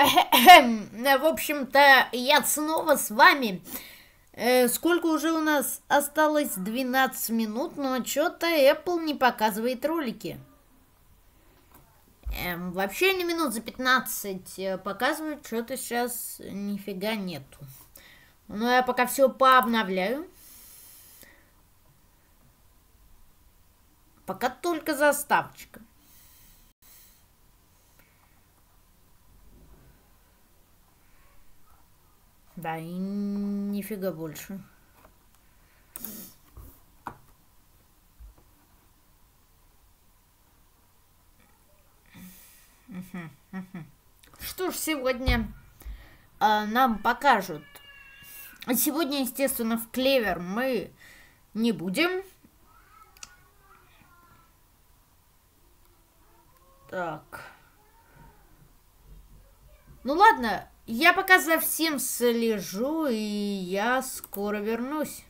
В общем-то, я снова с вами. Сколько уже у нас осталось? 12 минут, но что-то Apple не показывает ролики. Вообще не минут за 15 показывают, что-то сейчас нифига нету. Но я пока все пообновляю. Пока только заставочка. Да, и нифига больше. Что ж, сегодня нам покажут. Сегодня, естественно, в клевер мы не будем. Так. Ну ладно, я пока за всем слежу, и я скоро вернусь.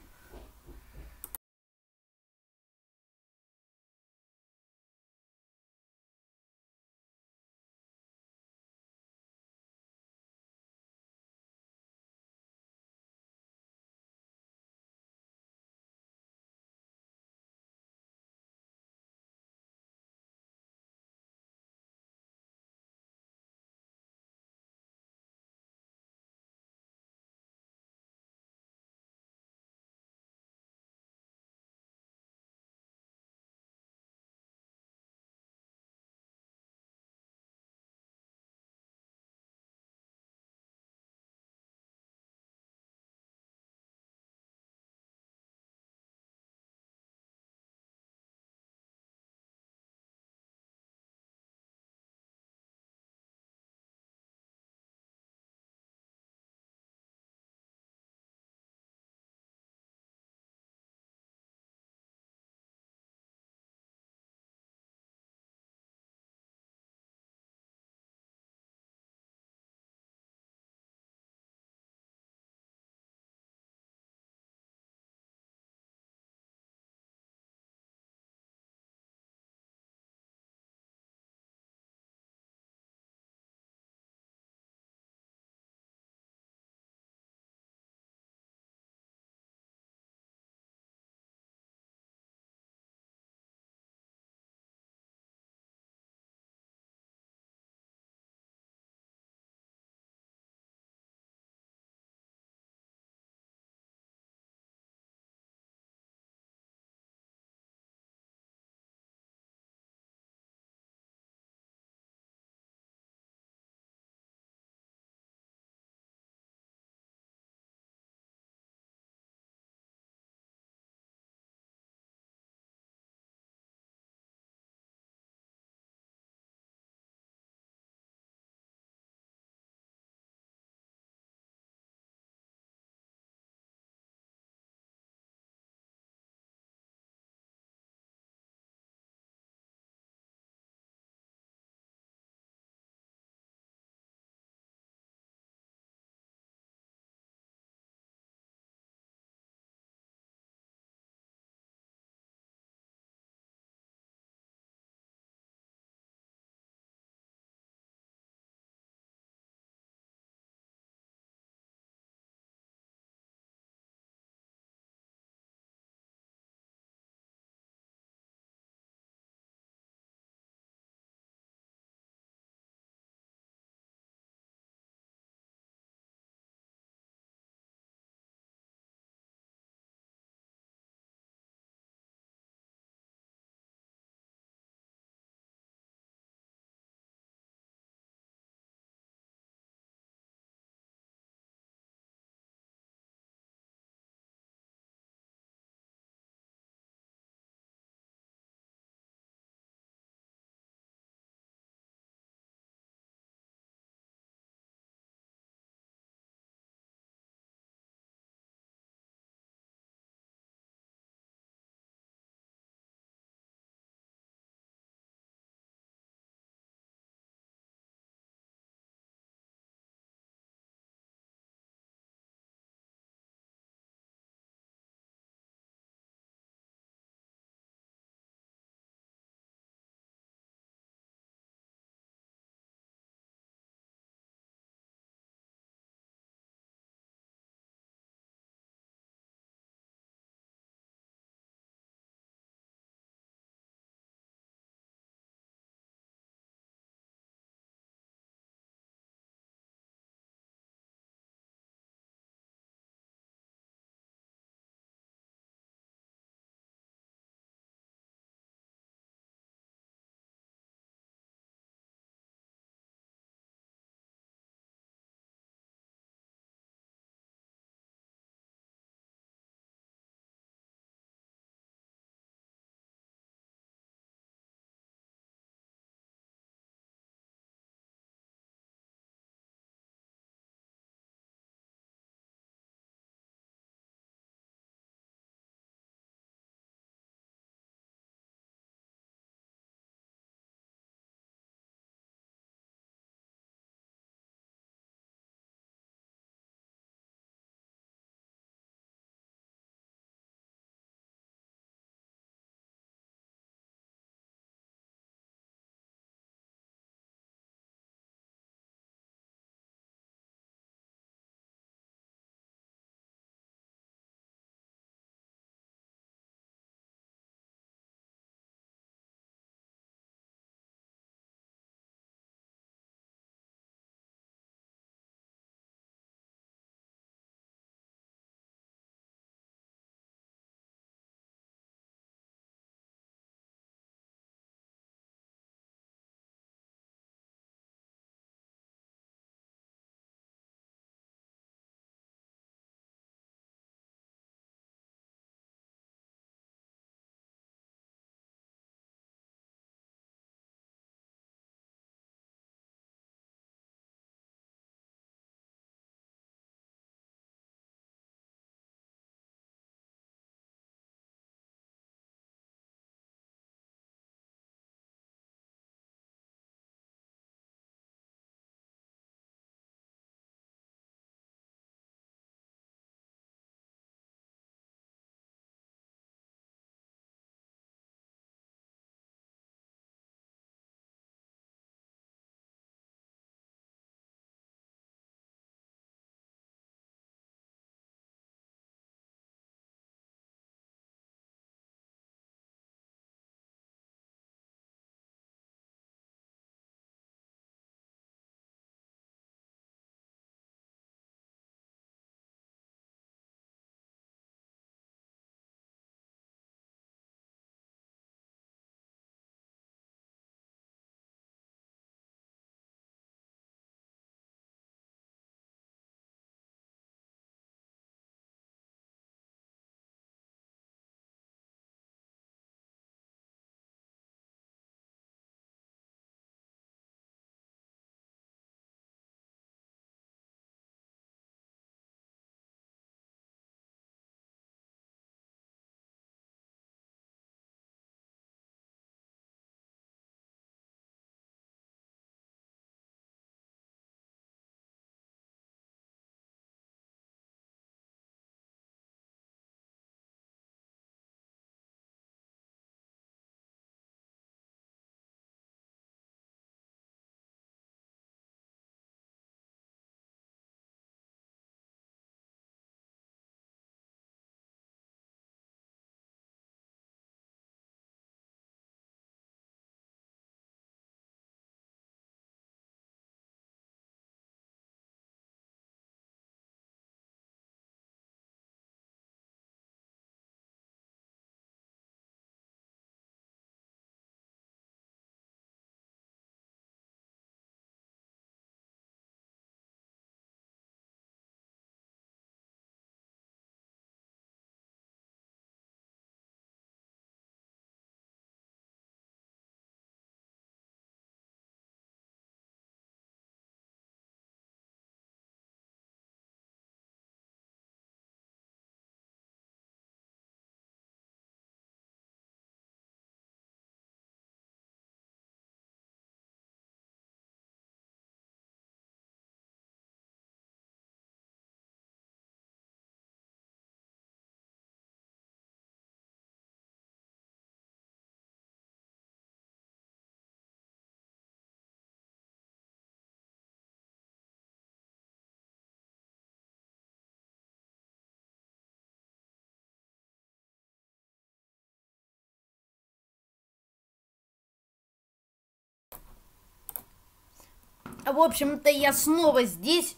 В общем-то, я снова здесь.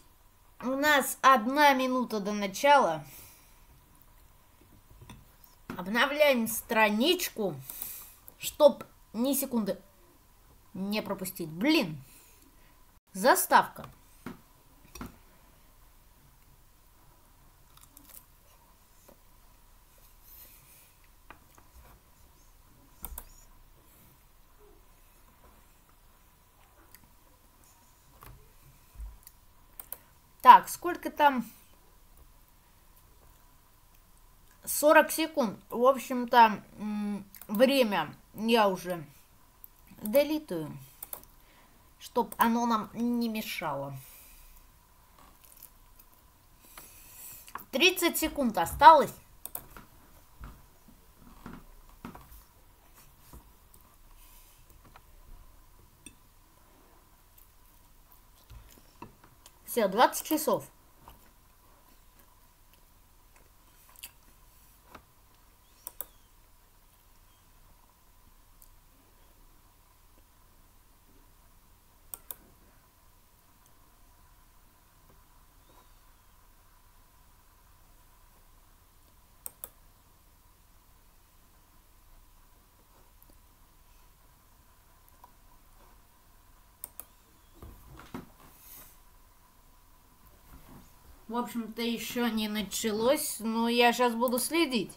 У нас 1 минута до начала. Обновляем страничку, чтоб ни секунды не пропустить. Блин, заставка. Так, сколько там? 40 секунд. В общем-то, время я уже делитую, чтоб оно нам не мешало. 30 секунд осталось. Все, 20 часов. В общем-то, еще не началось, но я сейчас буду следить.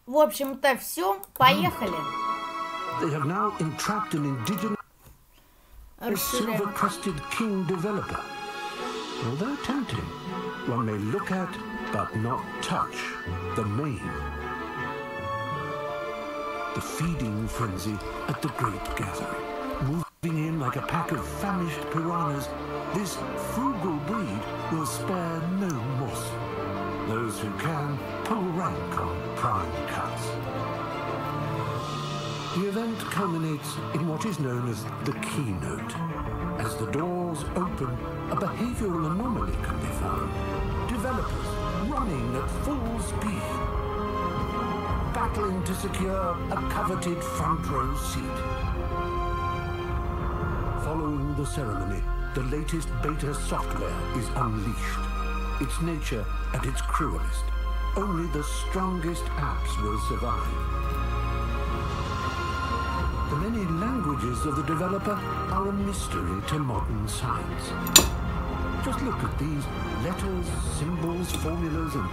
В общем-то, все, поехали. They have now entrapped an indigenous silver-crested king developer. Although tempting, one may look at but not touch the main. The feeding frenzy at the great gathering. Moving in like a pack of famished piranhas, this frugal breed will spare no more. course. Those who can pull rank on prime cuts. The event culminates in what is known as the keynote. As the doors open, a behavioral anomaly can be found. Developers running at full speed, battling to secure a coveted front row seat. Following the ceremony, the latest beta software is unleashed. Its nature at its cruelest. Only the strongest apps will survive. The many languages of the developer are a mystery to modern science. Just look at these letters, symbols, formulas, and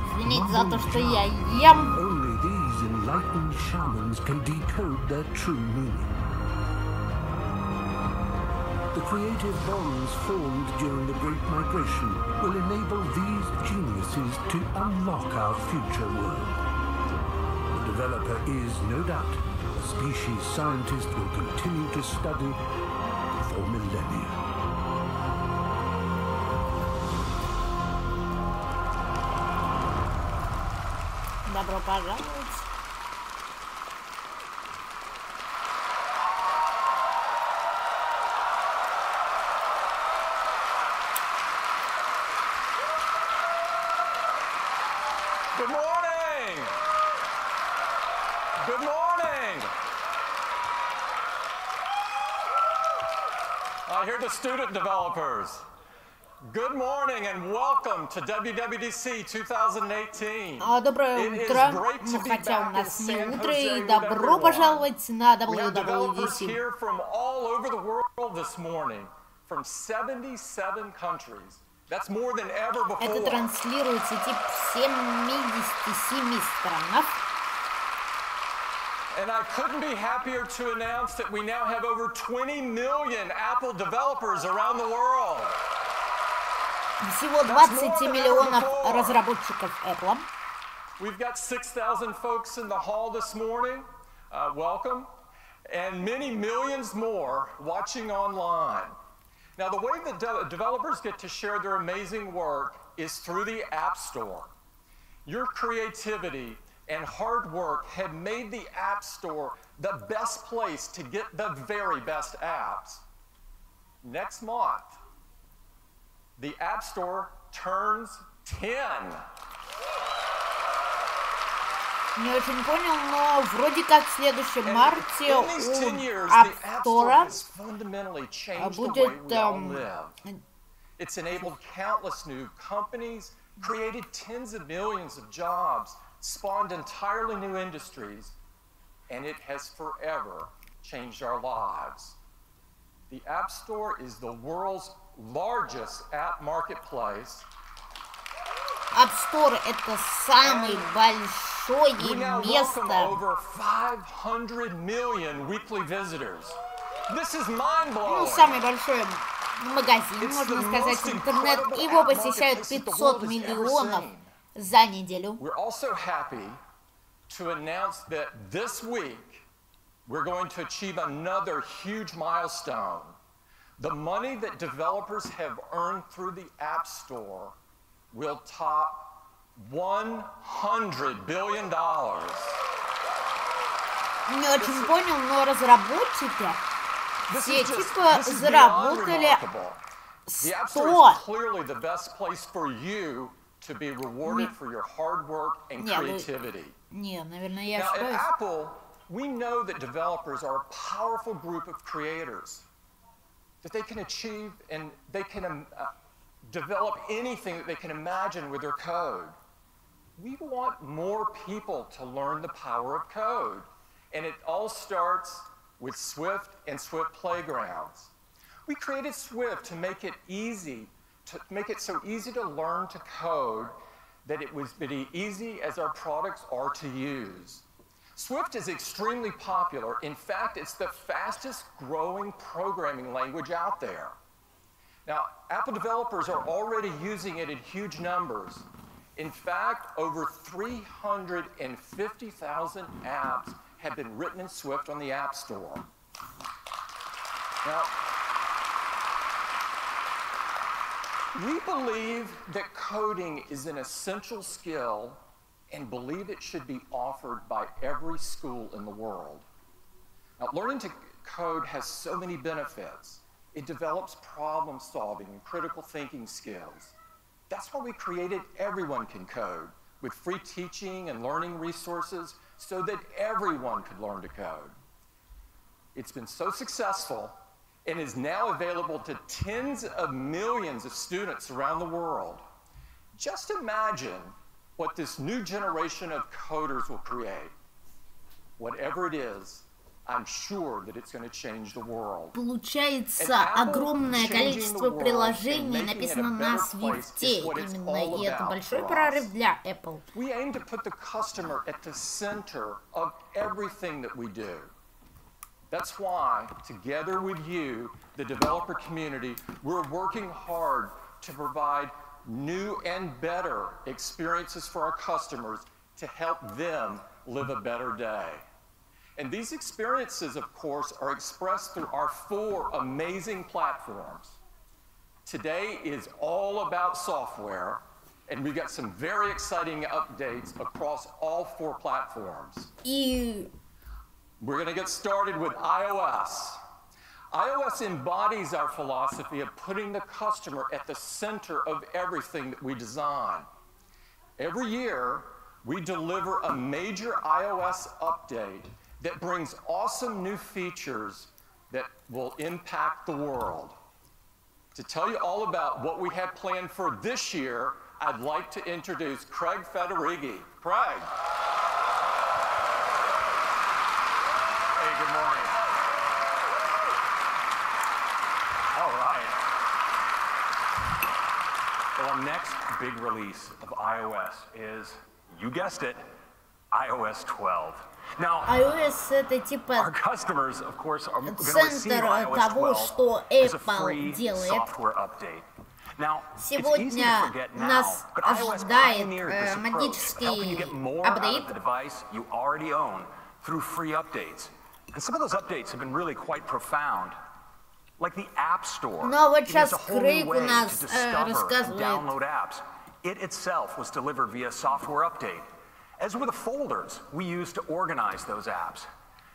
only these enlightened shamans can decode their true meaning. The creative bonds formed during the Great Migration will enable these geniuses to unlock our future world. The developer is, no doubt, a species scientist will continue to study for millennia. Добро пожаловать. Good morning! Good morning! I hear the student developers. Good morning and welcome to Wwdc 2018. Доброе утро, хотя у нас не утро, и добро пожаловать на WWDC. Here from all over the world this morning, from 77 countries. That's more than ever before. Это транслируется в 77 странах. And I couldn't be happier to announce that we now have over 20 million Apple developers around the world. Всего 20 миллионов разработчиков Apple. We've got 6,000 folks in the hall this morning. Welcome. And many millions more watching online. Now, the way that developers get to share their amazing work is through the App Store. Your creativity and hard work have made the App Store the best place to get the very best apps. Next month, the App Store turns 10. Не очень понял, но вроде как в следующем марте у App Store будет... It's enabled countless new companies, created tens of millions of jobs, spawned entirely new industries, and it has forever changed our lives. The App Store is the world's largest app marketplace. App Store — это самое большое место. Over 500 million weekly visitors. This is mind-blowing. Ну, самый большой магазин, можно сказать, интернет. Его посещают 500 миллионов за неделю. We're also happy to announce that this week we're going to achieve another huge milestone. The money that developers have earned through the App Store will top $100 billion. Не очень понял, но разработчики все типа заработали 100. Clearly the best place for you to be rewarded for your hard work and creativity. Не, наверное, я Now, ошибаюсь. at Apple, we know that developers are a powerful group of creators, that they can achieve and they can develop anything that they can imagine with their code. We want more people to learn the power of code, and it all starts with Swift and Swift Playgrounds. We created Swift to make it so easy to learn to code that it was as easy as our products are to use. Swift is extremely popular. In fact, it's the fastest growing programming language out there. Now, Apple developers are already using it in huge numbers. In fact, over 350,000 apps have been written in Swift on the App Store. Now, We believe that coding is an essential skill and believe it should be offered by every school in the world. Now, learning to code has so many benefits. It develops problem solving and critical thinking skills. That's why we created Everyone Can Code, with free teaching and learning resources so that everyone could learn to code. It's been so successful and is now available to tens of millions of students around the world. Just imagine what this new generation of coders will create. Whatever it is, I'm sure that it's going to change the world. Получается, огромное количество приложений написано на Swift, именно, и это большой прорыв для Apple. We aim to put the customer at the center of everything that we do. That's why, together with you, the developer community, we're working hard to provide new and better experiences for our customers to help them live a better day. And these experiences, of course, are expressed through our 4 amazing platforms. Today is all about software, and we've got some very exciting updates across all 4 platforms. We're going to get started with iOS. iOS embodies our philosophy of putting the customer at the center of everything that we design. Every year, we deliver a major iOS update that brings awesome new features that will impact the world. To tell you all about what we have planned for this year, I'd like to introduce Craig Federighi. Craig. Hey, good morning. All right. Well, our next big release of iOS is, you guessed it, iOS 12. Now, iOS это типа our customers, of course, are going to receive iOS 12 as a free software update. Now, сегодня нас ожидает магический апдейт. The device you already own through free updates. And some of those updates have been really quite profound. Like the App Store. Но вот сейчас It's a whole new Крейг у way to нас discover and рассказывает. download apps. It itself was delivered via software update, as were the folders we use to organize those apps.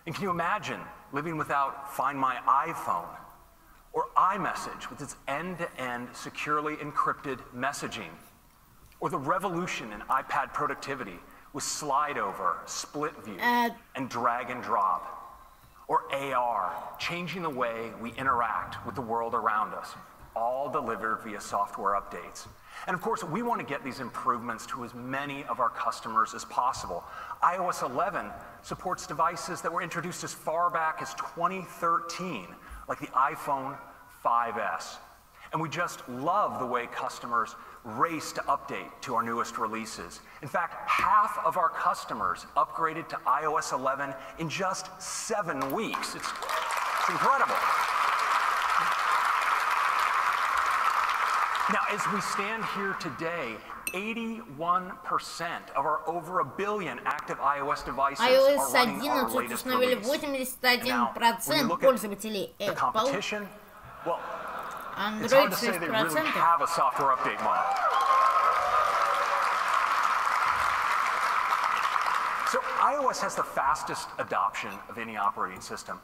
And can you imagine living without Find My iPhone or iMessage with its end-to-end securely encrypted messaging, or the revolution in iPad productivity with slide over, split view, and drag and drop, or AR, changing the way we interact with the world around us, all delivered via software updates. And of course, we want to get these improvements to as many of our customers as possible. iOS 11 supports devices that were introduced as far back as 2013, like the iPhone 5S. And we just love the way customers race to update to our newest releases. In fact, half of our customers upgraded to iOS 11 in just 7 weeks. It's incredible. Now, as we stand here today, 81% of our over 1 billion active iOS devices iOS are running our 11 latest установили release. 81% пользователей The Apple, competition, well, it's Android hard to say they really 6%. have a software update model. So iOS has the fastest adoption of any operating system,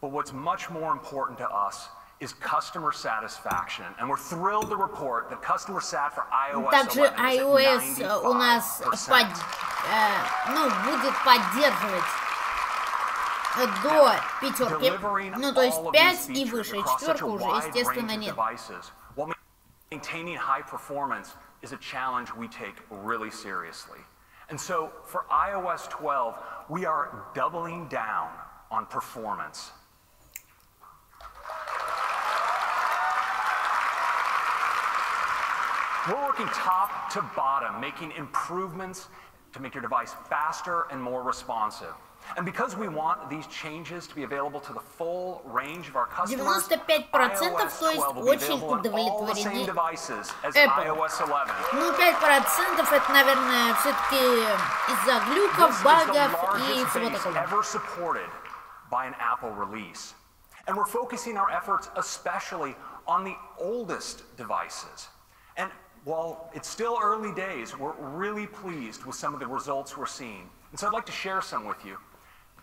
but what's much more important to us is customer satisfaction, and we're thrilled to report that customer sat for iOS Также 11 iOS is у нас будет поддерживать до 5, ну то есть 5 и выше, 4 уже, естественно, нет. While maintaining high performance is a challenge we take really seriously. And so for iOS 12, we are doubling down on performance. We're working top to bottom, making improvements to make your device faster and more responsive. And because we want these changes to be available to the full range of our customers, 95%, то есть очень удовлетворены Apple. Ну, 5% это, наверное, все-таки из-за глюков, багов и всего такого. Ever supported by an Apple release. And we're focusing our efforts especially on the oldest devices. And while it's still early days, we're really pleased with some of the results we're seeing. And so I'd like to share some with you.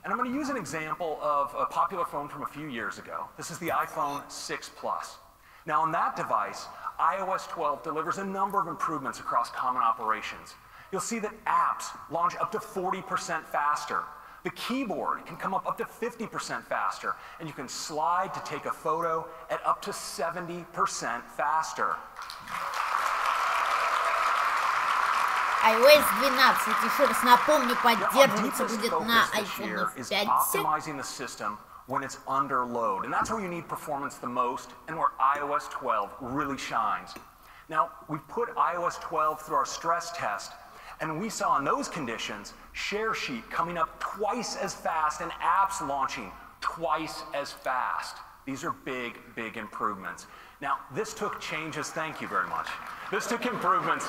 And I'm going to use an example of a popular phone from a few years ago. This is the iPhone 6 Plus. Now on that device, iOS 12 delivers a number of improvements across common operations. You'll see that apps launch up to 40% faster. The keyboard can come up to 50% faster, and you can slide to take a photo at up to 70% faster. iOS 12, еще раз напомню, поддерживаться будет на iPhone 5. Optimizing the system when it's under load, and that's where you need performance the most and where iOS 12 really shines. Now, we put iOS 12 through our stress test, and we saw in those conditions share sheet coming up twice as fast and apps launching twice as fast. These are big, big improvements. Now, this took changes, thank you very much. This took improvements.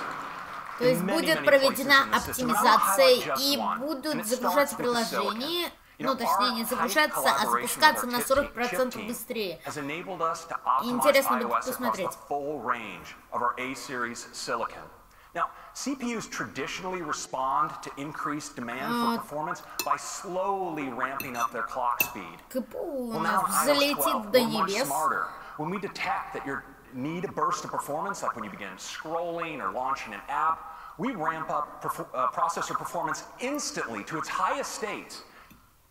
То есть будет проведена оптимизация и будут загружаться приложения, ну точнее не загружаться, а запускаться на 40% быстрее. Интересно будет посмотреть. Now, CPUs traditionally respond to increased demand for performance by slowly ramping up their clock speed. КПУ у нас взлетит до небес. When we detect that you need a burst of performance, like when you begin scrolling or launching an app, we ramp up processor performance instantly to its highest states,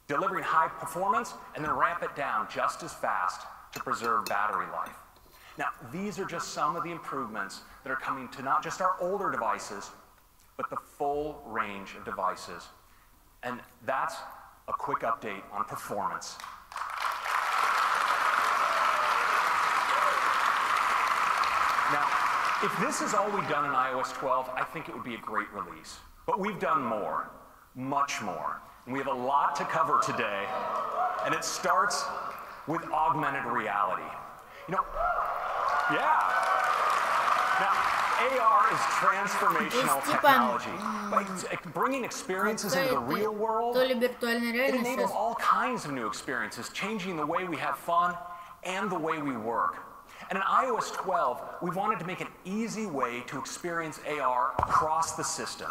delivering high performance, and then ramp it down just as fast to preserve battery life. Now, these are just some of the improvements that are coming to not just our older devices, but the full range of devices. And that's a quick update on performance. Now, if this is all we've done in iOS 12, I think it would be a great release. But we've done more, much more. And we have a lot to cover today, and it starts with augmented reality. You know, yeah. Now, AR is transformational technology. By bringing experiences into the real world, it enables all kinds of new experiences, changing the way we have fun and the way we work. And in iOS 12, we wanted to make an easy way to experience AR across the system.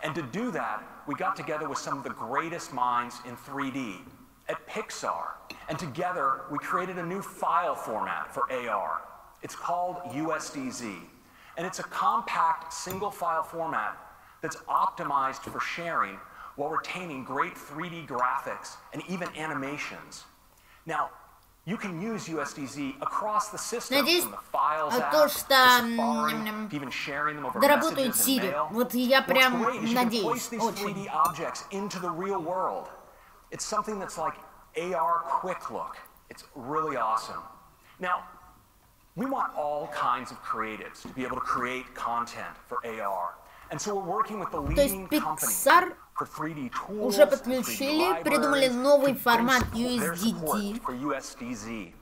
And to do that, we got together with some of the greatest minds in 3D at Pixar. And together, we created a new file format for AR. It's called USDZ. And it's a compact single file format that's optimized for sharing while retaining great 3D graphics and even animations. Now, you can use USDZ across the system, from the Files app to Safari, to even sharing them over messages and mail. Вот я прям надеюсь, you can place these 3D objects into the real world. It's something that's like AR Quick Look. It's really awesome. Now, we want all kinds of creatives to be able to create content for AR. And so we're working with the leading companies for 3D tools, уже подключили, придумали новый формат USDZ.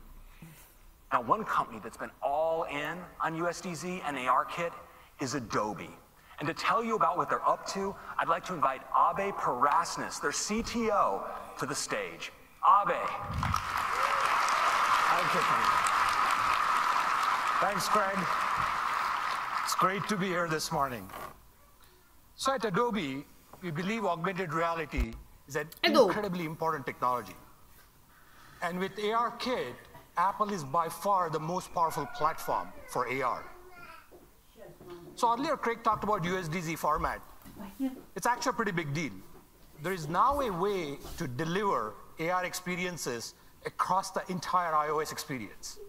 Now, one company that's been all in on USDZ and ARKit is Adobe. And to tell you about what they're up to, I'd like to invite Abe Parasnis, their CTO, to the stage. Abe. Thanks, Craig. It's great to be here this morning. So at Adobe, we believe augmented reality is an incredibly important technology. And with ARKit, Apple is by far the most powerful platform for AR. So earlier, Craig talked about USDZ format. It's actually a pretty big deal. There is now a way to deliver AR experiences across the entire iOS experience.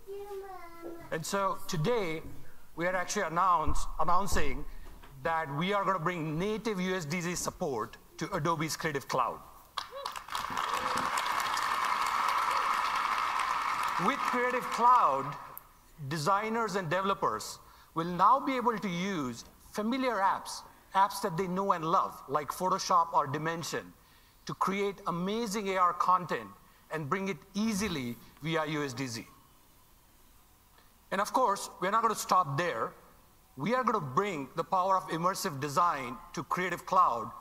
And so today, we are actually announcing that we are going to bring native USDZ support to Adobe's Creative Cloud. With Creative Cloud, designers and developers will now be able to use familiar apps that they know and love, like Photoshop or Dimension, to create amazing AR content and bring it easily via USDZ. And of course, we're not going to stop there. We are going to bring the power of immersive design to Creative Cloud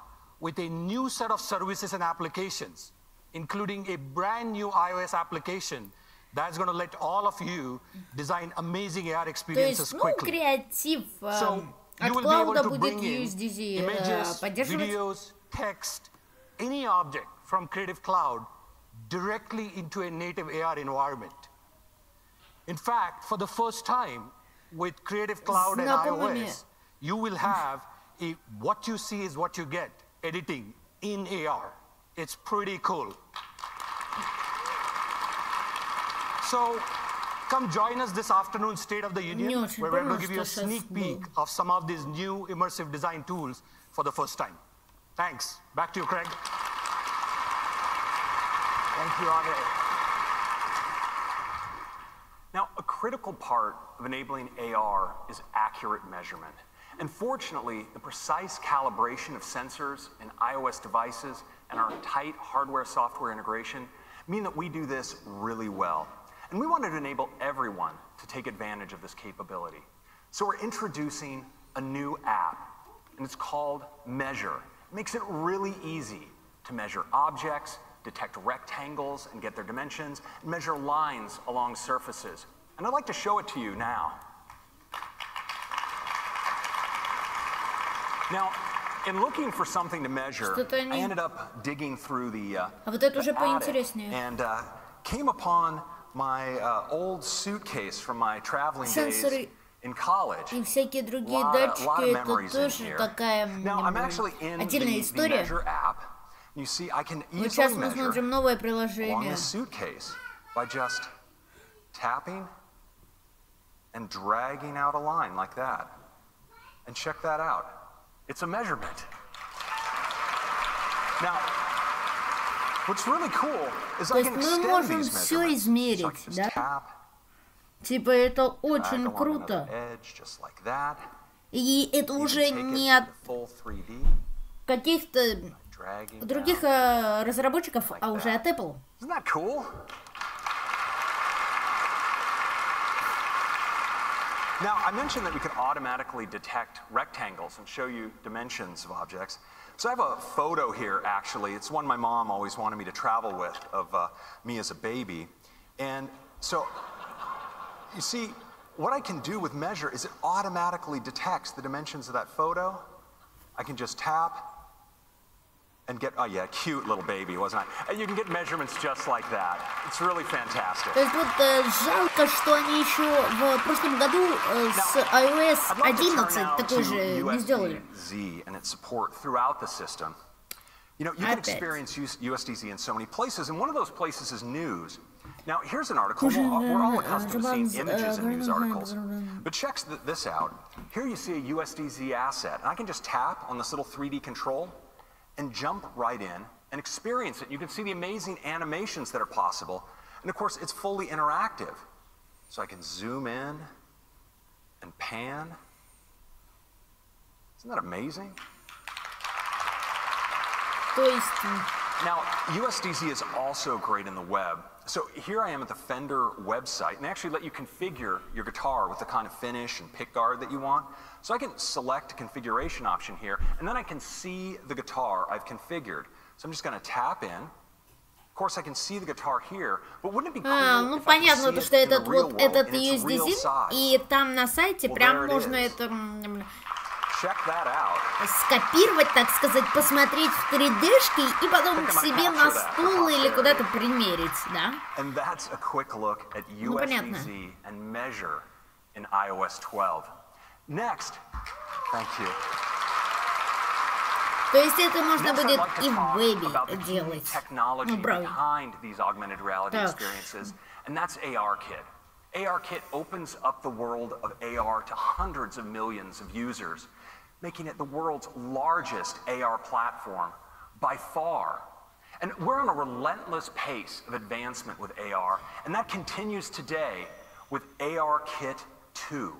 with a new set of services and applications, including a brand new iOS application that's going to let all of you design amazing AR То experiences есть, ну, quickly. креатив So от you will be клауда able to будет bring in USDC images, поддерживать. videos, text, any object from Creative Cloud directly into a native AR environment. In fact, for the first time with Creative Cloud and iOS, you will have a what you see is what you get editing in AR. It's pretty cool. So come join us this afternoon, State of the Union, where we're going to give you a sneak peek of some of these new immersive design tools for the first time. Thanks. Back to you, Craig. Thank you, Andre. Now, a critical part of enabling AR is accurate measurement. And fortunately, the precise calibration of sensors in iOS devices and our tight hardware-software integration mean that we do this really well. And we wanted to enable everyone to take advantage of this capability. So we're introducing a new app, and it's called Measure. It makes it really easy to measure objects, detect rectangles and get their dimensions, and measure lines along surfaces. And I'd like to show it to you now. Now, in looking for something to measure, I ended up digging through the attic and came upon my old suitcase from my traveling days in college. И всякие другие датчики, это тоже такая отдельная история. You see, I can Вот сейчас easily мы measure смотрим новое along приложение. the suitcase by just tapping and dragging out a line like that. And check that out. It's a measurement. Now, what's really cool is I can extend these measurements. So I can just tap, Типа это drag очень along круто. another edge just like that. И это You уже can take не it от to the full 3D, каких-то dragging других down. разработчиков, а уже от Apple. Isn't that cool? Now, I mentioned that we could automatically detect rectangles and show you dimensions of objects. So I have a photo here, actually. It's one my mom always wanted me to travel with of me as a baby. And so, you see, what I can do with Measure is it automatically detects the dimensions of that photo. I can just tap and get, oh yeah, cute little baby, wasn't I? And you can get measurements just like that. It's really fantastic. То есть вот жалко, что они еще в прошлом году с iOS 11 такой же не сделали. Wwdc and its support throughout the system. You know, you can experience USDC in so many places, and one of those places is news. Now, here's an article. We're all accustomed to seeing images in news articles. But check this out. Here you see a USDC asset, and I can just tap on this little 3D control and jump right in and experience it. You can see the amazing animations that are possible. And of course, it's fully interactive. So I can zoom in and pan. Isn't that amazing? Now, USDC is also great in the web. So here I am at the Fender website, and they actually let you configure your guitar with the kind of finish and pickguard that you want. So I can select a configuration option here, and then I can see the guitar I've configured. So I'm just going to tap in. Of course, I can see the guitar here, but wouldn't it be cool Ну if I could понятно, то see что it in the этот real вот world этот in its real USDC, size? и там на сайте прям можно это Check that out. скопировать, так сказать, посмотреть в 3D-шке и потом к себе на стул или куда-то примерить, да? And that's a quick look at USDC and Measure in iOS 12. Next, thank you. То есть это можно Next, будет I'd like to и в talk вебе about the key делать. technology Ну, правильно. behind these augmented reality Так. experiences, and that's ARKit. ARKit opens up the world of AR to hundreds of millions of users, making it the world's largest AR platform by far. And we're on a relentless pace of advancement with AR, and that continues today with ARKit 2.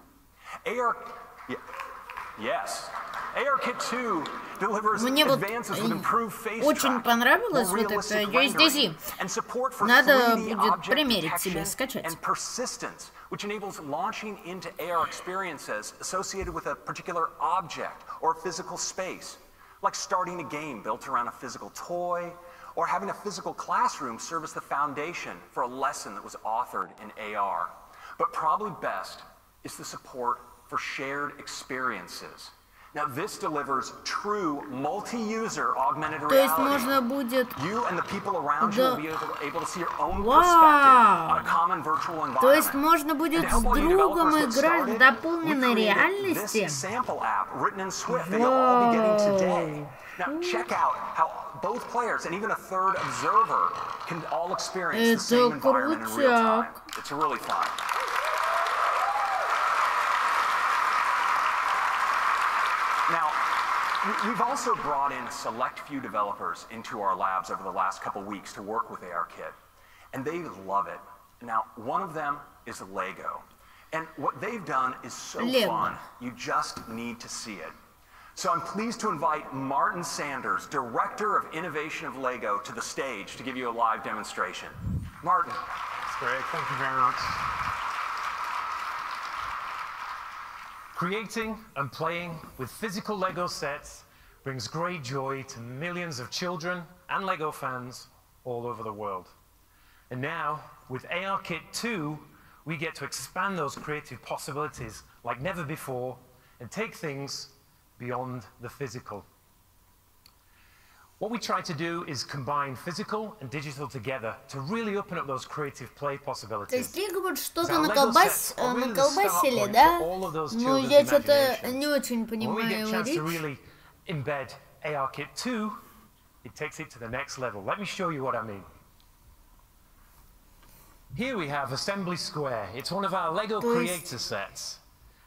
Yes. ARKit 2 delivers Мне вот advances with improved face очень tracking, понравилось more вот это realistic USDC. rendering, and support for Надо 3D будет object примерить себе, detection скачать. and persistence, which enables launching into AR experiences associated with a particular object or physical space, like starting a game built around a physical toy, or having a physical classroom serve as the foundation for a lesson that was authored in AR. But probably best is the support for shared experiences. Now this delivers true multi-user augmented reality. You and the people around you will be able to see your own perspective on a common virtual environment. То есть можно будет с другом играть в дополненной реальности. This sample app written in Swift that you'll all be getting today. Now check out how both players and even a third observer can all experience the same environment in real time. It's really fun. Now, we've also brought in a select few developers into our labs over the last couple weeks to work with ARKit, and they love it. Now, one of them is Lego, and what they've done is so fun, you just need to see it. So I'm pleased to invite Martin Sanders, Director of Innovation of Lego, to the stage to give you a live demonstration. Martin. That's great, thank you very much. Creating and playing with physical Lego sets brings great joy to millions of children and Lego fans all over the world. And now, with ARKit 2, we get to expand those creative possibilities like never before and take things beyond the physical. What we try to do is combine physical and digital together to really open up those creative play possibilities. То есть Лего вот что-то наколбасили, да? Но я что-то не очень понимаю его речь. Embed ARKit 2, it takes it to the next level. Let me show you what I mean. Here we have Assembly Square. It's one of our Lego creator sets.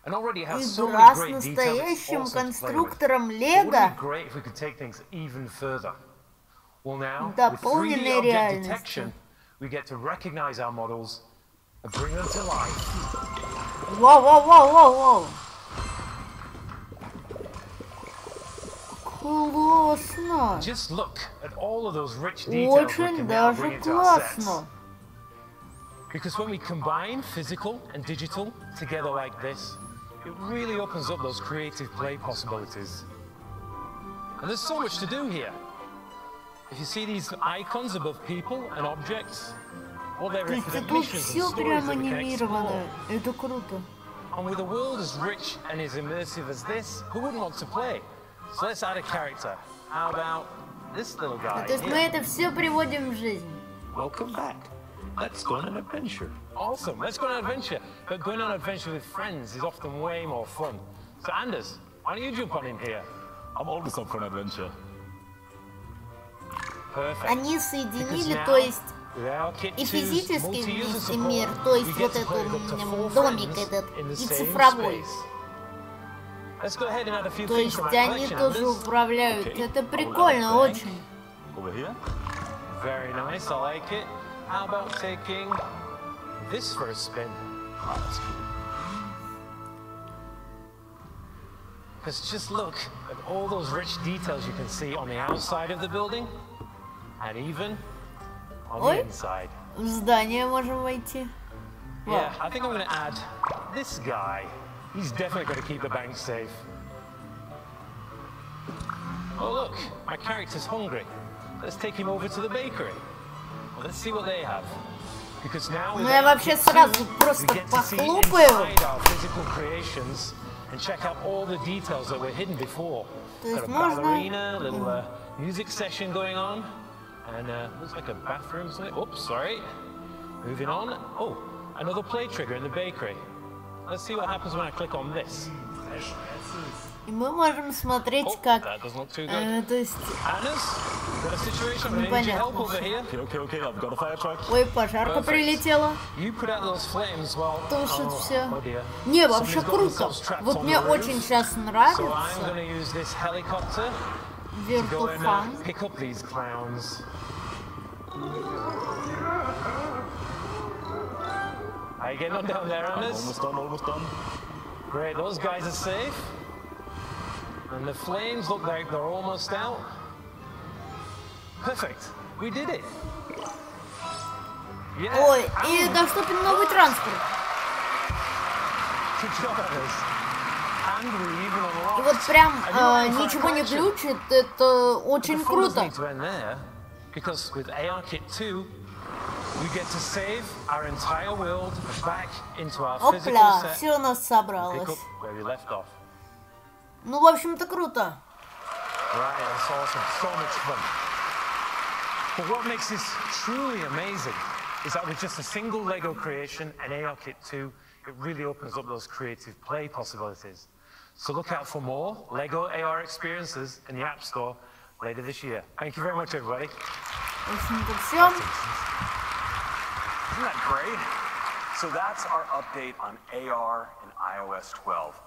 And already has so many great details. It's awesome to play with. But wouldn't it be great if we could take things even further? Well now, with 3D object detection, we get to recognize our models and bring them to life. Whoa, whoa, whoa, whoa, whoa. Классно. Just look at all of those rich details we can now bring into our sets. Because when we combine physical and digital together like this, it really opens up those creative play possibilities. And there's so much to do here. If you see these icons above people and objects, well, they're definitions and stories that we can explore. And with a world as rich and as immersive as this, who wouldn't want to play? So let's add a character. How about this little guy? То есть мы это все приводим в жизнь. Welcome back. Let's go on an adventure. Awesome, let's go on an adventure. But going on an adventure with friends is often way more fun. So Anders, why don't you jump on in here? I'm always up for an adventure. Perfect. Они соединили, то есть и физический мир, то есть вот этот домик этот, и цифровой. То есть они тоже управляют. Это прикольно очень. Very nice, I like it. How about taking this for a spin? Oh, that's cool. Because just look at all those rich details you can see on the outside of the building, and even on the inside. В здание можем войти. Yeah, I think I'm going to add this guy. He's definitely going to keep the bank safe. Oh look, my character's hungry. Let's take him over to the bakery. Let's see what they have. Because now я вообще сразу просто похлопаю. And check out all the details that were hidden before. Got a ballerina, little music session going on, and looks like a bathroom. Oops, sorry. Moving on. Oh, another play trigger in the bakery. Let's see what happens when I click on this. И мы можем смотреть, как, то есть, непонятно. Ой, пожарка прилетела. Тушит все. Не, вообще круто. Вот мне очень сейчас нравится. Вертуфан. Are you getting on down there, Anders? Almost done. Great, those guys are safe. And the flames look like they're almost out. Perfect. We did it. Yeah. Ой, и доступен новый транспорт. И вот прям ничего не глючит, это очень круто. Because with ARKit 2, we get to save our entire world back into our physical Опля, set. все у нас собралось. Pick up where we left off. Ну, в общем-то, круто. Right, that's awesome. So much fun. But what makes this truly amazing is that with just a single Lego creation and ARKit 2, it really opens up those creative play possibilities. So look out for more Lego AR experiences in the App Store later this year. Thank you very much, everybody. В общем-то, все. Isn't that great? So that's our update on AR and iOS 12.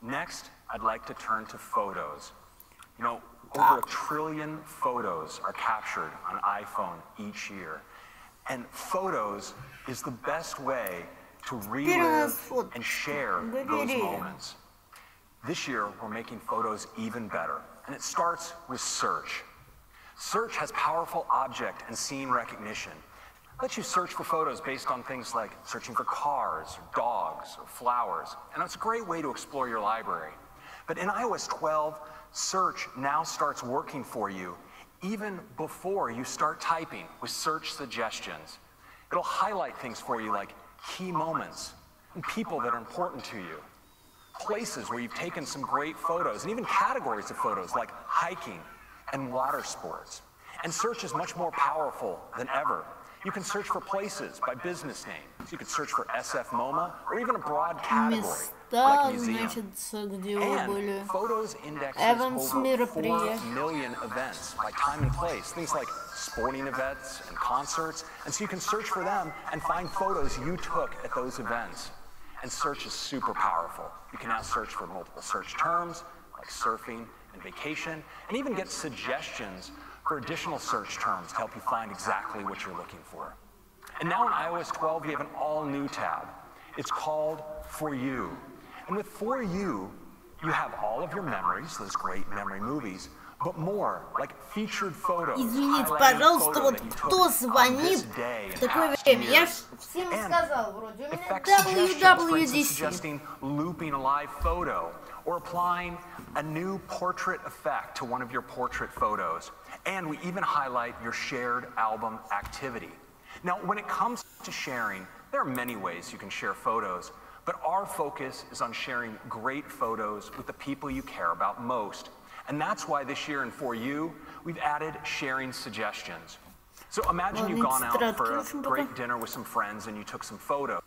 Next, I'd like to turn to photos. You know, over 1 trillion photos are captured on iPhone each year. And photos is the best way to relive and share those moments. This year, we're making photos even better. And it starts with search. Search has powerful object and scene recognition. It lets you search for photos based on things like searching for cars, or dogs, or flowers. And it's a great way to explore your library. But in iOS 12, search now starts working for you even before you start typing with search suggestions. It'll highlight things for you like key moments and people that are important to you, places where you've taken some great photos, and even categories of photos like hiking and water sports. And search is much more powerful than ever. You can search for places by business name. So you could search for SF MoMA or even a broad category like museum. And photos indexes over 4 million events by time and place, things like sporting events and concerts. And so you can search for them and find photos you took at those events. And search is super powerful. You can now search for multiple search terms like surfing and vacation, and even get suggestions for additional search terms to help you find exactly what you're looking for. And now in iOS 12, we have an all-new tab. It's called For You. And with For You, you have all of your memories, those great memory movies, but more, like featured photos. Извините, пожалуйста, вот кто звонит в такое время? Я ж всем сказал, вроде, у меня Wwdc. Suggesting looping a live photo, or applying a new portrait effect to one of your portrait photos. And we even highlight your shared album activity. Now, when it comes to sharing, there are many ways you can share photos, but our focus is on sharing great photos with the people you care about most. And that's why this year in For You, we've added sharing suggestions. So imagine you've gone out for a great dinner with some friends and you took some photos.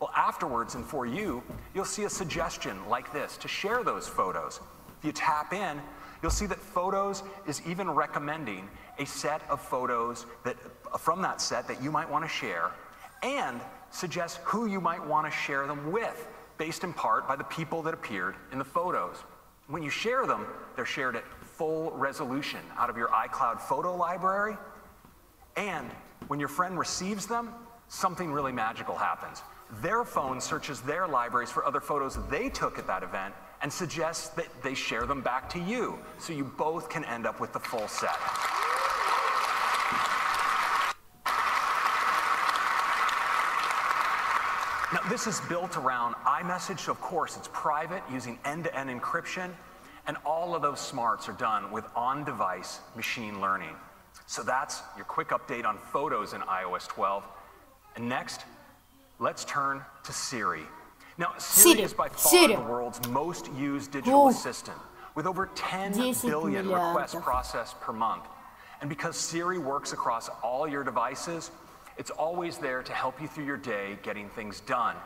Well, afterwards in For You, you'll see a suggestion like this to share those photos. If you tap in, you'll see that Photos is even recommending a set of photos that, from that set that you might want to share, and suggests who you might want to share them with, based in part by the people that appeared in the photos. When you share them, they're shared at full resolution out of your iCloud photo library, and when your friend receives them, something really magical happens. Their phone searches their libraries for other photos they took at that event and suggests that they share them back to you, so you both can end up with the full set. Now, this is built around iMessage, so of course it's private, using end-to-end encryption, and all of those smarts are done with on-device machine learning. So that's your quick update on photos in iOS 12. And next, let's turn to Siri. Now, Siri is by far the world's most used digital assistant, with over 10 billion requests processed per month. And because Siri works across all your devices, it's always there to help you through your day getting things done.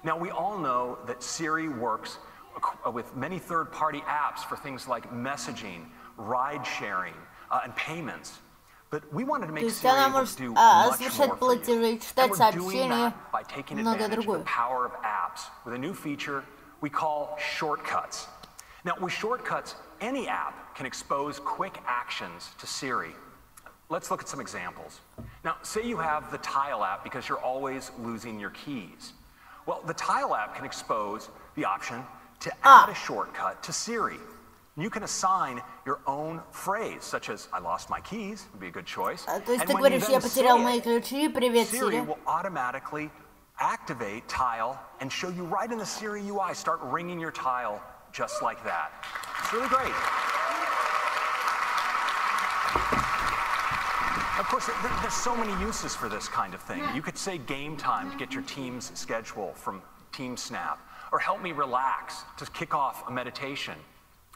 Now, we all know that Siri works with many third-party apps for things like messaging, ride-sharing, and payments. But we wanted to make Siri able to do much more for you. And we're doing that by taking advantage of the power of apps with a new feature we call shortcuts. Now, with shortcuts, any app can expose quick actions to Siri. Let's look at some examples. Now, say you have the Tile app because you're always losing your keys. Well, the Tile app can expose the option to add a shortcut to Siri. You can assign your own phrase, such as, I lost my keys, would be a good choice. То есть ты говоришь, я потерял мои ключи, привет, Siri will automatically activate Tile and show you right in the Siri UI, start ringing your Tile just like that. It's really great. So there's so many uses for this kind of thing. You could say game time to get your team's schedule from TeamSnap, or help me relax to kick off a meditation,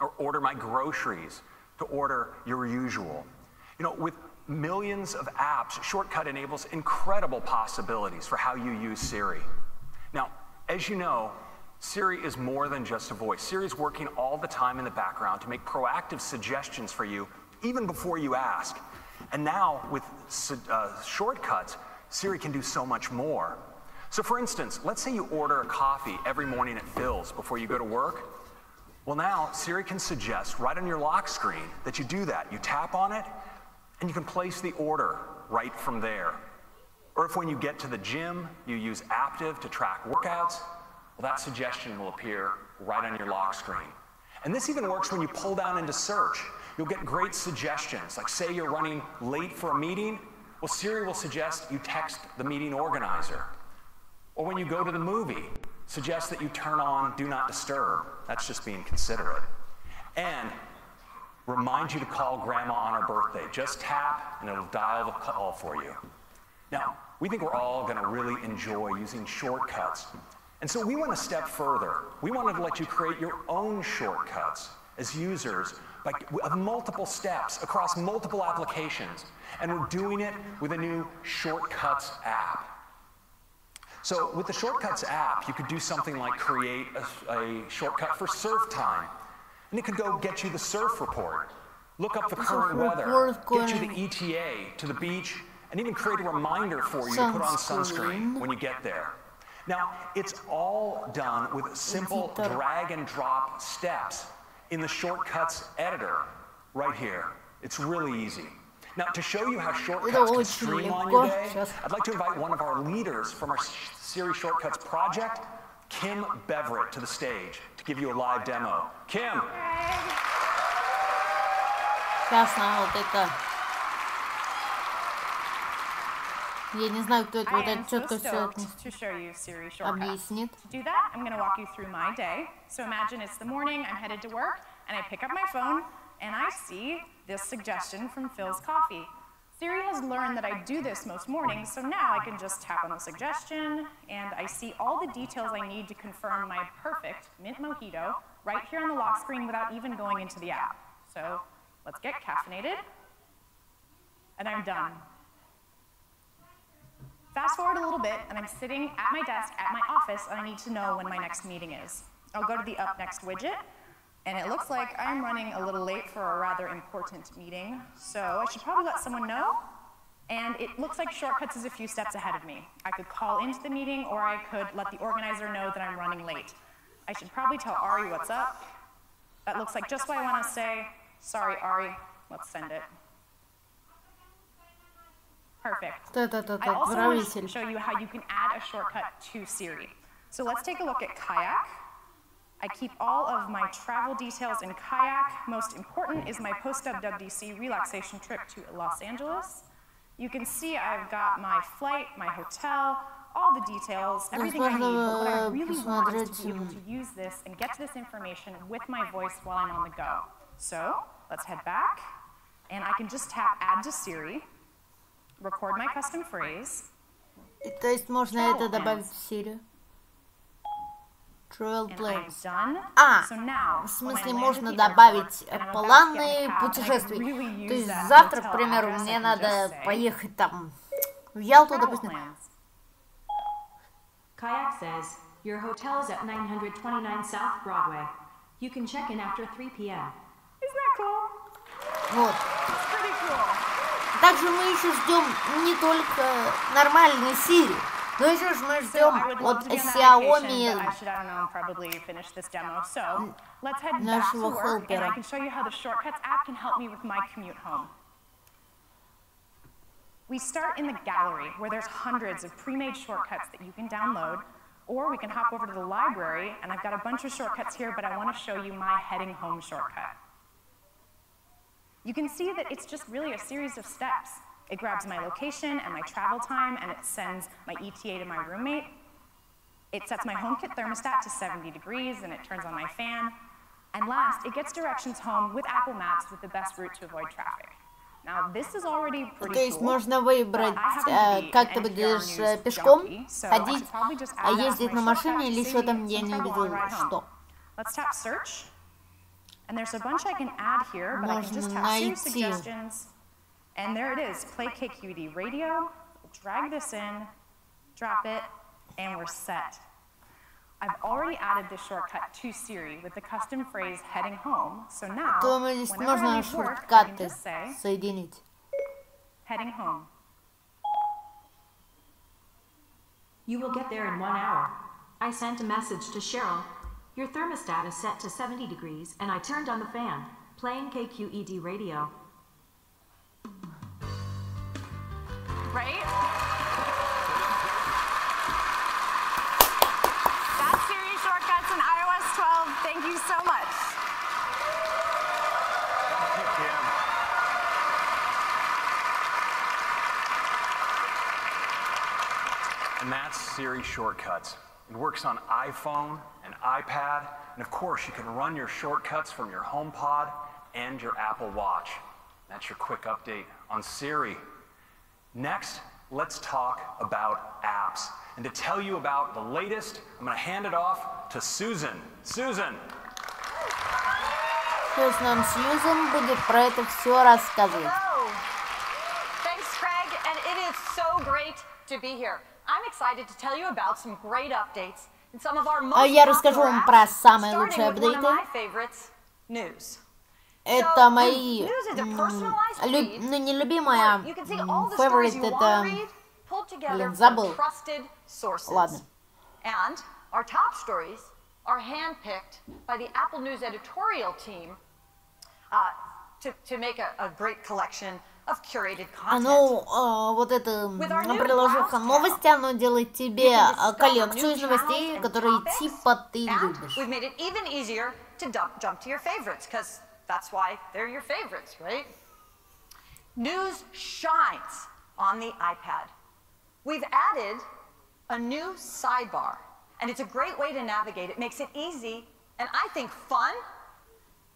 or order my groceries to order your usual. You know, with millions of apps, Shortcut enables incredible possibilities for how you use Siri. Now, as you know, Siri is more than just a voice. Siri is working all the time in the background to make proactive suggestions for you, even before you ask. And now, with shortcuts, Siri can do so much more. So for instance, let's say you order a coffee every morning at Phil's before you go to work. Well, now Siri can suggest right on your lock screen that you do that. You tap on it, and you can place the order right from there. Or if when you get to the gym, you use Aptiv to track workouts, well, that suggestion will appear right on your lock screen. And this even works when you pull down into search. You'll get great suggestions, like say you're running late for a meeting, well, Siri will suggest you text the meeting organizer. Or when you go to the movie, suggest that you turn on Do Not Disturb. That's just being considerate. And remind you to call Grandma on her birthday. Just tap, and it'll dial the call for you. Now, we think we're all going to really enjoy using shortcuts. And so we went a step further. We wanted to let you create your own shortcuts as users of multiple steps across multiple applications. And we're doing it with a new Shortcuts app. So with the Shortcuts app, you could do something like create a shortcut for surf time. And it could go get you the surf report, look up the current weather, get you the ETA to the beach, and even create a reminder for you to put on sunscreen when you get there. Now, it's all done with simple drag and drop steps in the Shortcuts editor right here. It's really easy. Now, to show you how Shortcuts can streamline your day, I'd like to invite one of our leaders from our Siri Shortcuts project, Kim Beverett, to the stage to give you a live demo. Kim! Я не знаю, кто это, вот это что-то все объяснит. To do that, I'm going to walk you through my day. So imagine it's the morning, I'm headed to work, and I pick up my phone, and I see this suggestion from Phil's Coffee. Siri has learned that I do this most mornings, so now I can just tap on the suggestion, and I see all the details I need to confirm my perfect mint mojito right here on the lock screen without even going into the app. So let's get caffeinated, and I'm done. Fast forward a little bit, and I'm sitting at my desk at my office, and I need to know when my next meeting is. I'll go to the Up Next widget, and it looks like I'm running a little late for a rather important meeting, so I should probably let someone know. And it looks like Shortcuts is a few steps ahead of me. I could call into the meeting, or I could let the organizer know that I'm running late. I should probably tell Ari what's up. That looks like just what I want to say. Sorry, Ari. Let's send it. Perfect. I also want to show you how you can add a shortcut to Siri. So let's take a look at Kayak. I keep all of my travel details in Kayak. Most important is my post-Wwdc relaxation trip to Los Angeles. You can see I've got my flight, my hotel, all the details, everything I need. But what I really want is to be able to use this and get to this information with my voice while I'm on the go. So let's head back, and I can just tap Add to Siri. Record my custom phrase. То есть можно это добавить в Siri. Travel plans. В смысле можно добавить планы путешествий. То есть завтра, к примеру, мне надо поехать там в Ялту, допустим. Kayak says your hotel is at 929 South Broadway. You can check in after 3 p.m. Isn't that cool? Вот. It's pretty cool. Также мы еще ждем не только нормальный Siri, но еще мы ждем от Xiaomi нашего хелпера. We start in the gallery, where there's hundreds of pre-made shortcuts that you can download, or we can hop over to the library, and I've got a bunch of shortcuts here, but I want to show you my heading home shortcut. You can see that it's just really a series of steps. It grabs my location and my travel time, and it sends my ETA to my roommate. It sets my HomeKit thermostat to 70 degrees, and it turns on my fan. And last, it gets directions home with Apple Maps with the best route to avoid traffic. То есть можно выбрать, как ты будешь пешком ходить, а ездить на машине или еще там, я не увидел, что. Можно найти. And there it is, play KQED radio, drag this in, drop it, and we're set. I've already added this shortcut to Siri with the custom phrase heading home, so now, whenever I leave work, I can just say, heading home. You will get there in 1 hour. I sent a message to Cheryl. Your thermostat is set to 70 degrees, and I turned on the fan, playing KQED radio. Right? That's Siri shortcuts in iOS 12. Thank you so much. Thank you, Kim. And that's Siri shortcuts. It works on iPhone and iPad, and of course you can run your shortcuts from your HomePod and your Apple Watch. That's your quick update on Siri. Next, let's talk about apps. And to tell you about the latest, I'm going to hand it off to Susan. Susan. Сейчас нам Сьюзен будет про это все рассказывать. Hello. Thanks, Craig, and it is so great to be here. I'm excited to tell you about some great updates and some of our most Я расскажу вам про самые starting лучшие with one of апдейты. my favorites, news. Это мои, не любимая, favorite, это, забыл. Ладно. And our top stories are handpicked by the Apple News editorial team to make a great collection of curated content. Ну, вот это приложуха новости, оно делает тебе коллекцию из новостей, которые типа ты любишь. We've made it even easier to jump to your favorites, because that's why they're your favorites, right? News shines on the iPad. We've added a new sidebar, and it's a great way to navigate. It makes it easy, and I think fun,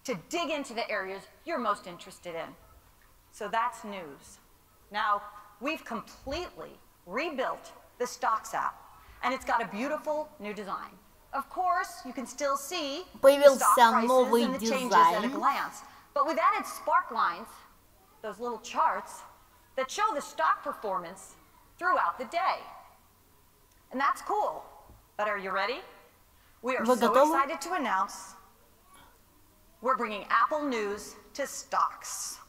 to dig into the areas you're most interested in. So that's news. Now, we've completely rebuilt the Stocks app, and it's got a beautiful new design. Of course, you can still see the stock prices and the changes at a glance, but we've added spark lines, those little charts, that show the stock performance throughout the day. And that's cool. But are you ready? We are so excited to announce we're bringing Apple News to Stocks.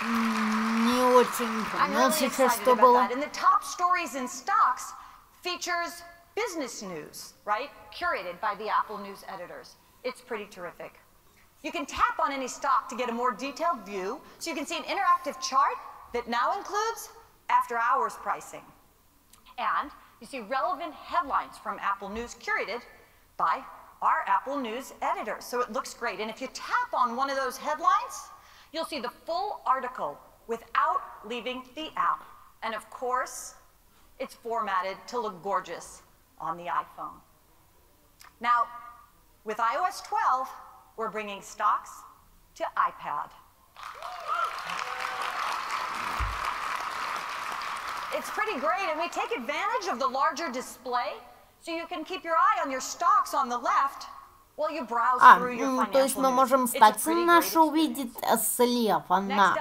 Не очень понял сейчас, что было. And the top stories in Stocks features business news, right? Curated by the Apple News editors. It's pretty terrific. You can tap on any stock to get a more detailed view, so you can see an interactive chart that now includes after-hours pricing. And you see relevant headlines from Apple News curated by our Apple News editors. So it looks great. And if you tap on one of those headlines, you'll see the full article without leaving the app. And of course, it's formatted to look gorgeous on the iPhone. Now, with iOS 12, we're bringing Stocks to iPad. It's pretty great, and we take advantage of the larger display, so you can keep your eye on your stocks on the left while you browse through your financial news. То есть мы можем статьи наши увидеть слева на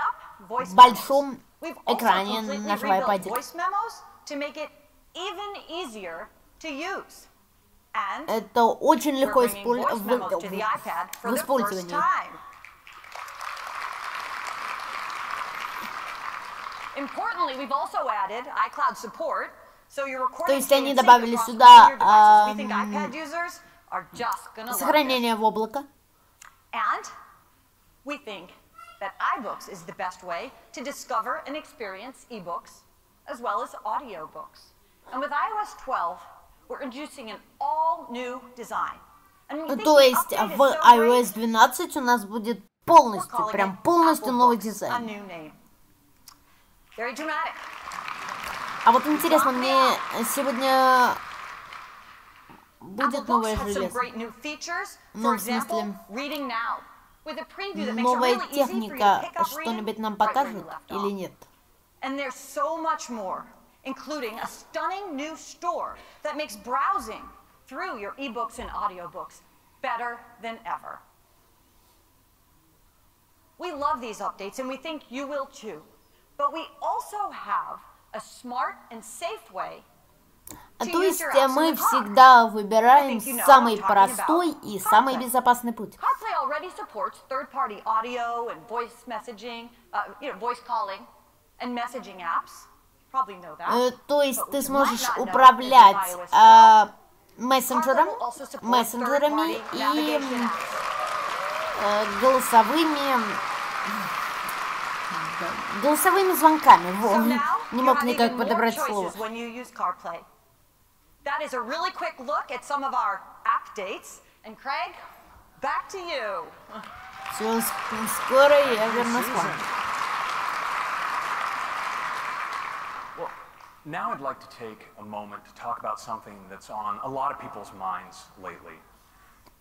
большом экране нашего iPad. Это очень легко в использовании. То есть они добавили сюда сохранение в облако. That iBooks is the best way to discover and experience ebooks as well as audiobooks. And with iOS 12, we're introducing an all-new design. То есть в iOS 12 у нас будет полностью, прям полностью новый дизайн. А вот интересно, мне сегодня будет новое железо. Ну, в смысле... новая техника что-нибудь нам покажет или нет? And there's so much more, including a stunning new store that makes browsing through your ebooks and audiobooks better than ever. We love these updates, and we think you will too. But we also have a smart and safe way. То есть мы всегда выбираем самый простой и самый безопасный путь. CarPlay already supports third-party audio and voice messaging, voice calling and messaging apps. Probably know that. То есть ты сможешь управлять мессенджерами и голосовыми звонками. Не мог никак подобрать слово. That is a really quick look at some of our app dates. And Craig, back to you. Все, скоро я вернусь к вам. Well, now I'd like to take a moment to talk about something that's on a lot of people's minds lately.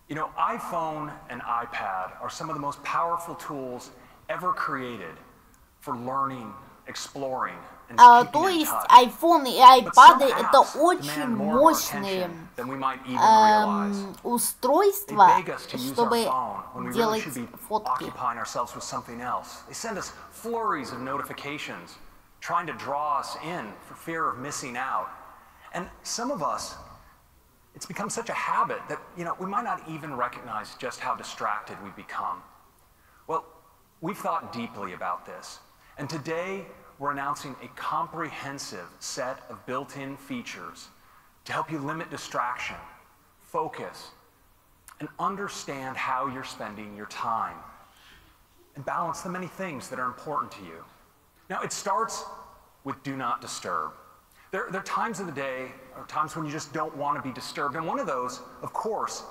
You know, iPhone and iPad are some of the most powerful tools ever created for learning, exploring, то есть iPhone и iPad это очень мощные устройства, чтобы делать фотки. Trying to draw us in for fear of missing out. And some of us, it's become such a habit that, we might not even recognize just how distracted we've become. Well, we've thought deeply about this. And today, we're announcing a comprehensive set of built-in features to help you limit distraction, focus, and understand how you're spending your time, and balance the many things that are important to you. Now, it starts with Do Not Disturb. There are times of the day, or times when you just don't want to be disturbed, and one of those, of course,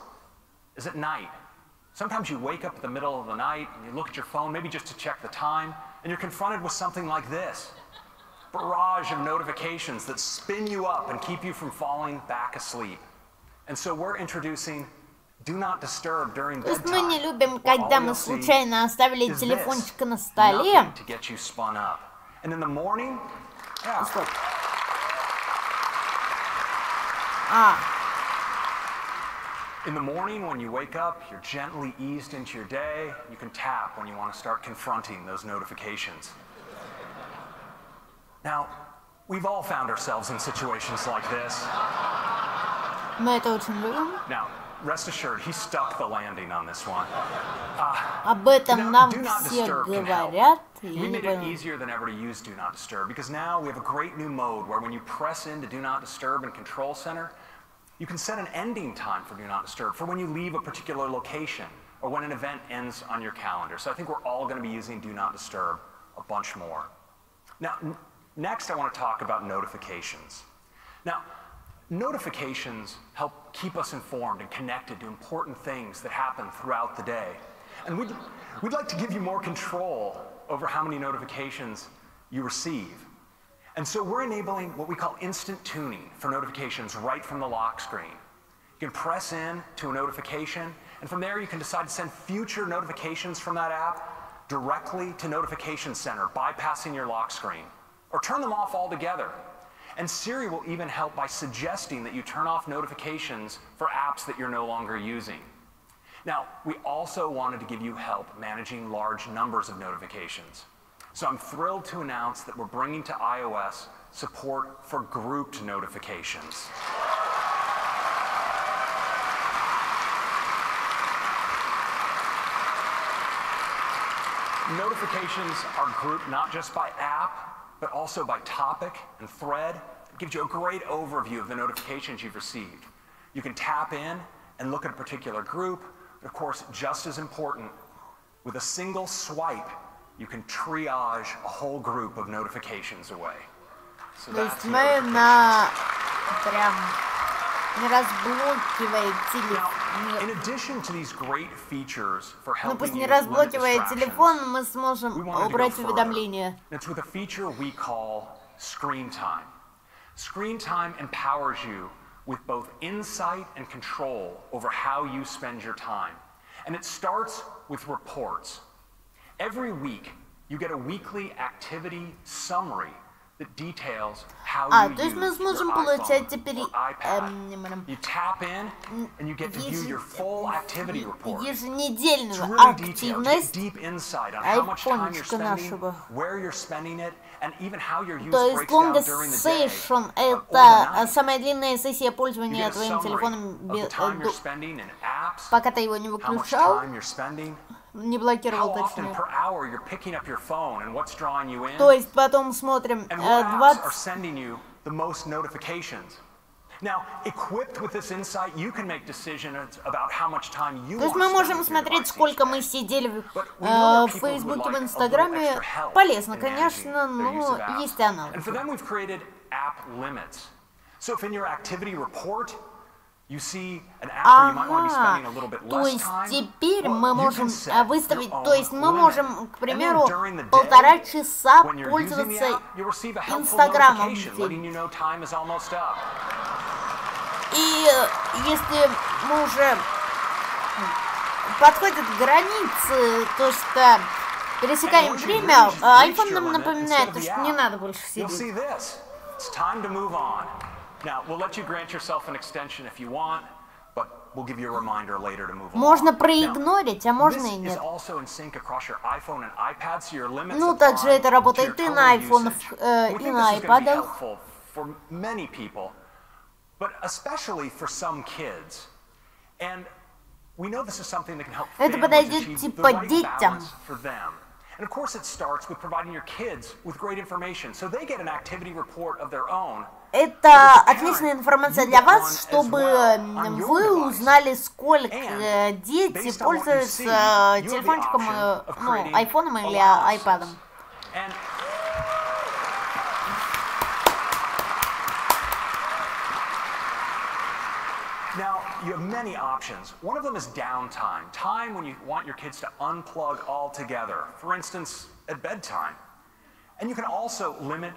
is at night. Sometimes you wake up in the middle of the night, and you look at your phone, maybe just to check the time, and you're confronted with something like this. Barrage of notifications that spin you up and keep you from falling back asleep. And so we're introducing Do Not Disturb during bedtime. Мы не любим, когда мы случайно оставили телефончик на столе. To get you spun up. And in the morning, in the morning, when you wake up, you're gently eased into your day. You can tap when you want to start confronting those notifications. Now, we've all found ourselves in situations like this. Мы это очень любим. Now, rest assured, he stuck the landing on this one. Об этом нам все говорят. We made it easier than ever to use Do Not Disturb because now we have a great new mode where when you press into Do Not Disturb in Control Center, you can set an ending time for Do Not Disturb for when you leave a particular location or when an event ends on your calendar. So I think we're all going to be using Do Not Disturb a bunch more. Now, next I want to talk about notifications. Now, notifications help keep us informed and connected to important things that happen throughout the day. And we'd like to give you more control over how many notifications you receive. And so we're enabling what we call instant tuning for notifications right from the lock screen. You can press in to a notification, and from there you can decide to send future notifications from that app directly to Notification Center, bypassing your lock screen, or turn them off altogether. And Siri will even help by suggesting that you turn off notifications for apps that you're no longer using. Now, we also wanted to give you help managing large numbers of notifications. So I'm thrilled to announce that we're bringing to iOS support for grouped notifications. Notifications are grouped not just by app, but also by topic and thread. It gives you a great overview of the notifications you've received. You can tap in and look at a particular group, but of course, just as important, with a single swipe, you can triage a whole group of notifications away. So that's in addition to these great features for helping you limit distractions, it's with a feature we call Screen Time. Screen Time empowers you with both insight and control over how you spend your time. And it starts with reports. Every week, you get a weekly activity summary that details how you use your iPhone or iPad. You tap in, and you get to view your full activity report. Еженедельную активность айфончика нашего. То есть longest session — это самая длинная сессия пользования твоим телефоном, пока ты его не выключал, не блокировал, точнее. То есть потом смотрим 20... Now, equipped with this insight, you can make decisions about how much time you want to spend. То есть мы можем смотреть, сколько мы сидели в Фейсбуке, в Инстаграме. Полезно, конечно, но есть аналоги. And for them, we've created app limits. So if in your activity report you see an app where you might want to be spending a little bit less time, то есть теперь мы можем выставить, то есть мы можем, к примеру, 1,5 часа пользоваться Инстаграмом. И если мы уже подходят к границе, то что пересекаем время, iPhone нам напоминает, то, что не надо больше сидеть. Можно проигнорить, а можно и нет. Ну, также это работает и на iPhone, и на iPad. But especially for some kids. And we know this is something that can help Это подойдет типа детям. And of course it starts with providing your kids with great information, so they get an activity report of their own. Это отличная информация для вас, чтобы вы узнали, сколько дети пользуются телефончиком, ну, айфоном или айпадом. Now, you have many options. One of them is downtime, time when you want your kids to unplug altogether, for instance, at bedtime. And you can also limit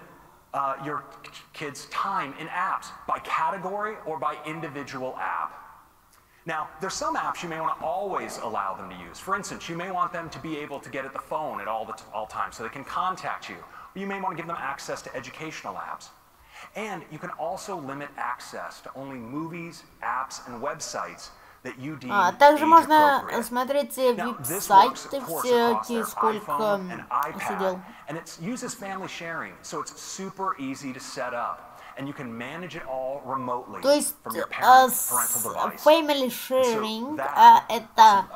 your kids' time in apps by category or by individual app. Now, there's some apps you may want to always allow them to use. For instance, you may want them to be able to get at the phone at all times so they can contact you. Or you may want to give them access to educational apps. And you can also limit access to only movies, apps, and websites that you deem также можно смотреть веб-сайты всякие, сколько сидел. And it uses family sharing, so it's super easy to set up. And you can manage it all remotely from your parental device. Family sharing, это,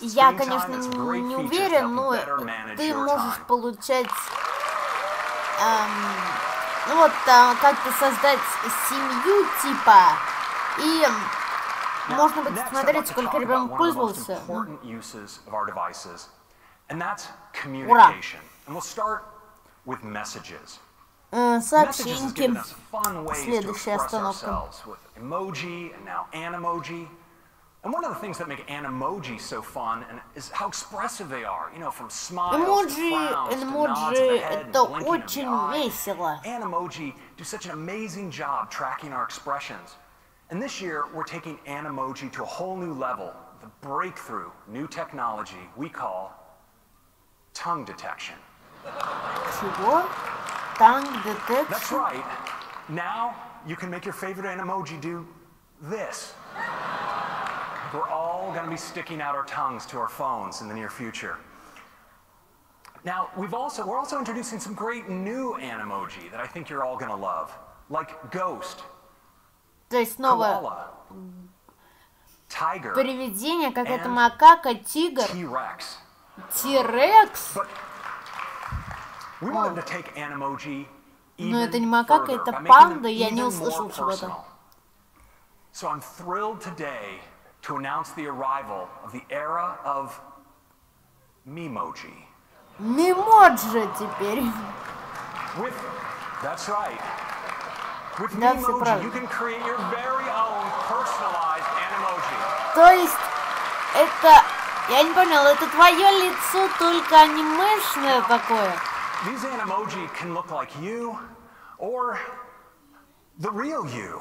я, конечно, не уверен, но ты можешь получать, ну вот, как-то создать семью, типа, и можно будет смотреть, сколько ребенок пользовался. Ура! Сообщеньки. Следующая остановка. And one of the things that make Animoji so fun is how expressive they are, you know, from smiles to frowns to nods of the head and blinking of the eye. Animoji do such an amazing job tracking our expressions. And this year, we're taking Animoji to a whole new level, the breakthrough new technology we call tongue detection. Чего? Tongue detection? That's right. Now, you can make your favorite Animoji do this. We're all going to be sticking out our tongues to our phones in the near future. Now, we're also introducing some great new Animoji that I think you're all going to love, like Ghost, Koala, Tiger, привидение, какая-то макака, тигр, T-Rex. T-Rex? We wanted to take Animoji Но это не even макака, further это by making панда, them я не even услышал more чего-то. personal. So I'm thrilled today to announce the arrival of the era of Memoji. Memoji теперь. That's right. With Memoji, you can create your very own personalized Animoji. То есть, это, я не понял, это твое лицо, только анимешное такое? These Animoji can look like you or the real you.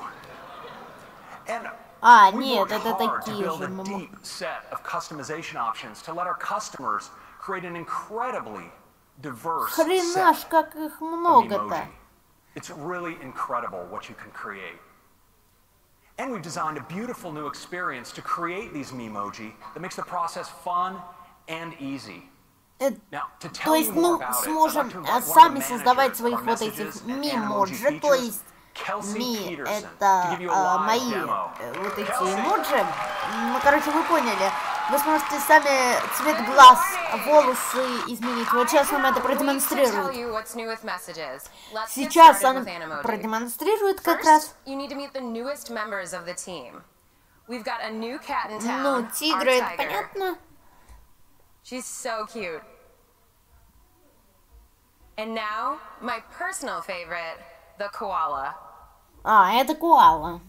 And А, We've нет, worked это hard to такие build же. a deep set of customization options to let our customers create an incredibly diverse Хрена ж, set как их of много-то. Memoji. It's really incredible what you can create. And we've designed a beautiful new experience to create these Memoji that makes the process fun and easy. Now, to То tell you есть more мы about it, I'd сможем like to invite one of the сами создавать managers of своих our вот этих messages and мимоджи, Memoji то features, есть Kelsey ми Peterson, to это give you a live мои demo. вот эти Kelsey. эмоджи. Ну, короче, вы поняли. Вы сможете сами цвет глаз, волосы изменить. Вот сейчас вам это продемонстрирует. Сейчас он продемонстрирует как раз. Ну, тигры, это понятно. She's so cute. And now, my personal favorite, the koala. А, это коала.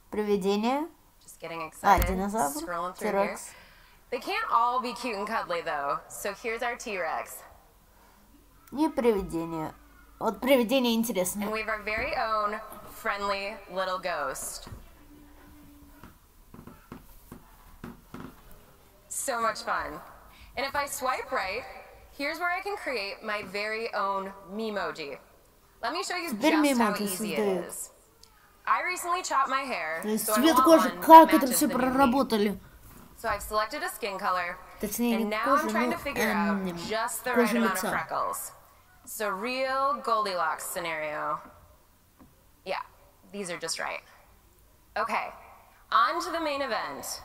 Привидение. Just getting excited. Динозавр. Scrolling through here. T-Rex. They can't all be cute and cuddly though. So here's our T-Rex. Не привидение. Вот привидение интересно. And we have our very own friendly little ghost. So much fun. And if I swipe right, here's where I can create my very own Memoji. Let me show you just how easy it is. I recently chopped my hair, so I want one that matches the new me. So I've selected a skin color, and now I'm trying to figure out just the right amount of freckles. So real Goldilocks scenario. Yeah, these are just right. Okay, on to the main event.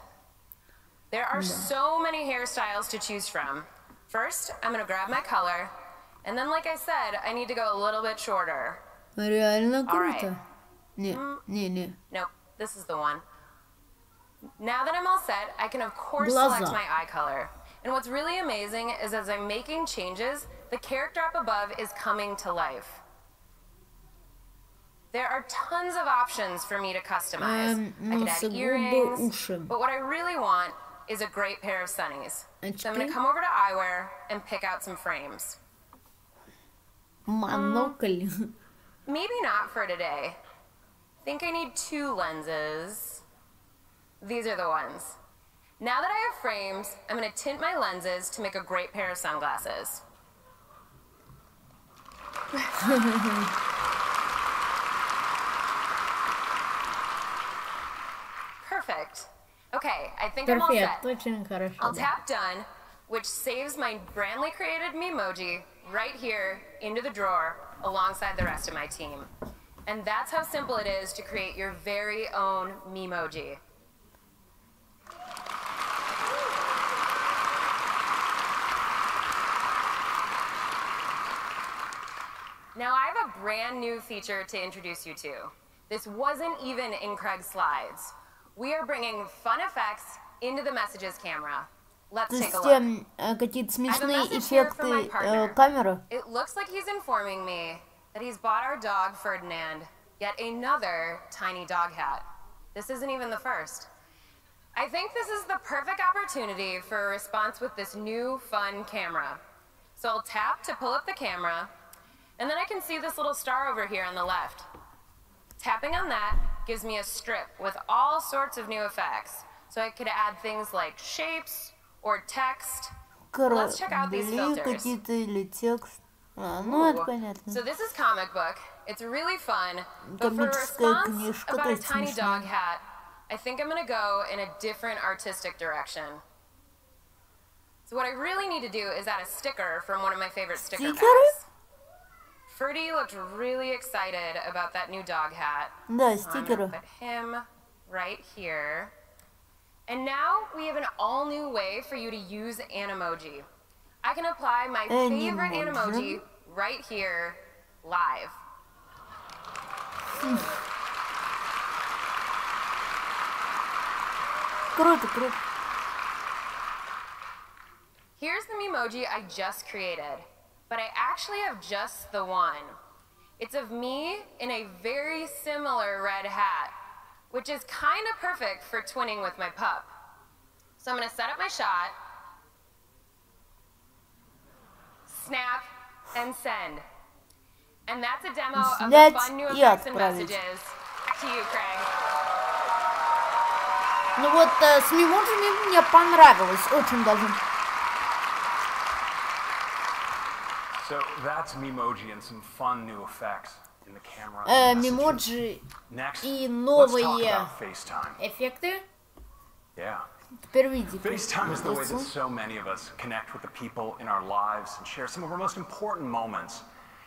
There are so many hairstyles to choose from. First, I'm gonna grab my color, and then like I said, I need to go a little bit shorter. Реально круто. Alright. Не. Nope, this is the one. Now that I'm all set, I can of course select my eye color. And what's really amazing is as I'm making changes, the character up above is coming to life. There are tons of options for me to customize. I could add earrings, but what I really want is a great pair of sunnies. So I'm going to come over to eyewear and pick out some frames. Монокль. Maybe not for today. I think I need 2 lenses. These are the ones. Now that I have frames, I'm going to tint my lenses to make a great pair of sunglasses. Perfect. Okay, I think I'm all set. I'll tap done, which saves my brandly created Memoji right here into the drawer alongside the rest of my team. And that's how simple it is to create your very own Memoji. Now I have a brand new feature to introduce you to. This wasn't even in Craig's slides. We are bringing fun effects into the messages camera. Let's take a look. Какие-то смешные эффекты камеры. It looks like he's informing me that he's bought our dog Ferdinand yet another tiny dog hat. This isn't even the first. I think this is the perfect opportunity for a response with this new fun camera. So I'll tap to pull up the camera, and then I can see this little star over here on the left. Tapping on that gives me a strip with all sorts of new effects. So I could add things like shapes or text. Let's check out these filters. So this is comic book. It's really fun. But for a response about a tiny dog hat, I think I'm gonna go in a different artistic direction. So what I really need to do is add a sticker from one of my favorite sticker packs. Ferdy looked really excited about that new dog hat. So I'm gonna put him right here. And now we have an all-new way for you to use Animoji. I can apply my favorite Animoji right here, live. Круто. Here's the Memoji I just created, but I actually have just the one. It's of me in a very similar red hat, which is kind of perfect for twinning with my pup. So I'm going to set up my shot, snap, and send. And that's a demo of the fun new effects and messages. Back to you, Craig. Ну вот с мемоджами мне понравилось, очень даже. So that's Memoji and some fun new effects in the camera. Мемоджи и новые эффекты. Yeah. Теперь видите. FaceTime is the way that so many of us connect with the people in our lives and share some of our most important moments.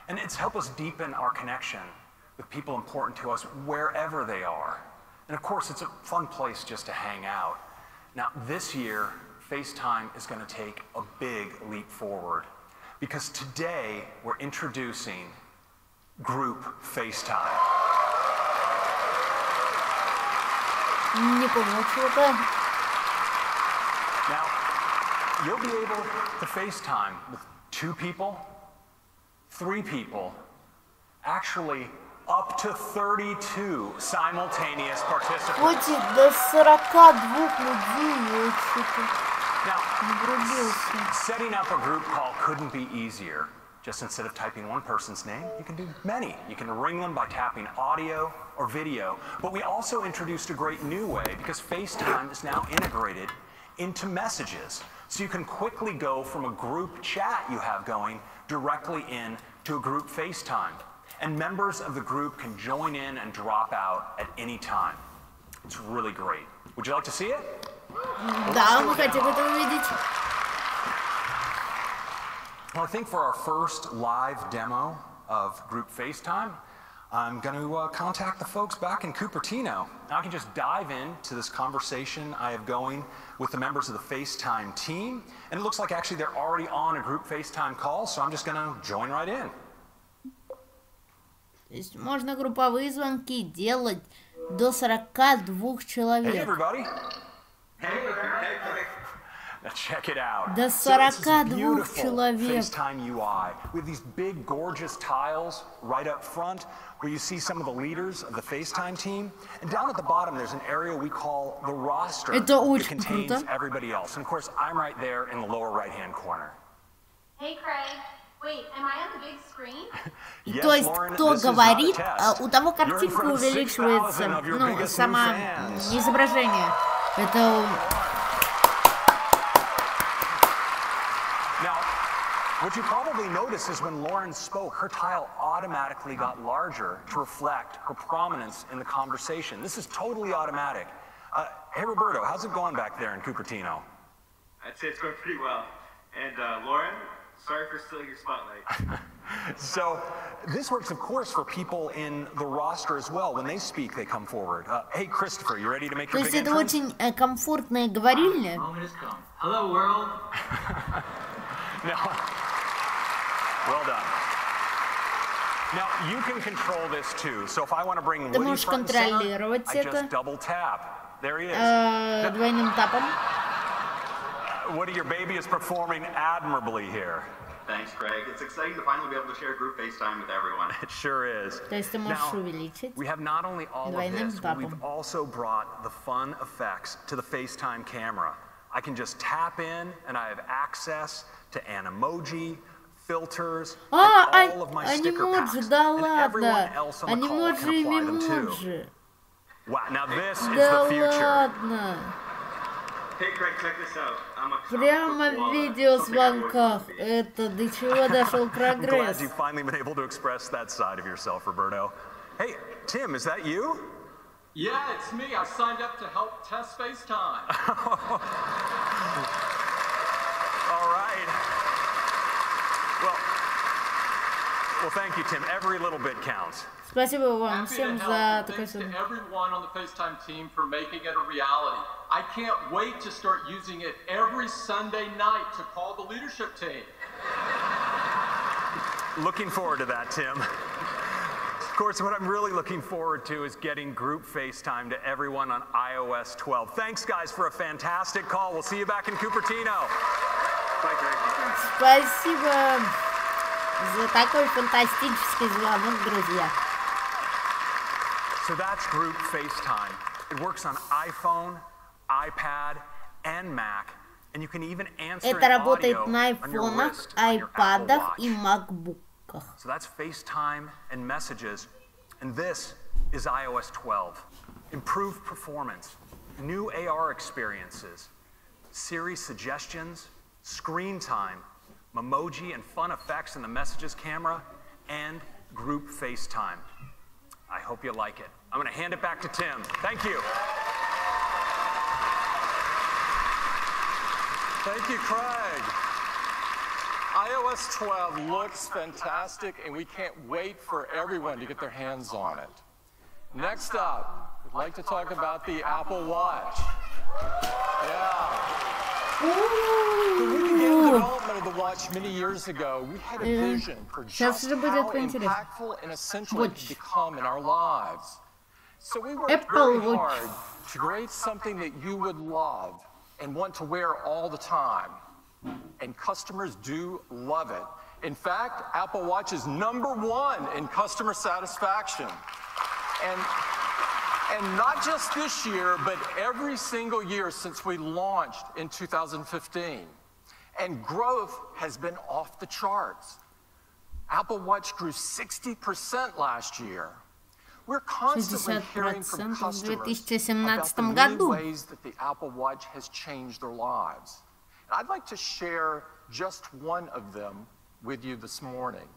And it's helped us deepen our connection with people important to us wherever they are. And of course, it's a fun place just to hang out. Now, this year, FaceTime is going to take a big leap forward. Because today, we're introducing Group FaceTime. Не помню, что это. Now, you'll be able to FaceTime with 2 people, 3 people, actually up to 32 simultaneous participants. Хоть до 42 людей. Now, setting up a group call couldn't be easier. Just instead of typing one person's name, you can do many. You can ring them by tapping audio or video. But we also introduced a great new way because FaceTime is now integrated into messages. So you can quickly go from a group chat you have going directly in to a group FaceTime. And members of the group can join in and drop out at any time. It's really great. Would you like to see it? Да, мы хотим это увидеть. Well, I think for our first live demo of Group FaceTime, I'm going to contact the folks back in Cupertino. Now I can just dive into this conversation I have going with the members of the FaceTime team. And it looks like actually they're already on a Group FaceTime call, so I'm just going to join right in. То есть можно групповые звонки делать до 42 человек. Hey, everybody. Now check it out. До 42 человек. FaceTime UI. We have these big, gorgeous tiles right up front where you see some of the leaders of the FaceTime team. And down at the bottom, there's an area we call the roster. Это that очень contains круто. everybody else. And of course, I'm right there in the lower right-hand corner. Hey, Craig. Wait, am I on the big screen? Yes, То есть, Lauren, кто this is not a говорит, test. у того You're in картинка front of 6,000 увеличивается, of your ну, biggest сама new fans. изображение. Это... Now, what you probably noticed is when Lauren spoke, her tile automatically got larger to reflect her prominence in the conversation. This is totally automatic. Hey, Roberto, how's it going back there in Cupertino? I'd say it's going pretty well. And Lauren, sorry for stealing your spotlight. So this works, of course, for people in the roster as well. When they speak, they come forward. Hey, Christopher, you ready to make То your есть big это entrance? очень комфортная говорильня. Hello, world. No. Well done. Now, you can control this too. So if I want to bring Ты Woody можешь front and center, контролировать I это. just double tap. There he is. Двойным тапом. Woody, your baby is performing admirably here. Thanks, Craig. It's exciting to finally be able to share group FaceTime with everyone. It sure is. То есть ты можешь увеличить We have not only all of двойным this, but we've тапом. also brought the fun effects to the FaceTime camera. I can just tap in and I have access to an emoji, filters, and all of my sticker packs. Анимоджи, да And everyone ладно. else on the call Анимоджи can и apply them too. мемоджи. Wow, now this is Да the future. ладно. Hey, Craig, check this out. Прямо в видеозвонках. Это до чего дошел I'm glad прогресс. you've finally been able to express that side of yourself, Roberto. Hey, Tim, is that you? Yeah, it's me. I signed up to help test FaceTime. All right. Well, thank you, Tim. Every little bit counts. Спасибо вам Happy всем to за help. такой Thanks to сон. everyone on the FaceTime team for making it a reality. I can't wait to start using it every Sunday night to call the leadership team. Looking forward to that, Tim. Of course, what I'm really looking forward to is getting group FaceTime to everyone on iOS 12. Thanks, guys, for a fantastic call. We'll see you back in Cupertino. Bye, Craig. Спасибо за такой фантастический звонок, друзья. So that's group FaceTime. It works on iPhone, iPad, and Mac, and you can even answer Это an работает audio на on your айфонах, wrist on your Apple айпадах Watch. и макбуках. So that's FaceTime and messages, and this is iOS 12. Improved performance, new AR experiences, Siri suggestions, screen time, Memoji and fun effects in the messages camera, and group FaceTime. I hope you like it. I'm going to hand it back to Tim. Thank you. Thank you, Craig. iOS 12 looks fantastic, and we can't wait for everyone to get their hands on it. Next up, we'd like to talk about the Apple Watch. Yeah. When we began the development of the watch many years ago, we had a vision for just how impactful and essential it could become in our lives. So we worked very hard to create something that you would love and want to wear all the time. And customers do love it. In fact, Apple Watch is #1 in customer satisfaction. And not just this year, but every single year since we launched in 2015. And growth has been off the charts. Apple Watch grew 60% last year. We're constantly hearing from customers about the many ways that the Apple Watch has changed their lives. And I'd like to share just one of them with you this morning.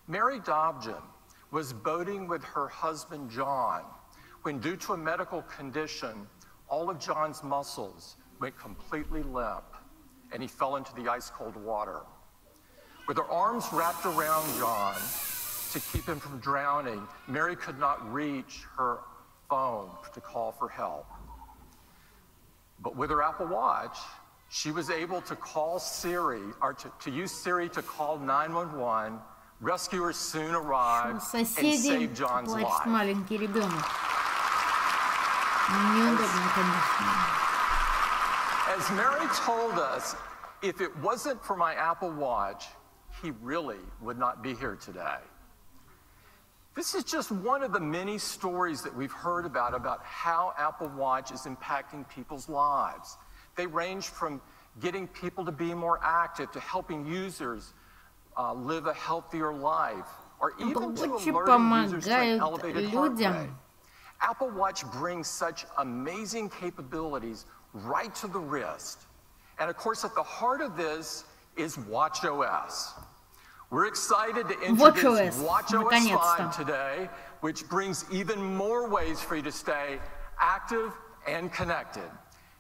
Mary Dobson was boating with her husband, John, when due to a medical condition, all of John's muscles went completely limp, and he fell into the ice-cold water. With her arms wrapped around John to keep him from drowning, Mary could not reach her phone to call for help. But with her Apple Watch, she was able to call Siri, or to use Siri to call 911. Rescuers soon arrived and saved John's life. As Mary told us, if it wasn't for my Apple Watch, he really would not be here today. This is just one of the many stories that we've heard about how Apple Watch is impacting people's lives. They range from getting people to be more active, to helping users live a healthier life, or even to alerting users to an elevated heart rate. Apple Watch brings such amazing capabilities right to the wrist. And of course, at the heart of this is watchOS. We're excited to introduce watchOS 5 today, which brings even more ways for you to stay active and connected.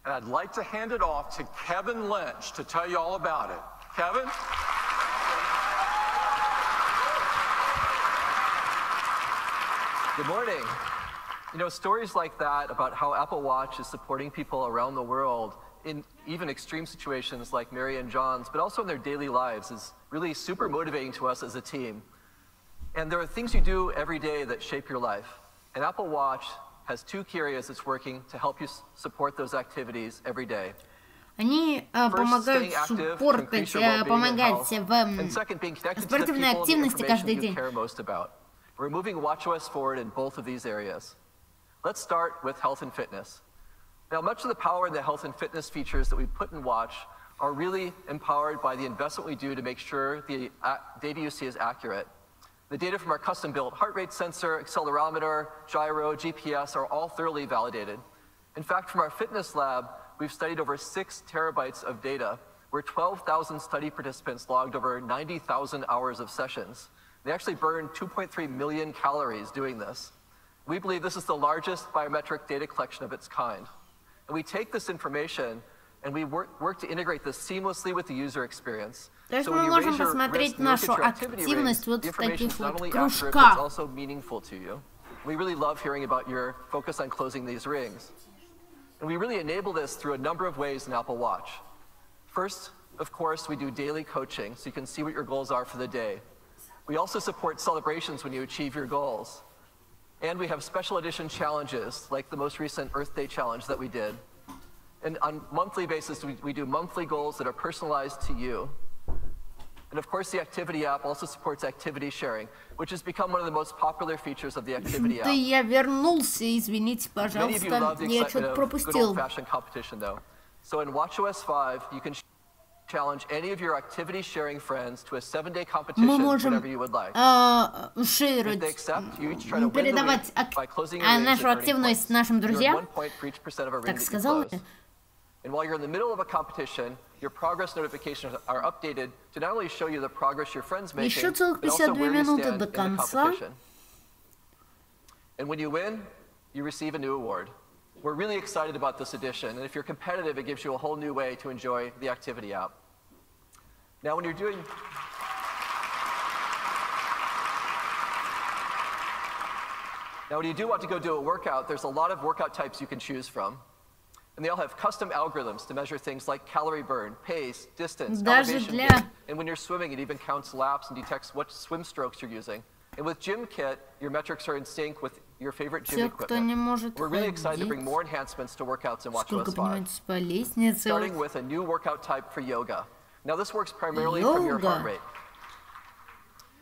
And I'd like to hand it off to Kevin Lynch to tell you all about it. Kevin? Good morning. You know, stories like that about how Apple Watch is supporting people around the world in even extreme situations like Mary and John's, but also in their daily lives, is really super motivating to us as a team. And there are things you do every day that shape your life. And Apple Watch has 2 key areas it's working to help you support those activities every day. Они помогают помогать в спортивной активности каждый день. We're moving watchOS forward in both of these areas. Let's start with health and fitness. Now, much of the power in the health and fitness features that we put in Watch are really empowered by the investment we do to make sure the data you see is accurate. The data from our custom-built heart rate sensor, accelerometer, gyro, GPS are all thoroughly validated. In fact, from our fitness lab, we've studied over 6 terabytes of data, where 12,000 study participants logged over 90,000 hours of sessions. They actually burned 2.3 million calories doing this. We believe this is the largest biometric data collection of its kind. And we take this information and we work to integrate this seamlessly with the user experience. So мы можем посмотреть нашу активность вот в таких вот кружках. It's also meaningful to you. We really love hearing about your focus on closing these rings. And we really enable this through a number of ways in Apple Watch. First, of course, we do daily coaching so you can see what your goals are for the day. We also support celebrations when you achieve your goals. And we have special edition challenges, like the most recent Earth Day challenge that we did. And on a monthly basis, we do monthly goals that are personalized to you. And of course, the Activity app also supports activity sharing, which has become one of the most popular features of the Activity app. Я вернулся, извините, пожалуйста, я что-то пропустил. So in watchOS 5, you can challenge any of your activity sharing friends to a 7-day competition whenever you would like. If they accept, you each try to win the week by closing your rings and earning points. You earn 1 point for each % of a ring that you close. And while you're in the middle of a competition, your progress notifications are updated to not only show you the progress your friends making, but also where you stand in the competition. And when you win, you receive a new award. We're really excited about this edition, and if you're competitive, it gives you a whole new way to enjoy the activity app. Now, when you do want to go do a workout, there's a lot of workout types you can choose from. And they all have custom algorithms to measure things like calorie burn, pace, distance, elevation gain. And when you're swimming, it even counts laps and detects what swim strokes you're using. And with Gym Kit, your metrics are in sync with your favorite gym equipment. We're really excited to bring more enhancements to workouts in WatchOS 5. Starting with a new workout type for yoga. Now this works primarily from your heart rate.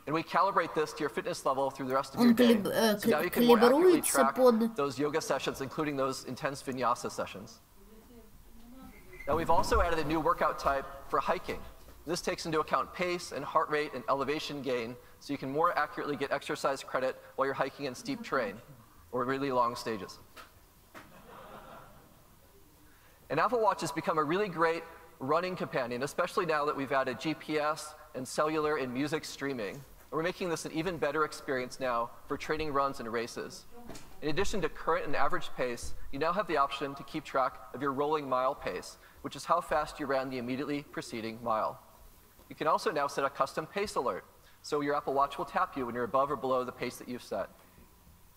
And we calibrate this to your fitness level through the rest of your day. So now you can more accurately track those yoga sessions, including those intense vinyasa sessions. Now we've also added a new workout type for hiking. This takes into account pace and heart rate and elevation gain, so you can more accurately get exercise credit while you're hiking in steep terrain or really long stages. And Apple Watch has become a really great running companion, especially now that we've added GPS and cellular and music streaming. We're making this an even better experience now for training runs and races. In addition to current and average pace, you now have the option to keep track of your rolling mile pace, which is how fast you ran the immediately preceding mile. You can also now set a custom pace alert, so your Apple Watch will tap you when you're above or below the pace that you've set.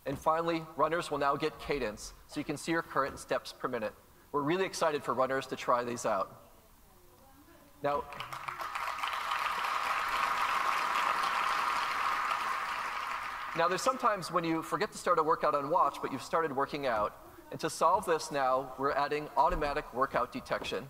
And finally, runners will now get cadence, so you can see your current steps per minute. We're really excited for runners to try these out. Now there's sometimes when you forget to start a workout on Watch, but you've started working out. And to solve this now, we're adding automatic workout detection.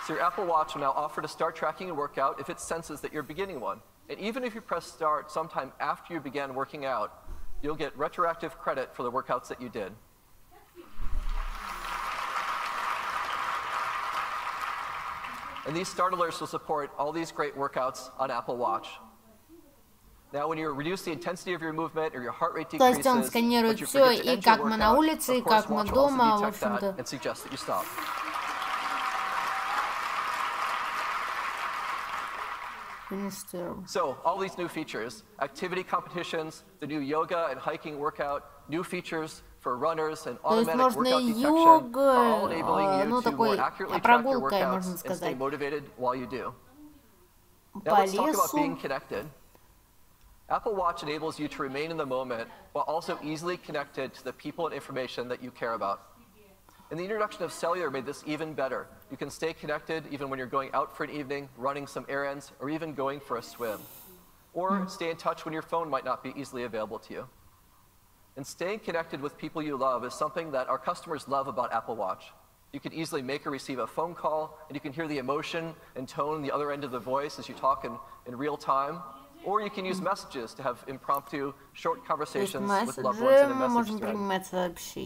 So your Apple Watch will now offer to start tracking a workout if it senses that you're beginning one. And even if you press start sometime after you began working out, you'll get retroactive credit for the workouts that you did. And these start alerts will support all these great workouts on Apple Watch. Now, when you reduce the intensity of your movement or your heart rate decreases, То есть он сканирует все, и как мы на улице, и как мы дома, в общем-то. And suggest that you stop. So, all these new features, activity competitions, the new yoga and hiking workout, new features for runners and automatic workout detection are all enabling you to more accurately track your workouts and stay motivated while you do. Now let's talk about being connected. Apple Watch enables you to remain in the moment while also easily connected to the people and information that you care about. And the introduction of cellular made this even better. You can stay connected even when you're going out for an evening, running some errands, or even going for a swim. Or stay in touch when your phone might not be easily available to you. And staying connected with people you love is something that our customers love about Apple Watch. You can easily make or receive a phone call, and you can hear the emotion and tone on the other end of the voice as you talk in real time. Or you can use messages to have impromptu, short conversations with loved ones in a message thread.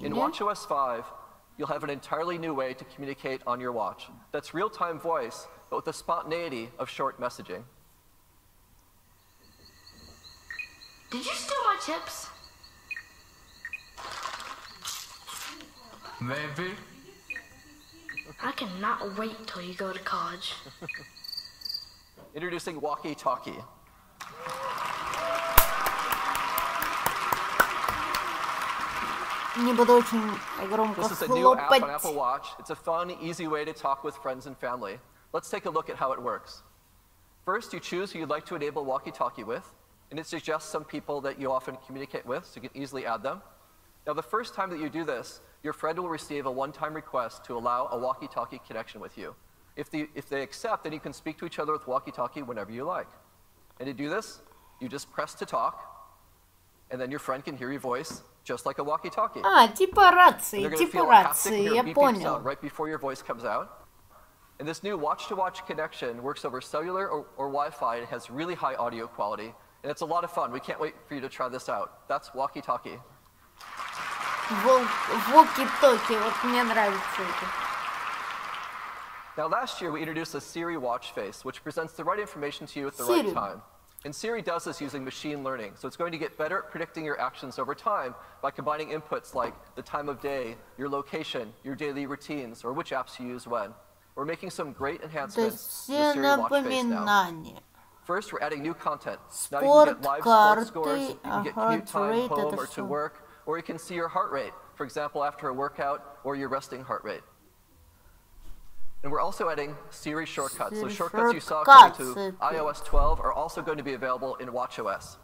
In WatchOS 5, you'll have an entirely new way to communicate on your watch. That's real-time voice, but with the spontaneity of short messaging. Did you steal my chips? Maybe. I cannot wait till you go to college. Introducing Walkie-Talkie. This is a new app on Apple Watch. It's a fun, easy way to talk with friends and family. Let's take a look at how it works. First, you choose who you'd like to enable Walkie-Talkie with, and it suggests some people that you often communicate with, so you can easily add them. Now, the first time that you do this, your friend will receive a one-time request to allow a Walkie-Talkie connection with you. If they accept, then you can speak to each other with Walkie-Talkie whenever you like. And to do this, you just press to talk, and then your friend can hear your voice just like a walkie-talkie. Типа рации, я понял. Right before your voice comes out. And this new watch-to-watch connection works over cellular or Wi-Fi and has really high audio quality. And it's a lot of fun. We can't wait for you to try this out. That's walkie-talkie. Walkie-talkie, вот мне нравится это. Now, last year we introduced a Siri watch face, which presents the right information to you at the right time. And Siri does this using machine learning, so it's going to get better at predicting your actions over time by combining inputs like the time of day, your location, your daily routines, or which apps you use when. We're making some great enhancements to the Siri watch face now. First, we're adding new content. Now you can get live sports scores, you can get commute time home or to work, or you can see your heart rate, for example, after a workout, or your resting heart rate. And we're also adding Siri shortcuts. So shortcuts you saw coming to iOS 12 are also going to be available in watchOS.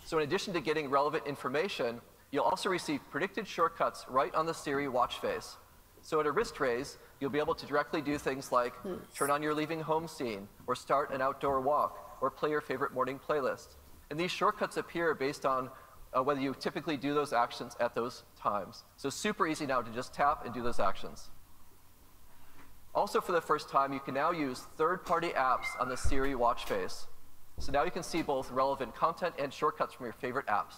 So in addition to getting relevant information, you'll also receive predicted shortcuts right on the Siri watch face. So at a wrist raise, you'll be able to directly do things like turn on your leaving home scene, or start an outdoor walk, or play your favorite morning playlist. And these shortcuts appear based on whether you typically do those actions at those times. So super easy now to just tap and do those actions. Also, for the first time, you can now use third-party apps on the Siri watch face. So now you can see both relevant content and shortcuts from your favorite apps.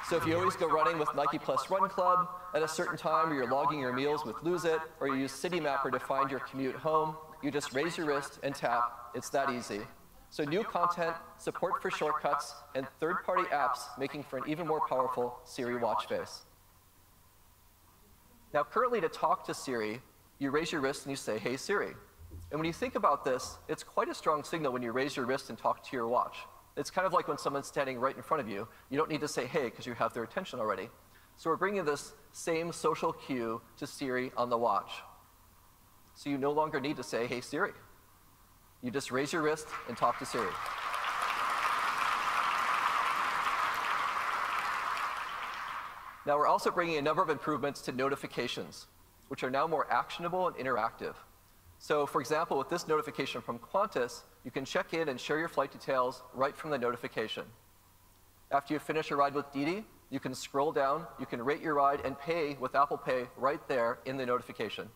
So if you always go running with Nike Plus Run Club at a certain time, or you're logging your meals with Lose It, or you use City Mapper to find your commute home, you just raise your wrist and tap. It's that easy. So new content, support for shortcuts, and third-party apps making for an even more powerful Siri watch face. Now currently to talk to Siri, you raise your wrist and you say, "Hey Siri." And when you think about this, it's quite a strong signal when you raise your wrist and talk to your watch. It's kind of like when someone's standing right in front of you. You don't need to say hey because you have their attention already. So we're bringing this same social cue to Siri on the watch. So you no longer need to say, "Hey Siri." You just raise your wrist and talk to Siri. Now we're also bringing a number of improvements to notifications, which are now more actionable and interactive. So for example, with this notification from Qantas, you can check in and share your flight details right from the notification. After you finish a ride with Didi, you can scroll down, you can rate your ride and pay with Apple Pay right there in the notification.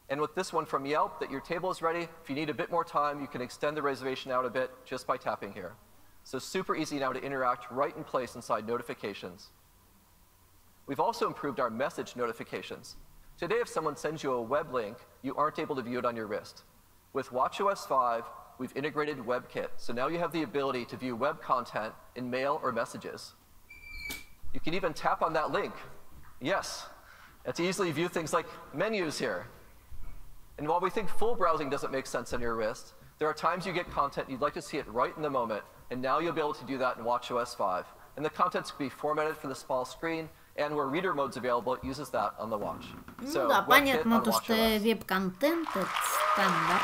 And with this one from Yelp, that your table is ready, if you need a bit more time, you can extend the reservation out a bit just by tapping here. So super easy now to interact right in place inside notifications. We've also improved our message notifications. Today, if someone sends you a web link, you aren't able to view it on your wrist. With watchOS 5, we've integrated WebKit, so now you have the ability to view web content in mail or messages. You can even tap on that link. Yes, and to easily view things like menus here. And while we think full browsing doesn't make sense on your wrist, there are times you get content you'd like to see it right in the moment, and now you'll be able to do that in watchOS 5. And the content's can be formatted for the small screen, and where reader mode's available, it uses that on the watch. Ну да, понятно, то, что веб-контент — это стандарт.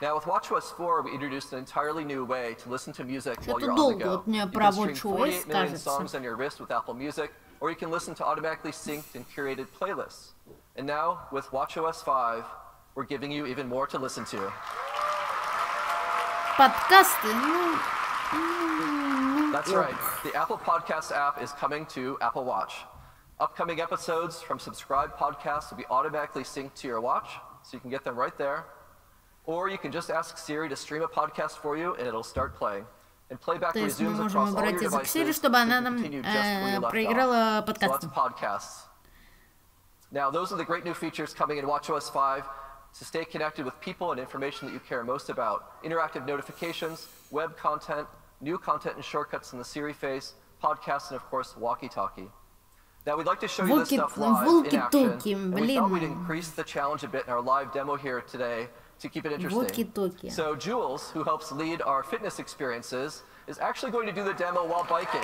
Now with watchOS 4, we introduced an entirely new way to listen to music while you're on the go. You can stream 48 million songs on your wrist with Apple Music, or you can listen to automatically synced and curated playlists. And now, with watchOS 5, we're giving you even more to listen to. Подкасты, That's right. The Apple Podcast app is coming to Apple Watch. Upcoming episodes from subscribed podcasts will be automatically synced to your watch, so you can get them right there. Or you can just ask Siri to stream a podcast for you, and it'll start playing. And playback resumes across all your devices, чтобы она нам continue just where you left проиграла off. So подкасты. lots of podcasts. Now, those are the great new features coming in watchOS 5 to stay connected with people and information that you care most about. Interactive notifications, web content, new content and shortcuts in the Siri face, podcasts, and of course, walkie-talkie. Now, we'd like to show you this stuff live in action, and we thought we'd increase the challenge a bit in our live demo here today to keep it interesting. So Jules, who helps lead our fitness experiences, is actually going to do the demo while biking.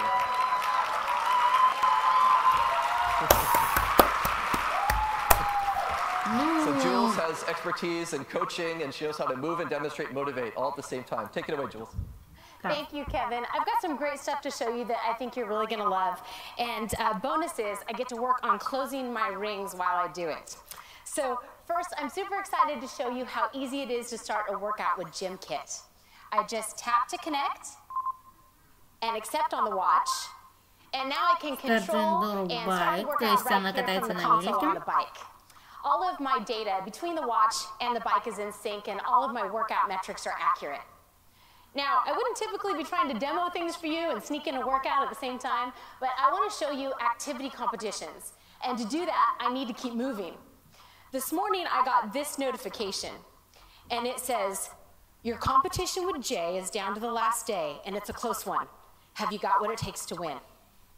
So Jules has expertise in coaching, and she knows how to move and demonstrate, motivate, all at the same time. Take it away, Jules. Thank you, Kevin. I've got some great stuff to show you that I think you're really going to love. And bonus is I get to work on closing my rings while I do it. So first, I'm super excited to show you how easy it is to start a workout with GymKit. I just tap to connect and accept on the watch. And now I can control and start the workout right here from the console on the bike. all of my data between the watch and the bike is in sync, and all of my workout metrics are accurate. Now, I wouldn't typically be trying to demo things for you and sneak in a workout at the same time, but I want to show you activity competitions. And to do that, I need to keep moving. This morning, I got this notification, and it says, your competition with Jay is down to the last day, and it's a close one. Have you got what it takes to win?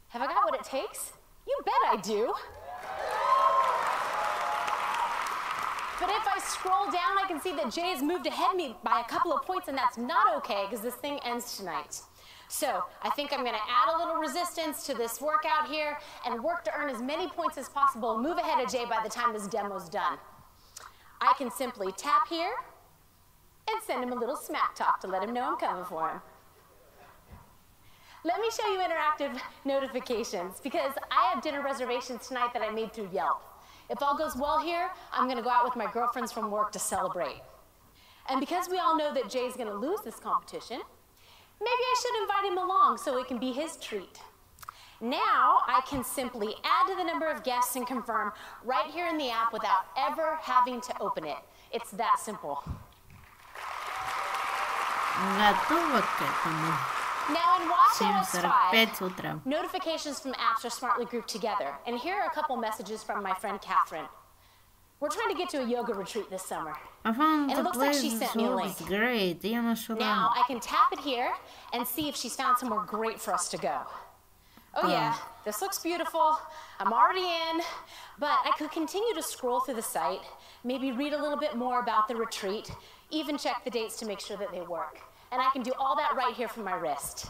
Have I got what it takes? You bet I do. But if I scroll down, I can see that Jay has moved ahead of me by a couple of points, and that's not okay because this thing ends tonight. So I think I'm going to add a little resistance to this workout here and work to earn as many points as possible and move ahead of Jay by the time this demo's done. I can simply tap here and send him a little smack talk to let him know I'm coming for him. Let me show you interactive notifications because I have dinner reservations tonight that I made through Yelp. If all goes well here, I'm going to go out with my girlfriends from work to celebrate. And because we all know that Jay's going to lose this competition, maybe I should invite him along so it can be his treat. Now I can simply add to the number of guests and confirm right here in the app without ever having to open it. It's that simple. Готово к этому. Now in WatchOS 7:45 утра. notifications from apps are smartly grouped together. And here are a couple messages from my friend Catherine. We're trying to get to a yoga retreat this summer. I found And it the looks like place she sent me a link. was great. Я нашла. Now I can tap it here and see if she's found somewhere great for us to go. Oh yeah, this looks beautiful. I'm already in, but I could continue to scroll through the site, maybe read a little bit more about the retreat, even check the dates to make sure that they work. And I can do all that right here from my wrist.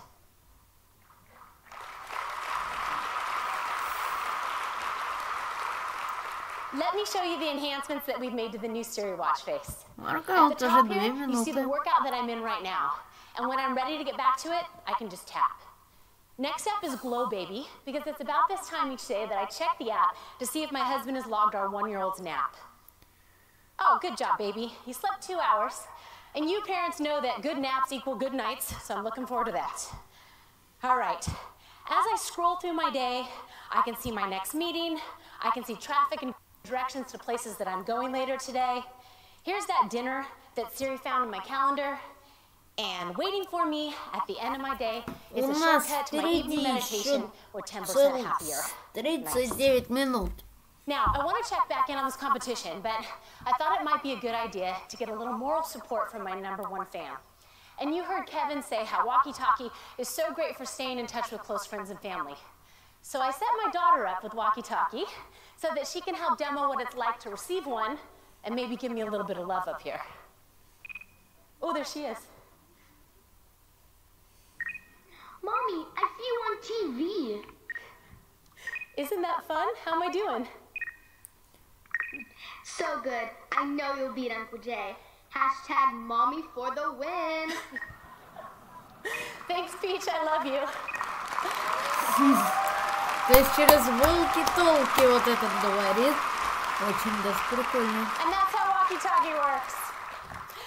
Let me show you the enhancements that we've made to the new Siri watch face. At the top here, you see the workout that I'm in right now. And when I'm ready to get back to it, I can just tap. Next up is Glow Baby, because it's about this time each day that I check the app to see if my husband has logged our 1-year-old's nap. Oh, good job, baby. You slept 2 hours. And you parents know that good naps equal good nights, so I'm looking forward to that. All right. As I scroll through my day, I can see my next meeting. I can see traffic and directions to places that I'm going later today. Here's that dinner that Siri found in my calendar. And waiting for me at the end of my day is a shortcut to my evening meditation with 10% happier. 39 минут. Now, I want to check back in on this competition, but I thought it might be a good idea to get a little moral support from my #1 fan. And you heard Kevin say how walkie-talkie is so great for staying in touch with close friends and family. So I set my daughter up with walkie-talkie so that she can help demo what it's like to receive one and maybe give me a little bit of love up here. Oh, there she is. Mommy, I see you on TV. Isn't that fun? How am I doing? So good. I know you'll beat Uncle Jay. Hashtag mommy for the win. Thanks, Peach. I love you. То есть через волки-толки вот этот говорит. Очень даже прикольно. And that's how walkie-talkie works.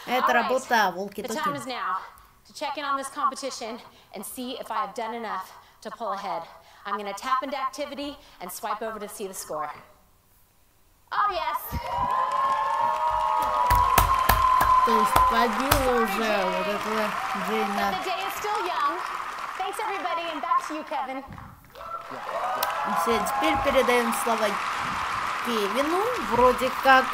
Это работа, The волки-толки. time is now to check in on this competition and see if I have done enough to pull ahead. I'm going to tap into activity and swipe over to see the score. Oh, yes. То есть побила уже вот этого Джейна. The day is still young. Thanks, everybody, and back to you, Kevin. Все, теперь передаем слова Кевину, вроде как.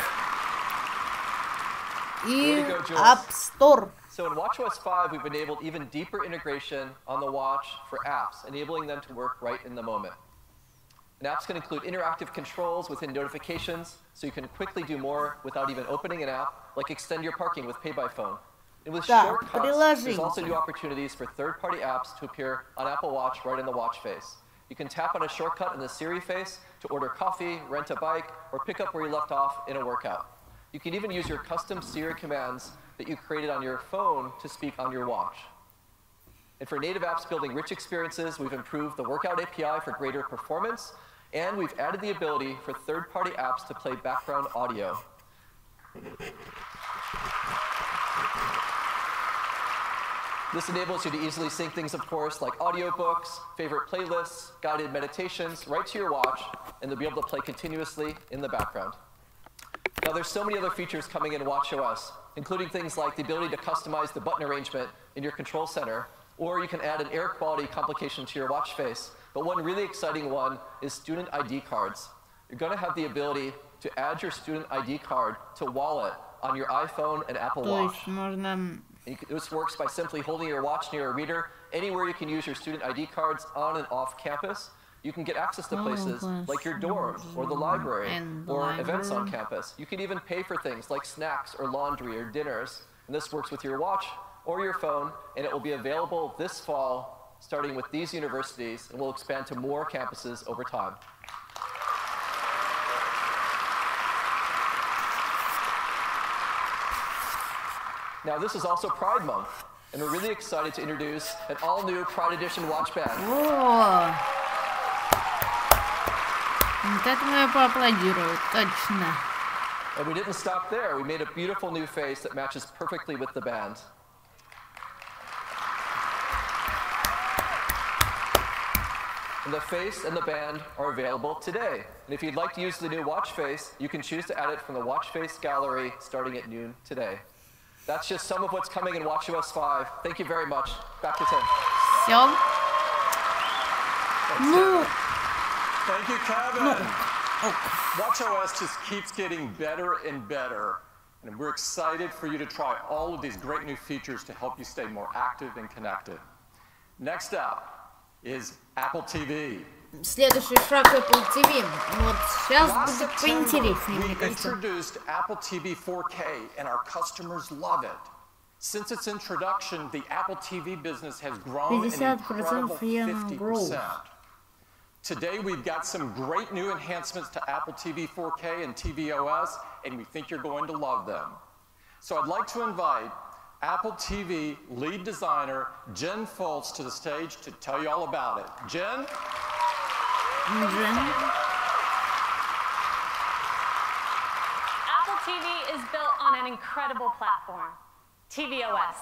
И App Store. So in WatchOS 5, we've enabled even deeper integration on the watch for apps, enabling them to work right in the moment. And apps can include interactive controls within notifications, so you can quickly do more without even opening an app, like extend your parking with Pay by Phone. And with shortcuts, there's also new opportunities for third-party apps to appear on Apple Watch right in the watch face. You can tap on a shortcut in the Siri face to order coffee, rent a bike, or pick up where you left off in a workout. You can even use your custom Siri commands that you created on your phone to speak on your watch. And for native apps building rich experiences, we've improved the Workout API for greater performance, and we've added the ability for third-party apps to play background audio. This enables you to easily sync things, of course, like audiobooks, favorite playlists, guided meditations, right to your watch, and they'll be able to play continuously in the background. Now, there's so many other features coming in watchOS, including things like the ability to customize the button arrangement in your control center, or you can add an air quality complication to your watch face. But one really exciting one is student ID cards. You're going to have the ability to add your student ID card to Wallet on your iPhone and Apple Watch. This works by simply holding your watch near a reader. Anywhere you can use your student ID cards on and off campus, you can get access to places like your dorms or the library or events on campus. You can even pay for things like snacks or laundry or dinners. And this works with your watch or your phone, and it will be available this fall, starting with these universities, and will expand to more campuses over time. Now, this is also Pride Month, and we're really excited to introduce an all-new Pride Edition watch band. And we didn't stop there. We made a beautiful new face that matches perfectly with the band. And the face and the band are available today. And if you'd like to use the new watch face, you can choose to add it from the watch face gallery starting at noon today. That's just some of what's coming in watchOS 5. Thank you very much. Back to Tim. Thank you, Kevin. watchOS just keeps getting better and better. And we're excited for you to try all of these great new features to help you stay more active and connected. Next up is Apple TV. Следующий шаг Apple TV. Вот сейчас будет поинтереснее, мне кажется. We introduced Apple TV 4K, and our customers love it. Since its introduction, the Apple TV business has grown an incredible 50%. Today, we've got some great new enhancements to Apple TV 4K and tvOS, and we think you're going to love them. So I'd like to invite Apple TV lead designer Jen Foltz to the stage to tell you all about it. Jen? Apple TV is built on an incredible platform, tvOS.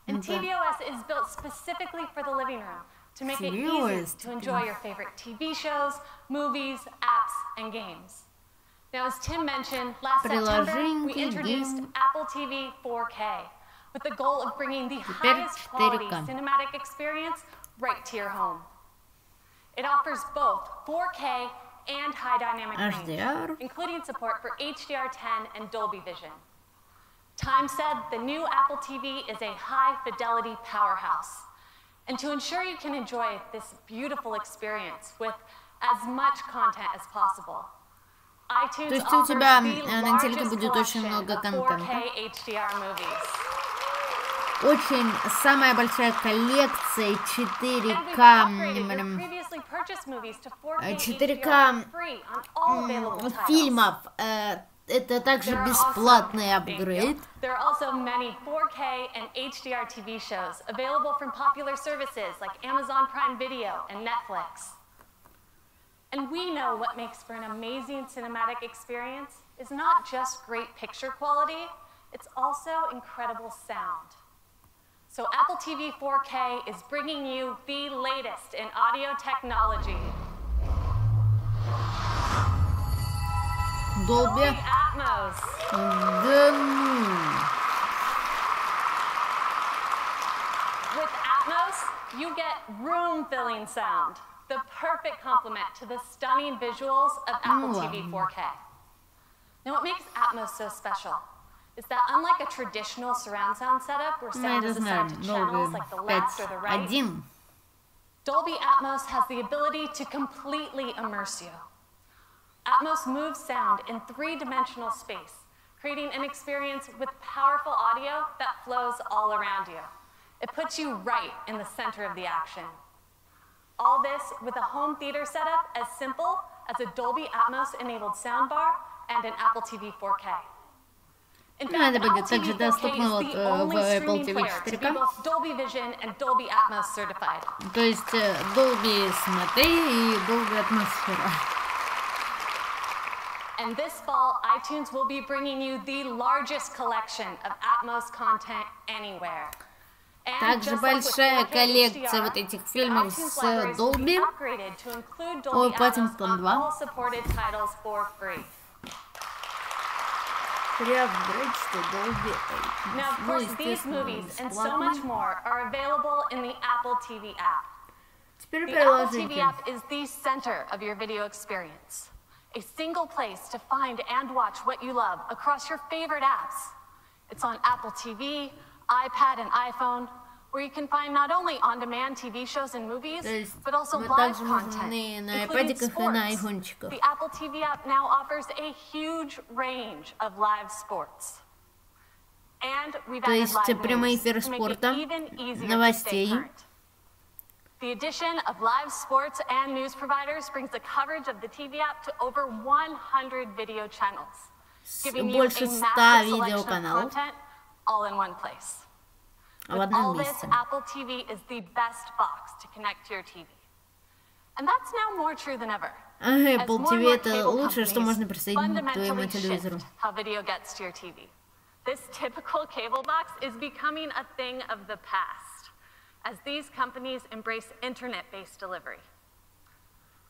And tvOS is built specifically for the living room to make it easy to enjoy your favorite TV shows, movies, apps, and games. Now, as Tim mentioned, last September, we introduced Apple TV 4K with the goal of bringing the highest quality cinematic experience right to your home. It offers both 4K and high dynamic range, including support for HDR10 and Dolby Vision. Time said the new Apple TV is a high-fidelity powerhouse. And to ensure you can enjoy this beautiful experience with as much content as possible, iTunes offers the largest collection of 4K HDR movies. Очень самая большая коллекция 4К фильмов. Это также бесплатный апгрейд. There are also many 4K and HDR TV shows available from popular services like Amazon Prime Video and Netflix. And we know what makes for an amazing cinematic experience is not just great picture quality, it's also incredible sound. So Apple TV 4K is bringing you the latest in audio technology. Dolby Atmos. With Atmos, you get room-filling sound, the perfect complement to the stunning visuals of Apple TV 4K. Now, what makes Atmos so special is that unlike a traditional surround sound setup where sound is assigned to channels like the left or the right, Dolby Atmos has the ability to completely immerse you. Atmos moves sound in three-dimensional space, creating an experience with powerful audio that flows all around you. It puts you right in the center of the action. All this with a home theater setup as simple as a Dolby Atmos-enabled soundbar and an Apple TV 4K. Это будет также доступно вот в Apple TV 4K. То есть Dolby смотри и Dolby атмосфера. And this fall, iTunes will be bringing you the largest collection of Atmos content anywhere. Также большая коллекция вот этих фильмов с Dolby. Ой, Паттингтон 2. Now, of course, these movies and so much more are available in the Apple TV app. The Apple TV app is the center of your video experience. A single place to find and watch what you love across your favorite apps. It's on Apple TV, iPad, and iPhone, where you can find not only on-demand TV shows and movies, but also live content, including sports. The Apple TV app now offers a huge range of live sports. And we've added live news to make it even easier to stay current. The addition of live sports and news providers brings the coverage of the TV app to over 100 video channels, giving you a massive selection of content all in one place. With all this, Apple TV is the best box to connect to your TV. And that's now more true than ever. Apple TV это лучшее, что можно присоединить к твоему телевизору. How video gets to your TV. This typical cable box is becoming a thing of the past, as these companies embrace internet-based delivery.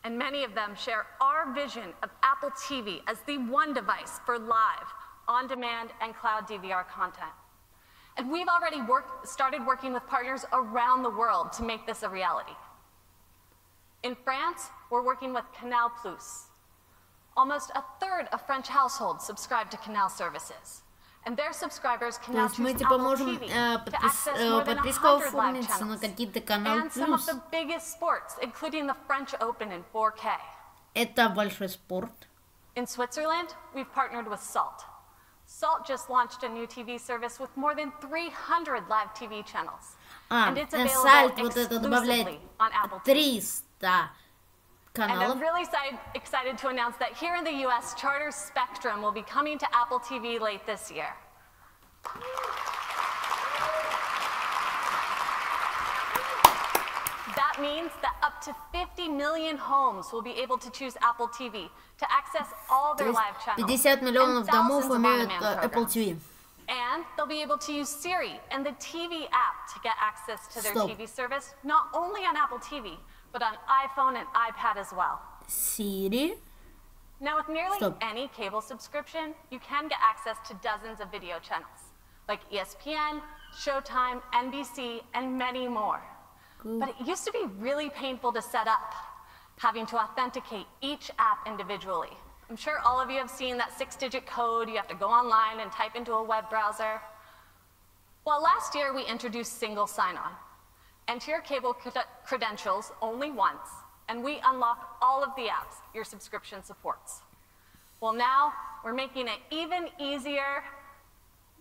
And many of them share our vision of Apple TV as the one device for live, on-demand, and cloud DVR content. And we've already started working with partners around the world to make this a reality. In France, we're working with Canal+. Almost a third of French households subscribe to Canal services. And their subscribers can now choose Apple TV to access more than 100 live channels and some of the biggest sports, including the French Open in 4K. Это большой спорт. In Switzerland, we've partnered with Salt. Salt just launched a new TV service with more than 300 live TV channels. And it's available exclusively on Apple TV. 300 каналов. And I'm really excited to announce that here in the US, Charter's Spectrum will be coming to Apple TV late this year. That means that up to 50 million homes will be able to choose Apple TV to access all their live channels. 50 миллионов домов имеют Apple TV. And they'll be able to use Siri and the TV app to get access to their TV service, not only on Apple TV, but on iPhone and iPad as well. Siri? Now, with nearly any cable subscription, you can get access to dozens of video channels, like ESPN, Showtime, NBC, and many more. But it used to be really painful to set up, having to authenticate each app individually. I'm sure all of you have seen that 6-digit code you have to go online and type into a web browser. Well, last year we introduced single sign-on. Enter your cable credentials only once, and we unlock all of the apps your subscription supports. Well, now we're making it even easier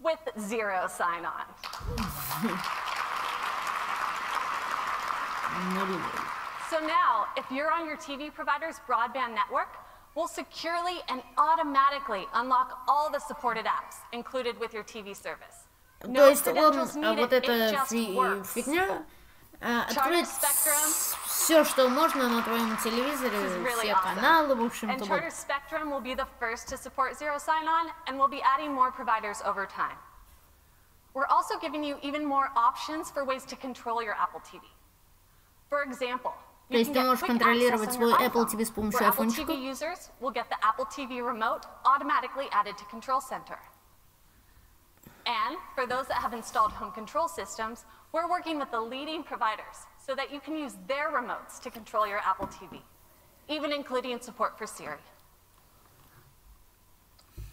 with zero sign-on. So now, if you're on your TV provider's broadband network, we'll securely and automatically unlock all the supported apps included with your TV service. То есть он вот эта фигня откроет все, что можно на твоем телевизоре, все каналы, в общем-то. And Charter Spectrum will be the first to support zero sign-on, and we'll be adding more providers over time. We're also giving you even more options for ways to control your Apple TV. For example, То есть ты можешь контролировать свой Apple TV с помощью айфончика. Apple TV users will get the Apple TV remote automatically added to Control Center. And for those that have installed home control systems, we're working with the leading providers so that you can use their remotes to control your Apple TV, even including support for Siri.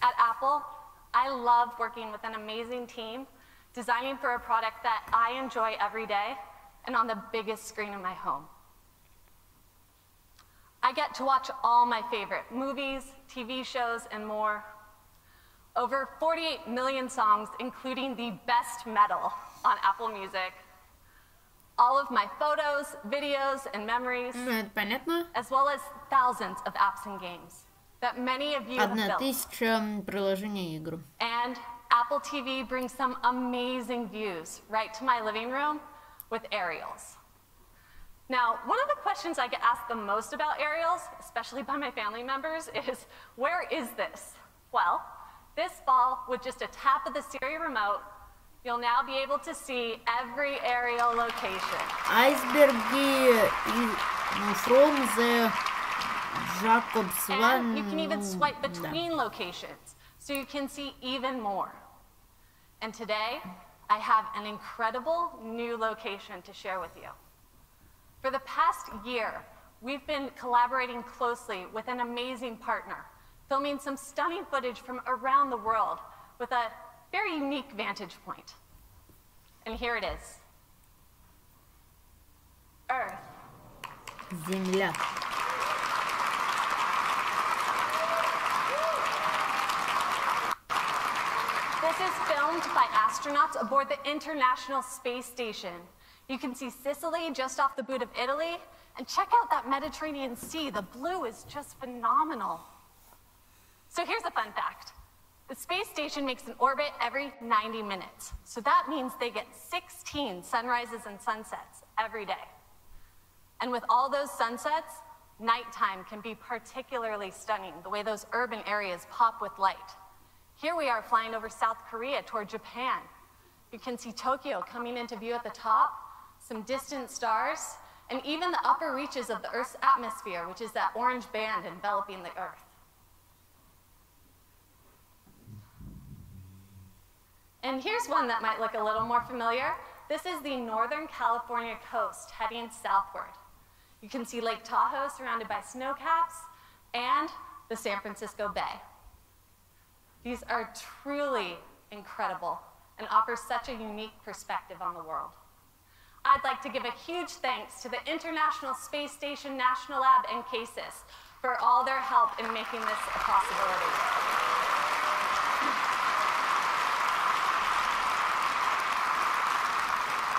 At Apple, I love working with an amazing team, designing for a product that I enjoy every day and on the biggest screen in my home. I get to watch all my favorite movies, TV shows, and more. Over 48 million songs, including the best metal on Apple Music. All of my photos, videos, and memories, as well as thousands of apps and games that many of you have built. 1000 приложений игр. And Apple TV brings some amazing views right to my living room with aerials. Now, one of the questions I get asked the most about aerials, especially by my family members, is, where is this? Well, this fall, with just a tap of the Siri remote, you'll now be able to see every aerial location. Icebergi from the Jacobs And you can even swipe between locations. so you can see even more. And today, I have an incredible new location to share with you. For the past year, we've been collaborating closely with an amazing partner, filming some stunning footage from around the world with a very unique vantage point. And here it is. Earth. Земля. This is filmed by astronauts aboard the International Space Station. You can see Sicily just off the boot of Italy, and check out that Mediterranean Sea. The blue is just phenomenal. So here's a fun fact. The space station makes an orbit every 90 minutes. So that means they get 16 sunrises and sunsets every day. And with all those sunsets, nighttime can be particularly stunning, the way those urban areas pop with light. Here we are flying over South Korea toward Japan. You can see Tokyo coming into view at the top, some distant stars, and even the upper reaches of the Earth's atmosphere, which is that orange band enveloping the Earth. And here's one that might look a little more familiar. This is the Northern California coast heading southward. You can see Lake Tahoe surrounded by snowcaps and the San Francisco Bay. These are truly incredible and offer such a unique perspective on the world. I'd like to give a huge thanks to the International Space Station National Lab and CASIS for all their help in making this a possibility.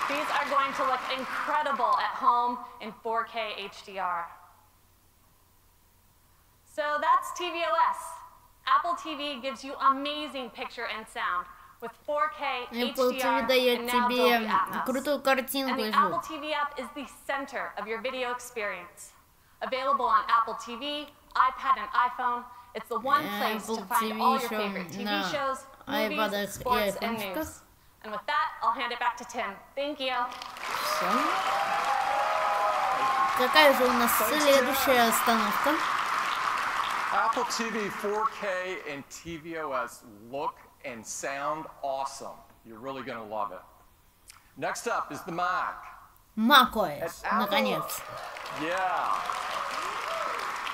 These are going to look incredible at home in 4K HDR. So that's tvOS. Apple TV gives you amazing picture and sound with 4K HDR and now Dolby Atmos. And the Apple TV app is the center of your video experience. Available on Apple TV, iPad, and iPhone, it's the one place to find all your favorite TV shows, movies, sports, and news. And with that, I'll hand it back to Tim. Thank you. Какая же у нас следующая остановка? Apple TV 4K and tvOS look and sound awesome. You're really going to love it. Next up is the Mac. macOS, наконец. Yeah.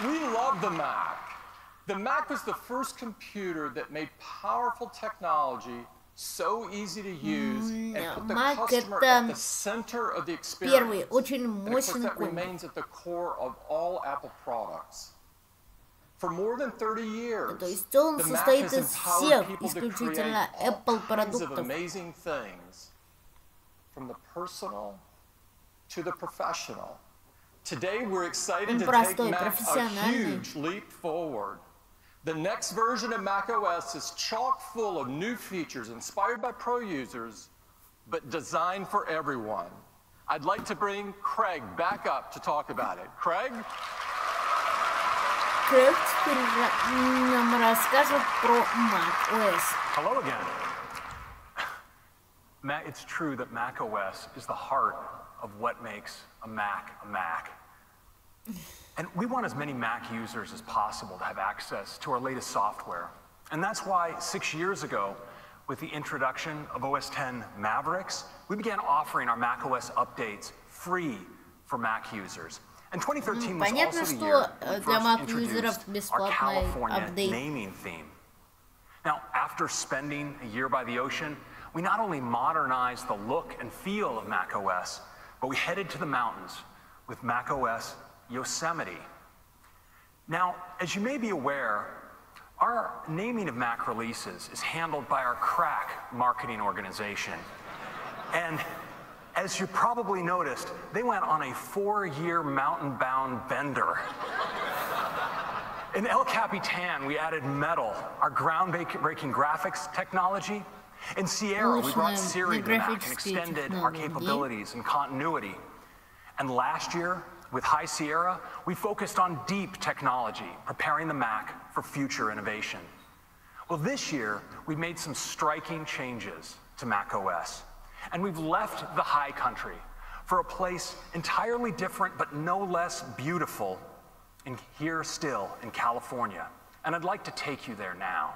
We love the Mac. The Mac was the first computer that made powerful technology so easy to use and put the customer at the center of the experience. Первый очень мощный that remains at the core of all Apple products. For more than 30 years, То есть он the Mac состоит has из empowered всех people to create исключительно all Apple kinds of продуктов. amazing things, from the personal to the professional. Today, we're excited to take Mac a huge leap forward. The next version of macOS is chock full of new features inspired by pro users, but designed for everyone. I'd like to bring Craig back up to talk about it. Craig? Craig теперь нам расскажет про macOS. Hello again. It's true that macOS is the heart of what makes a Mac a Mac. And we want as many Mac users as possible to have access to our latest software. And that's why 6 years ago, with the introduction of OS X Mavericks, we began offering our macOS updates free for Mac users. And 2013 was also the year we first introduced our California naming theme. Now, after spending a year by the ocean, we not only modernized the look and feel of macOS, but we headed to the mountains with macOS Yosemite. Now, as you may be aware, our naming of Mac releases is handled by our crack marketing organization. And as you probably noticed, they went on a 4-year mountain-bound bender. In El Capitan, we added Metal, our groundbreaking graphics technology. In Sierra, we brought Siri to Mac and extended our capabilities and continuity. And last year, with High Sierra, we focused on deep technology, preparing the Mac for future innovation. Well, this year, we've made some striking changes to macOS. And we've left the high country for a place entirely different, but no less beautiful, here still in California. And I'd like to take you there now.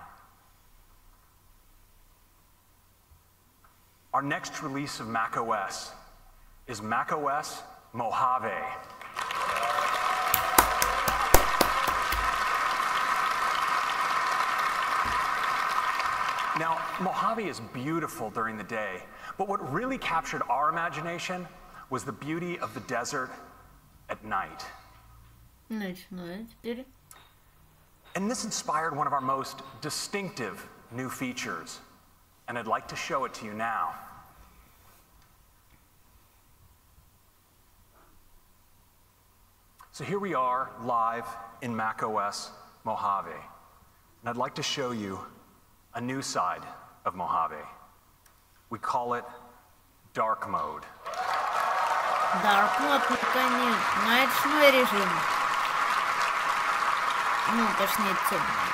our next release of macOS is macOS Mojave. Now, Mojave is beautiful during the day, but what really captured our imagination was the beauty of the desert at night. And this inspired one of our most distinctive new features, and I'd like to show it to you now. So here we are live in macOS Mojave, and I'd like to show you a new side of Mojave. We call it dark mode. Dark mode, конечно, ночной режим. Ну, точнее, темный.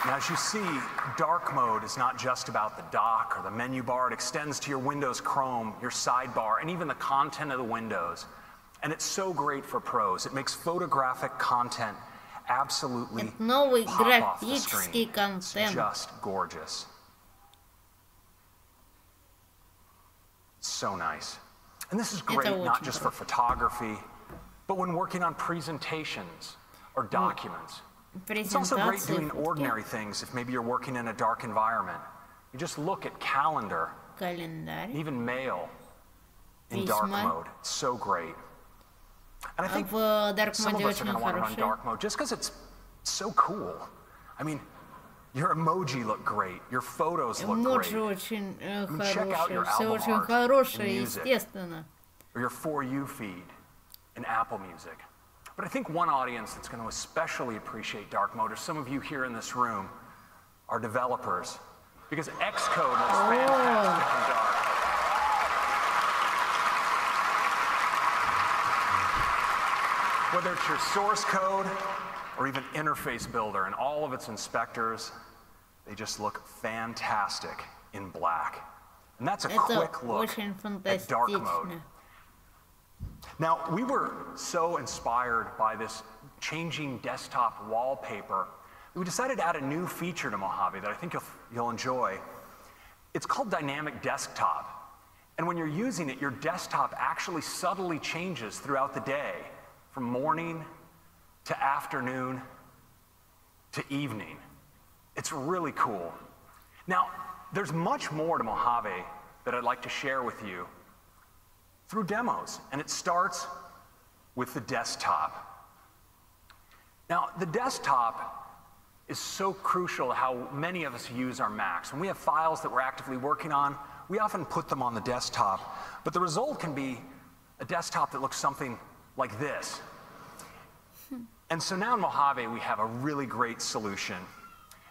Now, as you see, dark mode is not just about the dock or the menu bar. It extends to your Windows Chrome, your sidebar, and even the content of the windows. And it's so great for pros. It makes photographic content absolutely pop off the screen. It's just gorgeous. So nice. And this is great not just for photography, but when working on presentations or documents. It's also great doing ordinary things if maybe you're working in a dark environment. You just look at calendar, even mail in dark mode. It's so great. And I think some of us are going to want to run dark mode just because it's so cool. I mean, your emoji look great, your photos look great. Check out your album art in music, or your For You feed in Apple Music. But I think one audience that's going to especially appreciate dark mode, or some of you here in this room, are developers, because Xcode looks fantastic in dark. Whether it's your source code or even interface builder and all of its inspectors, they just look fantastic in black. And that's a quick look at dark mode. Now, we were so inspired by this changing desktop wallpaper that we decided to add a new feature to Mojave that I think you'll enjoy. It's called Dynamic Desktop. And when you're using it, your desktop actually subtly changes throughout the day, from morning to afternoon to evening. It's really cool. Now, there's much more to Mojave that I'd like to share with you through demos, and it starts with the desktop. Now, the desktop is so crucial to how many of us use our Macs. When we have files that we're actively working on, we often put them on the desktop, but the result can be a desktop that looks something like this. And so now in Mojave, we have a really great solution,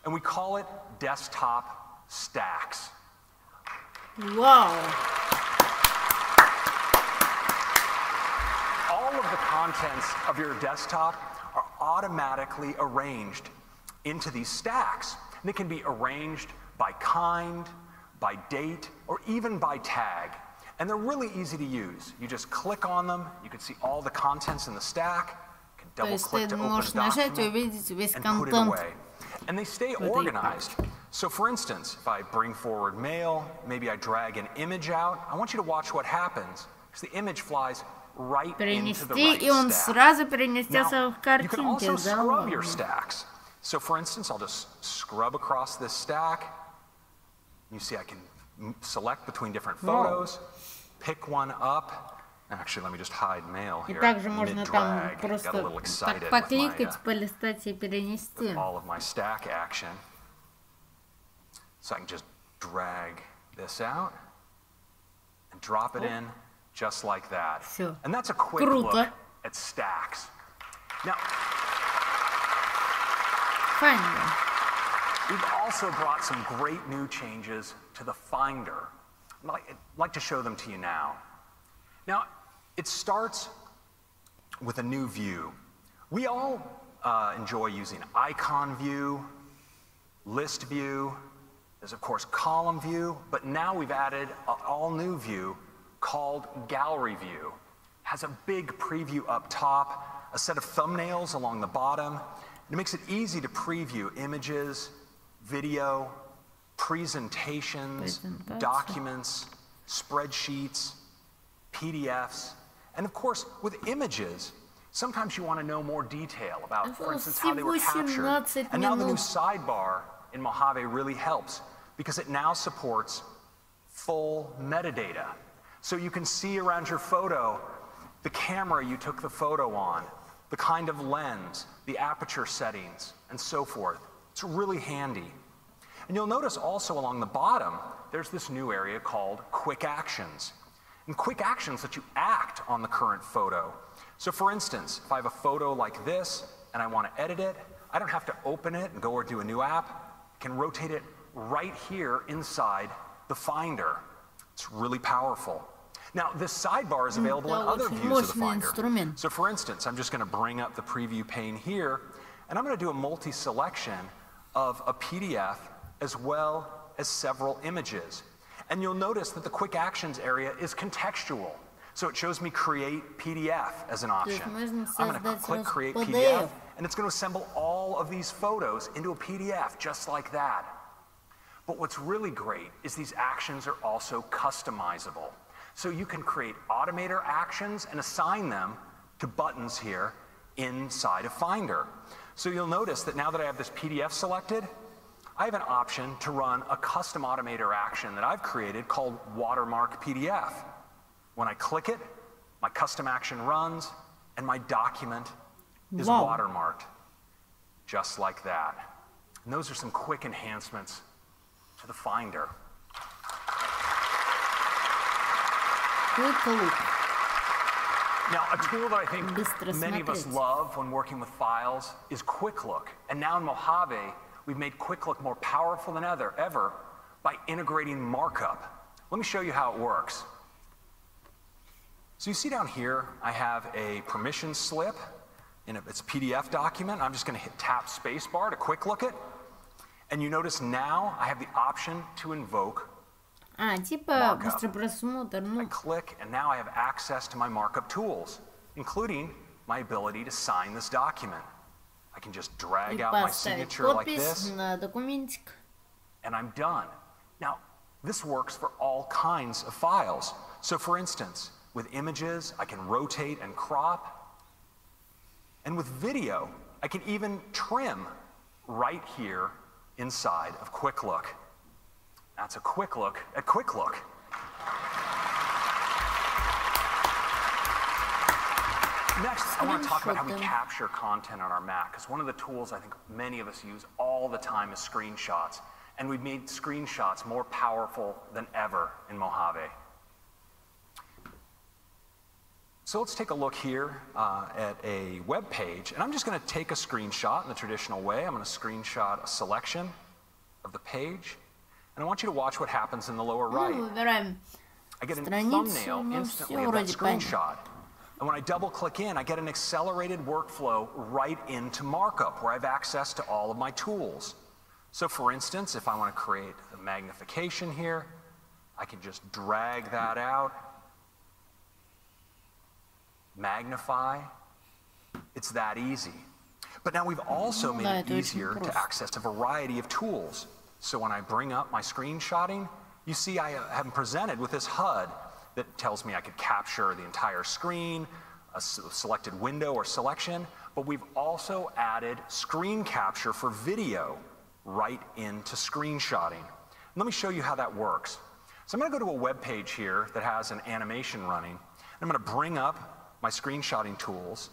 and we call it Desktop Stacks. Wow. All of the contents of your desktop are automatically arranged into these stacks. And they can be arranged by kind, by date, or even by tag. And they're really easy to use. You just click on them, you can see all the contents in the stack, you can double click to open a document, and put it away. And they stay organized. So for instance, if I bring forward mail, maybe I drag an image out, I want you to watch what happens, because the image flies right into the right stack. Now, you can also scrub your stacks. So for instance, I'll just scrub across this stack. You see I can select between different photos, pick one up. Actually, let me just hide mail here. Mid-drag, got a little excited with all of my stack action. So I can just drag this out and drop it in just like that. And that's a quick look at stacks. Now, we've also brought some great new changes to the Finder. I'd like to show them to you now. Now, it starts with a new view. We all enjoy using icon view, list view. There's, of course, column view, but now we've added an all-new view called Gallery View. It has a big preview up top, a set of thumbnails along the bottom, and it makes it easy to preview images, video, presentations, documents, spreadsheets, PDFs, and of course, with images, sometimes you want to know more detail about, for instance, how they were captured. And now the new sidebar in Mojave really helps because it now supports full metadata. So you can see around your photo the camera you took the photo on, the kind of lens, the aperture settings, and so forth. It's really handy. And you'll notice also along the bottom, there's this new area called Quick Actions. And quick actions let you act on the current photo. So for instance, if I have a photo like this and I want to edit it, I don't have to open it and go or do a new app. I can rotate it right here inside the Finder. It's really powerful. Now, this sidebar is available in other views of the Finder. So for instance, I'm just going to bring up the preview pane here, and I'm going to do a multi-selection of a PDF as well as several images. And you'll notice that the quick actions area is contextual. So it shows me create PDF as an option. I'm going to click create PDF, and it's going to assemble all of these photos into a PDF just like that. But what's really great is these actions are also customizable. So you can create automator actions and assign them to buttons here inside of Finder. So you'll notice that now that I have this PDF selected, I have an option to run a custom automator action that I've created called Watermark PDF. When I click it, my custom action runs, and my document is watermarked, just like that. And those are some quick enhancements to the Finder. Now, a tool that I think many of us love when working with files is Quick Look. And now in Mojave, we've made Quick Look more powerful than ever by integrating markup. Let me show you how it works. So you see down here, I have a permission slip in it's a PDF document. I'm just going to tap spacebar to Quick Look it. And you notice now I have the option to invoke markup. I click, and now I have access to my markup tools, including my ability to sign this document. I can just drag out my signature like this, and I'm done. Now, this works for all kinds of files. So for instance, with images, I can rotate and crop. And with video, I can even trim right here inside of Quick Look. That's a quick look at Quick Look. Next, I want to talk about how we capture content on our Mac, because one of the tools I think many of us use all the time is screenshots. And we've made screenshots more powerful than ever in Mojave. So let's take a look here at a web page, and I'm just going to take a screenshot in the traditional way. I'm going to screenshot a selection of the page, and I want you to watch what happens in the lower right. I get a thumbnail instantly of that screenshot, and when I double-click in, I get an accelerated workflow right into markup, where I have access to all of my tools. So for instance, if I want to create a magnification here, I can just drag that out, magnify. It's that easy. But now we've also made it easier to access a variety of tools. So when I bring up my screenshotting, you see I am presented with this HUD that tells me I could capture the entire screen, a selected window or selection, but we've also added screen capture for video right into screenshotting. Let me show you how that works. So I'm going to go to a web page here that has an animation running. I'm going to bring up my screenshotting tools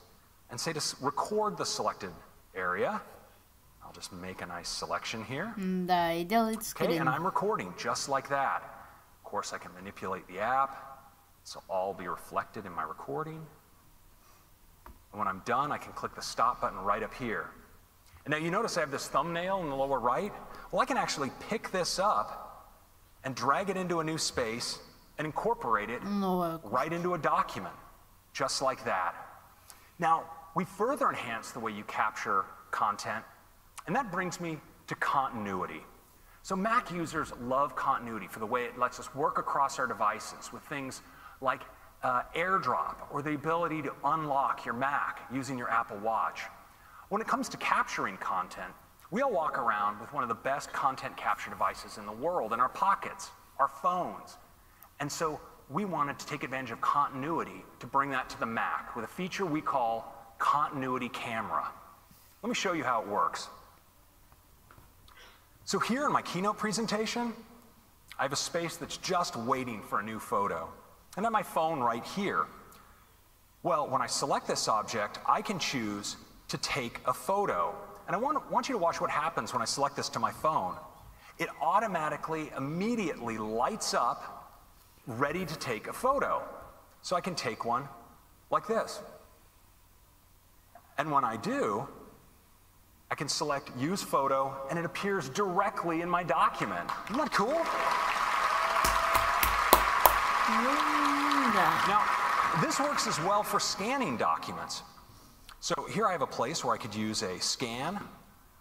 and say to record the selected area. I'll just make a nice selection here. Okay, and I'm recording just like that. Of course, I can manipulate the app, so all will be reflected in my recording. And when I'm done, I can click the stop button right up here. And now you notice I have this thumbnail in the lower right. Well, I can actually pick this up and drag it into a new space and incorporate it right into a document, just like that. Now, we further enhance the way you capture content, and that brings me to continuity. So Mac users love continuity for the way it lets us work across our devices with things like AirDrop, or the ability to unlock your Mac using your Apple Watch. When it comes to capturing content, We all walk around with one of the best content capture devices in the world in our pockets, our phones. And so we wanted to take advantage of continuity to bring that to the Mac with a feature we call Continuity Camera. Let me show you how it works. So here in my keynote presentation, I have a space that's just waiting for a new photo. And then my phone right here. Well, when I select this object, I can choose to take a photo. And I want you to watch what happens when I select this to my phone. It automatically, immediately lights up, ready to take a photo. So I can take one like this. And when I do, I can select Use Photo, and it appears directly in my document. Isn't that cool? Now, this works as well for scanning documents. So here I have a place where I could use a scan.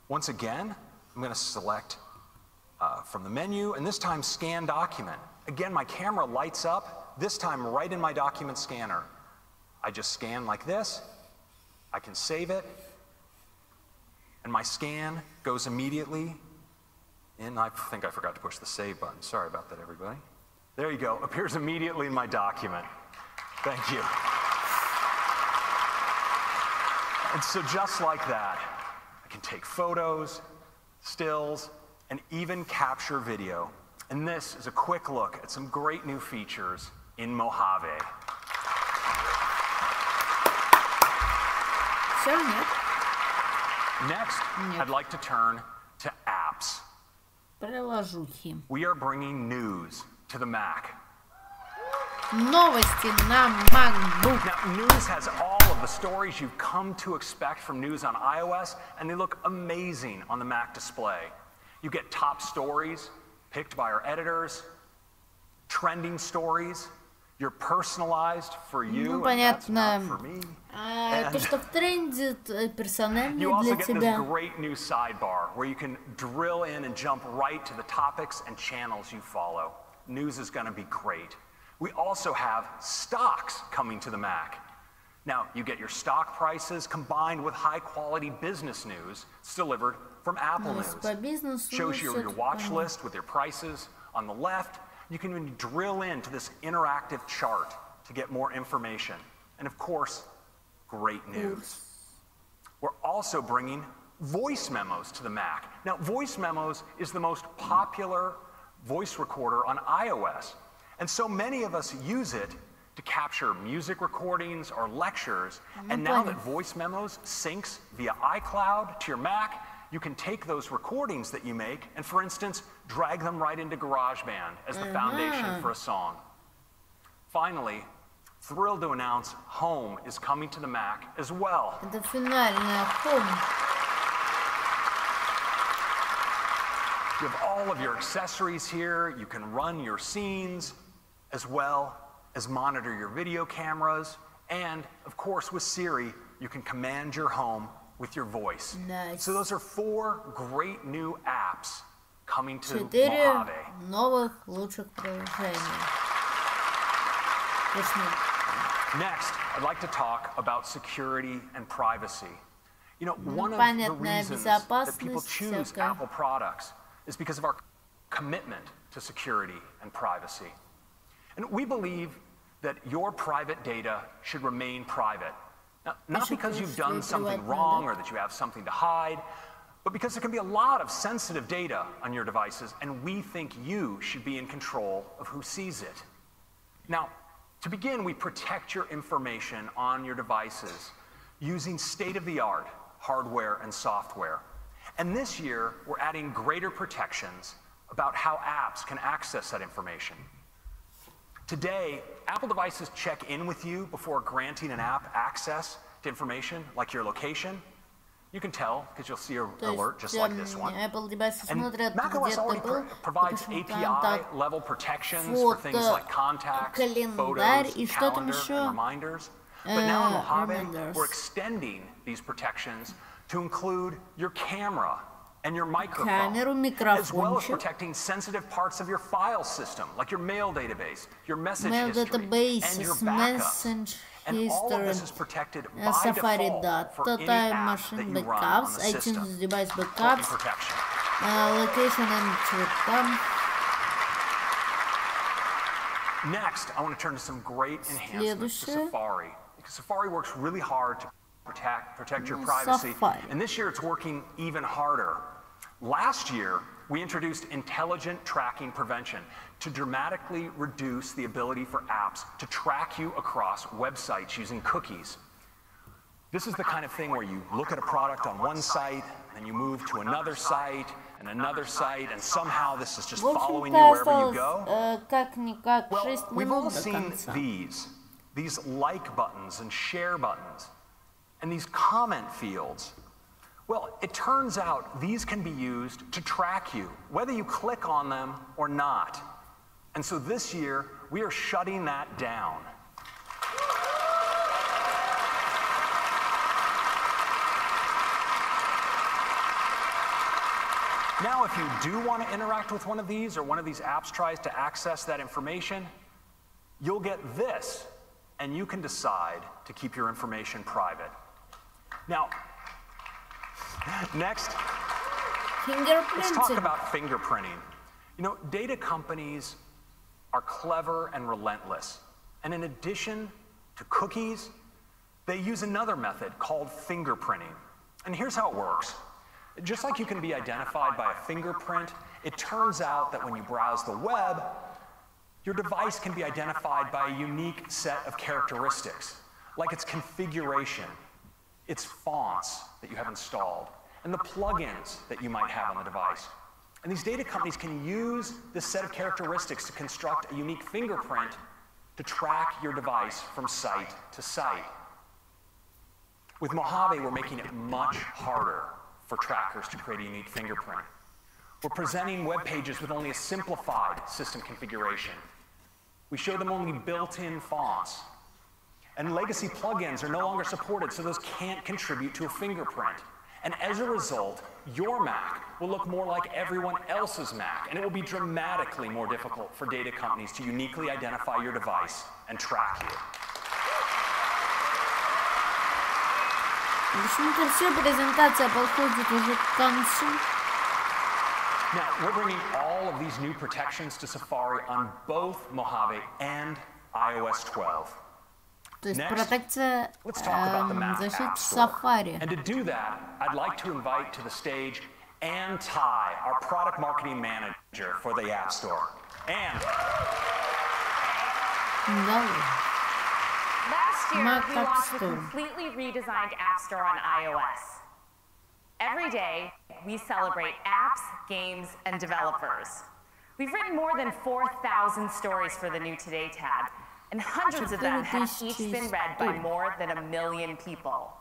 Once again, I'm going to select from the menu, and this time Scan Document. Again, my camera lights up, this time right in my document scanner. I just scan like this. I can save it. And my scan goes immediately in. I think I forgot to push the save button. Sorry about that, everybody. There you go. Appears immediately in my document. Thank you. And so just like that, I can take photos, stills, and even capture video. And this is a quick look at some great new features in Mojave. Next, I'd like to turn to apps. We are bringing news to the Mac. Новости на MacBook. Now, news has all of the stories you've come to expect from news on iOS, and they look amazing on the Mac display. You get top stories picked by our editors, trending stories, you're personalized for you, ну, понятно. То, что в тренде, персонально you also для get тебя. this great new sidebar where you can drill in and jump right to the topics and channels you follow. News is going to be great. We also have stocks coming to the Mac. Now, you get your stock prices combined with high-quality business news. It's delivered from Apple News. Shows you your watch list with your prices on the left. You can even drill into this interactive chart to get more information. And of course, great news. We're also bringing voice memos to the Mac. Now, voice memos is the most popular voice recorder on iOS. And so many of us use it to capture music recordings or lectures. And now that voice memos syncs via iCloud to your Mac, you can take those recordings that you make and, for instance, drag them right into GarageBand as the foundation for a song. Finally, thrilled to announce Home is coming to the Mac as well. Это финальная Home. You have all of your accessories here. You can run your scenes as well as monitor your video cameras. And, of course, with Siri, you can command your home with your voice. Nice. So those are 4 great new apps coming to 4 Mojave. новых лучших приложений. Next, I'd like to talk about security and privacy. You know, one of the reasons that people choose Apple products is because of our commitment to security and privacy. And we believe that your private data should remain private. Now, not because you've done something wrong or that you have something to hide, but because there can be a lot of sensitive data on your devices, and we think you should be in control of who sees it. Now, to begin, we protect your information on your devices using state-of-the-art hardware and software. And this year, we're adding greater protections about how apps can access that information. Today, Apple devices check in with you before granting an app access to information like your location. You can tell because you'll see an alert just like this one. And macOS already provides API-level protections for things like contacts, photos, calendar, and reminders. But now in Mojave, we're extending these protections to include your camera and your microphone, as well as protecting sensitive parts of your file system, like your mail database, your message history, and your backups. History, Safari Data, Time Machine Backups, iTunes Device Backups, Location and Trip. Next, I want to turn to some great enhancements to Safari, because Safari works really hard to protect your privacy, and this year it's working even harder. Last year, we introduced intelligent tracking prevention to dramatically reduce the ability for apps to track you across websites using cookies. This is the kind of thing where you look at a product on one site, and you move to another site, and somehow this is just following you wherever you go. Well, we've all seen these like buttons and share buttons, and these comment fields. Well, it turns out these can be used to track you, whether you click on them or not. And so this year, we are shutting that down. Now, if you do want to interact with one of these, or one of these apps tries to access that information, you'll get this, and you can decide to keep your information private. Now, next, let's talk about fingerprinting. You know, data companies are clever and relentless. And in addition to cookies, they use another method called fingerprinting. And here's how it works. Just like you can be identified by a fingerprint, it turns out that when you browse the web, your device can be identified by a unique set of characteristics, like its configuration, its fonts that you have installed, and the plugins that you might have on the device. And these data companies can use this set of characteristics to construct a unique fingerprint to track your device from site to site. With Mojave, we're making it much harder for trackers to create a unique fingerprint. We're presenting web pages with only a simplified system configuration. We show them only built-in fonts. And legacy plugins are no longer supported, so those can't contribute to a fingerprint. And as a result, your Mac will look more like everyone else's Mac, and it will be dramatically more difficult for data companies to uniquely identify your device and track you. В общем-то, все, презентация подходит уже к концу. Now, we're bringing all of these new protections to Safari on both Mojave and iOS 12. То есть протекция защиты Safari. And to do that, I'd like to invite to the stage Ann Ty, our product marketing manager for the App Store. Ann. Last year, we launched a completely redesigned App Store on iOS. Every day, we celebrate apps, games, and developers. We've written more than 4,000 stories for the New Today tab, and hundreds of them have each been read by more than 1 million people.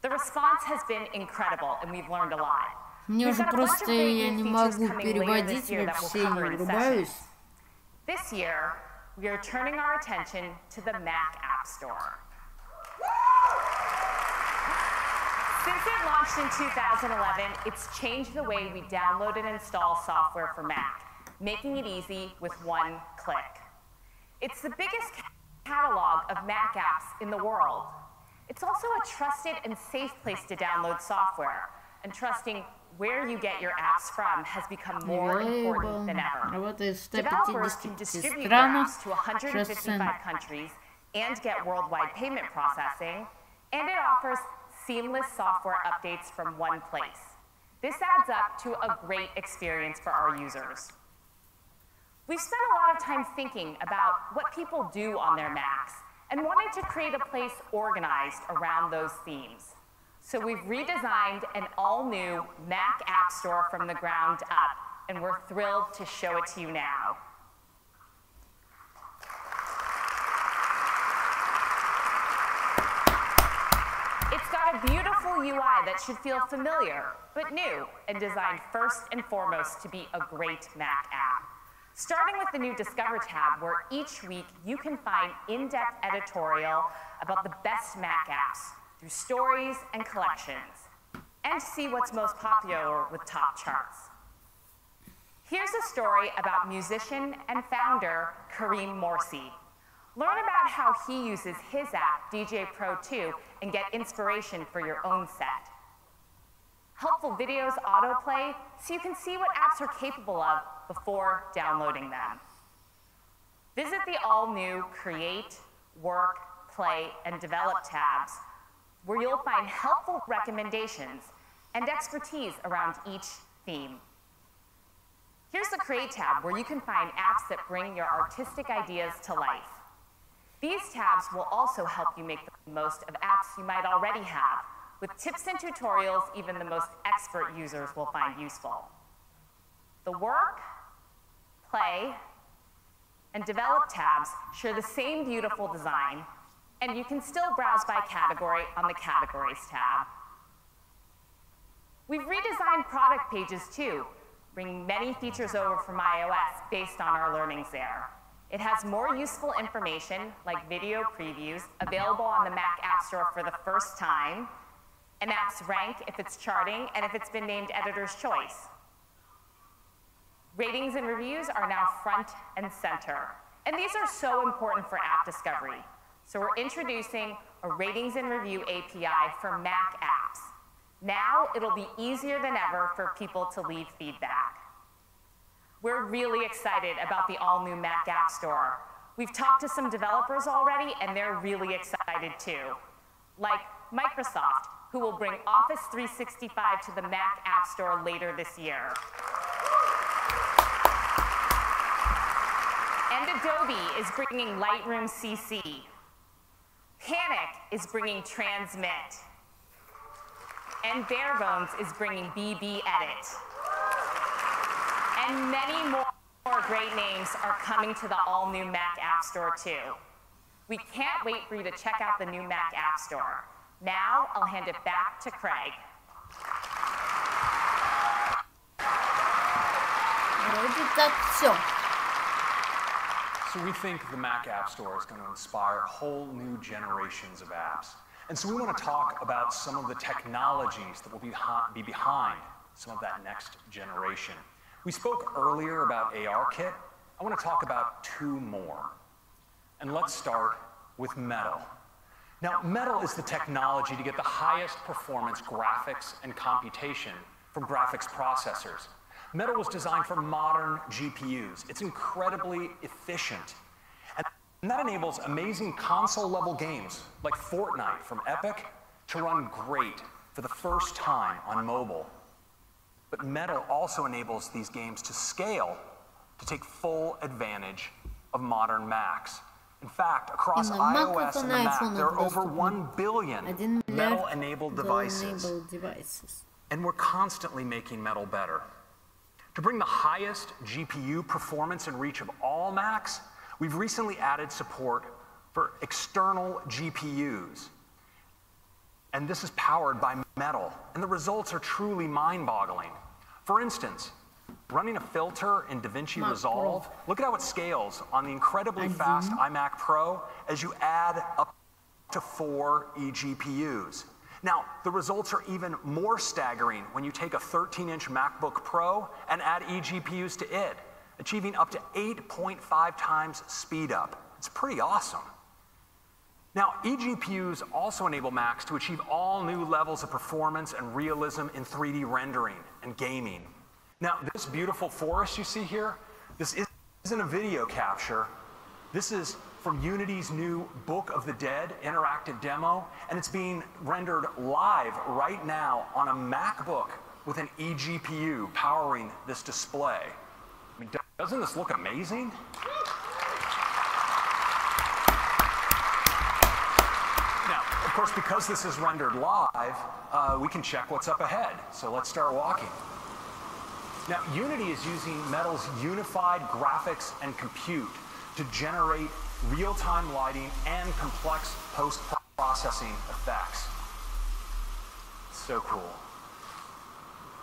The response has been incredible, and we've learned a lot. Мне уже просто я не могу переводить, вообще не врубаюсь. This year, we are turning our attention to the Mac App Store. Since it launched in 2011, it's changed the way we download and install software for Mac, making it easy with one click. It's the biggest catalog of Mac apps in the world. It's also a trusted and safe place to download software, and trusting where you get your apps from has become more important than ever. Developers can distribute their apps to 155 countries and get worldwide payment processing, and it offers seamless software updates from one place. This adds up to a great experience for our users. We've spent a lot of time thinking about what people do on their Macs and wanted to create a place organized around those themes. So we've redesigned an all-new Mac App Store from the ground up, and we're thrilled to show it to you now. It's got a beautiful UI that should feel familiar, but new, and designed first and foremost to be a great Mac app. Starting with the new Discover tab, where each week you can find in-depth editorial about the best Mac apps through stories and collections, and see what's most popular with top charts. Here's a story about musician and founder Kareem Morsi. Learn about how he uses his app, DJ Pro 2, and get inspiration for your own set. Helpful videos autoplay so you can see what apps are capable of before downloading them. Visit the all-new Create, Work, Play, and Develop tabs, where you'll find helpful recommendations and expertise around each theme. Here's the Create tab, where you can find apps that bring your artistic ideas to life. These tabs will also help you make the most of apps you might already have, with tips and tutorials even the most expert users will find useful. The Work, Play, and Develop tabs share the same beautiful design, and you can still browse by category on the Categories tab. We've redesigned product pages too, bringing many features over from iOS based on our learnings there. It has more useful information, like video previews, available on the Mac App Store for the first time. An app's rank if it's charting and if it's been named Editor's Choice. Ratings and reviews are now front and center. And these are so important for app discovery. So we're introducing a ratings and review API for Mac apps. Now it'll be easier than ever for people to leave feedback. We're really excited about the all-new Mac App Store. We've talked to some developers already, and they're really excited too. Like Microsoft, who will bring Office 365 to the Mac App Store later this year. And Adobe is bringing Lightroom CC. Panic is bringing Transmit. And Barebones is bringing BB Edit. And many more great names are coming to the all-new Mac App Store too. We can't wait for you to check out the new Mac App Store. Now, I'll hand it back to Craig. So we think the Mac App Store is going to inspire whole new generations of apps. And so we want to talk about some of the technologies that will be behind some of that next generation. We spoke earlier about ARKit. I want to talk about two more. And let's start with Metal. Now, Metal is the technology to get the highest performance graphics and computation from graphics processors. Metal was designed for modern GPUs. It's incredibly efficient. And that enables amazing console-level games like Fortnite from Epic to run great for the first time on mobile. But Metal also enables these games to scale to take full advantage of modern Macs. In fact, across iOS and the Mac, there are over 1 billion Metal-enabled devices. And we're constantly making Metal better. To bring the highest GPU performance and reach of all Macs, we've recently added support for external GPUs. And this is powered by Metal. And the results are truly mind-boggling. For instance, running a filter in DaVinci Resolve, look at how it scales on the incredibly fast iMac Pro as you add up to 4 eGPUs. Now, the results are even more staggering when you take a 13-inch MacBook Pro and add eGPUs to it, achieving up to 8.5 times speed up. It's pretty awesome. Now, eGPUs also enable Macs to achieve all new levels of performance and realism in 3D rendering and gaming. Now, this beautiful forest you see here, this isn't a video capture. This is from Unity's new Book of the Dead interactive demo, and it's being rendered live right now on a MacBook with an eGPU powering this display. I mean, doesn't this look amazing? Now, of course, because this is rendered live, we can check what's up ahead. So let's start walking. Now, Unity is using Metal's unified graphics and compute to generate real-time lighting and complex post-processing effects. So cool.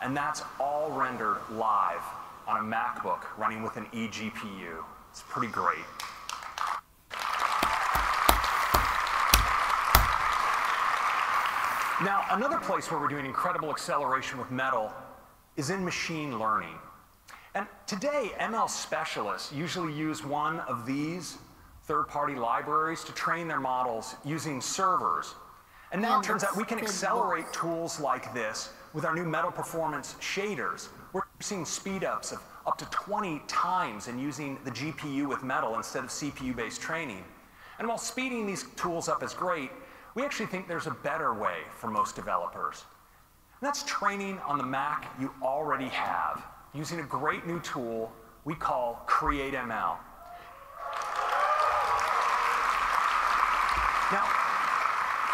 And that's all rendered live on a MacBook running with an eGPU. It's pretty great. Now, another place where we're doing incredible acceleration with Metal is in machine learning. And today, ML specialists usually use one of these third-party libraries to train their models using servers. And now it turns out we can accelerate tools like this with our new Metal Performance shaders. We're seeing speed-ups of up to 20 times in using the GPU with Metal instead of CPU-based training. And while speeding these tools up is great, we actually think there's a better way for most developers. And that's training on the Mac you already have, using a great new tool we call CreateML. Now,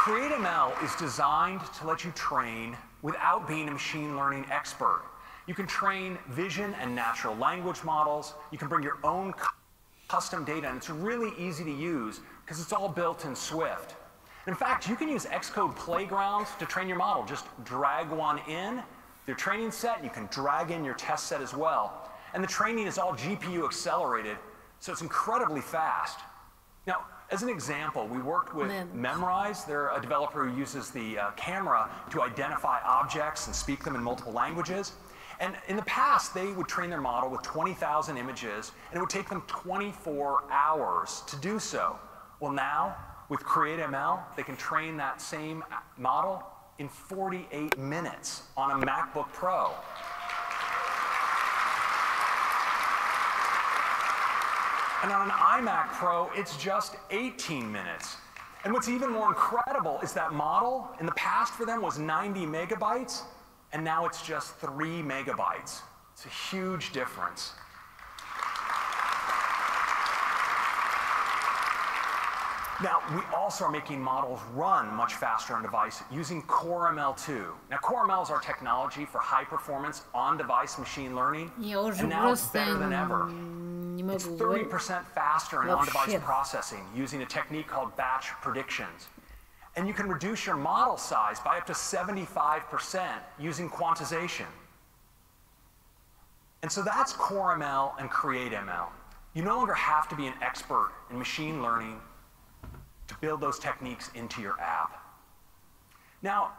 CreateML is designed to let you train without being a machine learning expert. You can train vision and natural language models. You can bring your own custom data, and it's really easy to use because it's all built in Swift. In fact, you can use Xcode playgrounds to train your model. Just drag one in, your training set, and you can drag in your test set as well. And the training is all GPU accelerated, so it's incredibly fast. Now, as an example, we worked with Memrise. They're a developer who uses the camera to identify objects and speak them in multiple languages. And in the past, they would train their model with 20,000 images, and it would take them 24 hours to do so. Well, now, with CreateML, they can train that same model in 48 minutes on a MacBook Pro. And on an iMac Pro, it's just 18 minutes. And what's even more incredible is that model, in the past for them, was 90 megabytes, and now it's just 3 megabytes. It's a huge difference. Now, we also are making models run much faster on device using CoreML2. Now, CoreML is our technology for high-performance on-device machine learning, and now it's better than ever. It's 30% faster in on-device processing using a technique called batch predictions. And you can reduce your model size by up to 75% using quantization. And so that's CoreML and CreateML. You no longer have to be an expert in machine learning to build those techniques into your app. Now,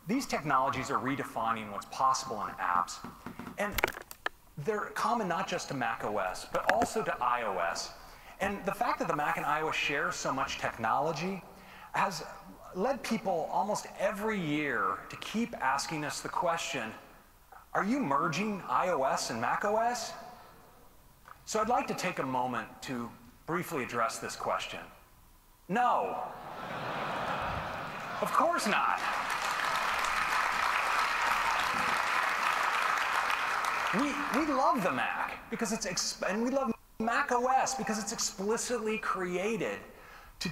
these technologies are redefining what's possible in apps, and they're common not just to Mac OS, but also to iOS. And the fact that the Mac and iOS share so much technology has led people almost every year to keep asking us the question, are you merging iOS and Mac OS? So I'd like to take a moment to briefly address this question. No. Of course not. We love the Mac because and we love Mac OS because it's explicitly created to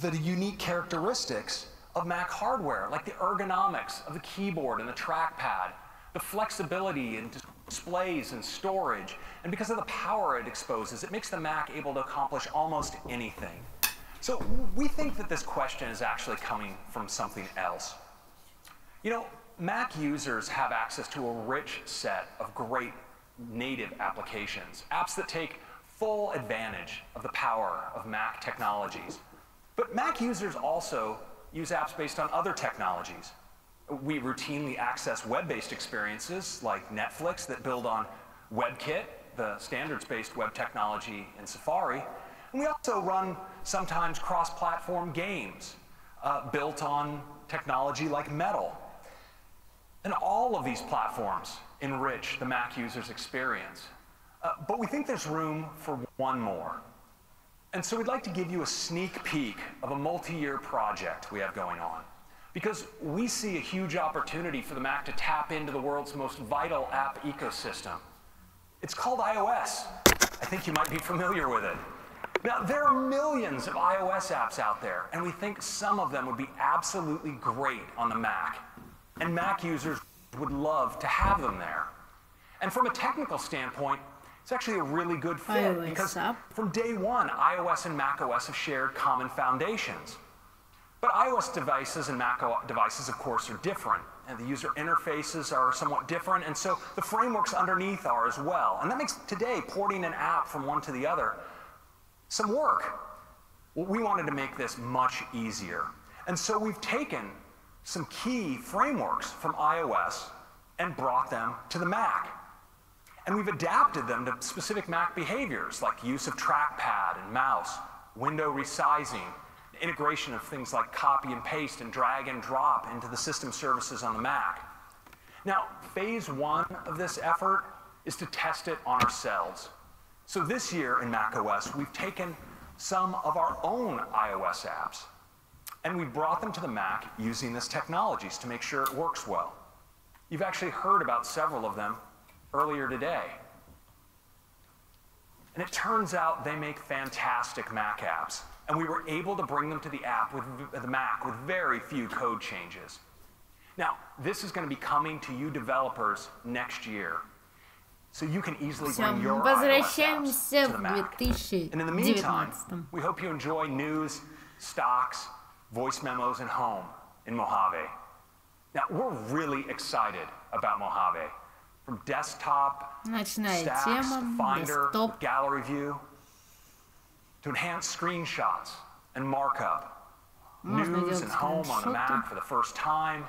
the unique characteristics of Mac hardware, like the ergonomics of the keyboard and the trackpad, the flexibility in displays and storage, and because of the power it exposes, it makes the Mac able to accomplish almost anything. So we think that this question is actually coming from something else. You know, Mac users have access to a rich set of great native applications, apps that take full advantage of the power of Mac technologies. But Mac users also use apps based on other technologies. We routinely access web-based experiences like Netflix that build on WebKit, the standards-based web technology in Safari. And we also run sometimes cross-platform games built on technology like Metal. And all of these platforms enrich the Mac user's experience. But we think there's room for one more. And so we'd like to give you a sneak peek of a multi-year project we have going on, because we see a huge opportunity for the Mac to tap into the world's most vital app ecosystem. It's called iOS. I think you might be familiar with it. Now, there are millions of iOS apps out there, and we think some of them would be absolutely great on the Mac. And Mac users would love to have them there. And from a technical standpoint, it's actually a really good fit because from day one, iOS and macOS have shared common foundations. But iOS devices and Mac devices, of course, are different. And the user interfaces are somewhat different, and so the frameworks underneath are as well. And that makes today porting an app from one to the other some work. Well, we wanted to make this much easier. And so we've taken some key frameworks from iOS and brought them to the Mac. And we've adapted them to specific Mac behaviors, like use of trackpad and mouse, window resizing, integration of things like copy and paste and drag and drop into the system services on the Mac. Now, phase one of this effort is to test it on ourselves. So this year in macOS, we've taken some of our own iOS apps, and we brought them to the Mac using this technologies to make sure it works well. You've actually heard about several of them earlier today. And it turns out they make fantastic Mac apps, and we were able to bring them to the Mac with very few code changes. Now, this is going to be coming to you developers next year, so you can easily bring your iOS apps to the Mac. And in the meantime, we hope you enjoy news, stocks, voice memos, and home in Mojave. Now, we're really excited about Mojave. From desktop, stacks, to Finder, gallery view, to enhanced screenshots and markup, news and home on the Mac for the first time,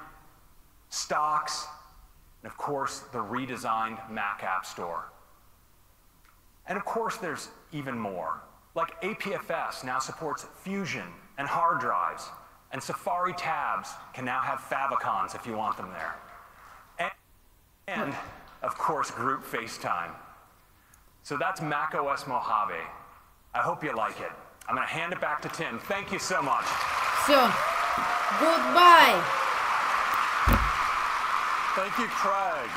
stocks, and of course, the redesigned Mac App Store. And of course, there's even more. Like APFS now supports Fusion and hard drives, and Safari tabs can now have favicons if you want them there. And of course, group FaceTime. So that's macOS Mojave. I hope you like it. I'm going to hand it back to Tim. Thank you so much. Все. Goodbye. Thank you, Craig.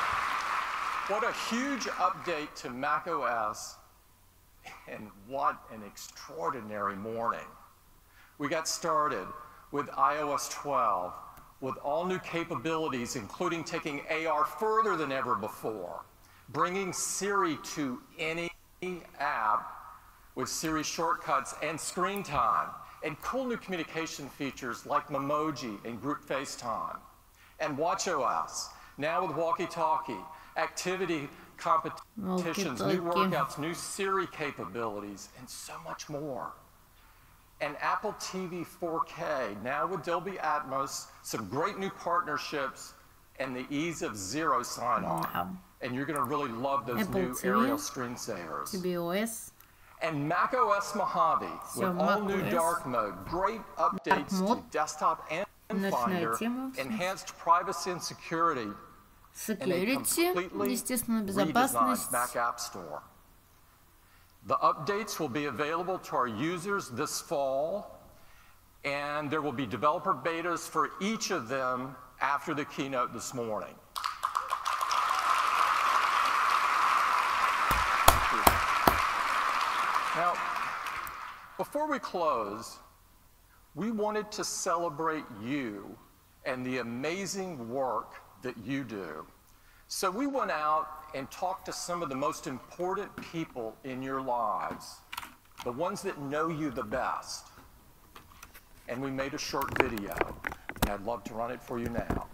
What a huge update to macOS, and what an extraordinary morning. We got started with iOS 12 with all new capabilities, including taking AR further than ever before, bringing Siri to any app with Siri shortcuts and screen time, and cool new communication features like Memoji and group FaceTime. And watchOS, now with walkie-talkie, activity competitions, new workouts, new Siri capabilities, and so much more. And Apple TV 4K, now with Dolby Atmos, some great new partnerships, and the ease of zero sign-on. Wow. And you're going to really love those Apple new TV, aerial screensavers. tvOS. And macOS Mojave, with all new dark mode, great updates to desktop and Finder, enhanced privacy and security, and a completely redesigned Mac App Store. The updates will be available to our users this fall, and there will be developer betas for each of them after the keynote this morning. Now, before we close, we wanted to celebrate you and the amazing work that you do. So we went out and talked to some of the most important people in your lives, the ones that know you the best. And we made a short video, and I'd love to run it for you now.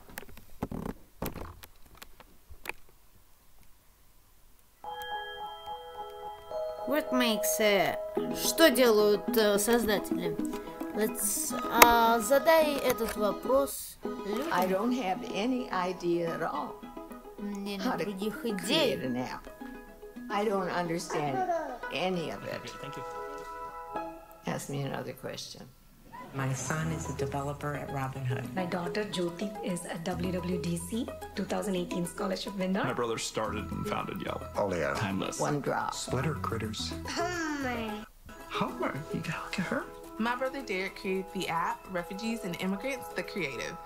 What makes... Что делают создатели? Задай этот вопрос людям. I don't have any idea at all. Нет других идей. I don't understand any of it. Thank you. Ask me another question. My son is a developer at Robinhood. My daughter Jyoti is a Wwdc 2018 scholarship winner. My brother started and founded Yelp. Olio. Timeless. One drop. Splitter critters. Hi. Homer, you gotta look at her. My brother Derek created the app Refugees and Immigrants, the Creative.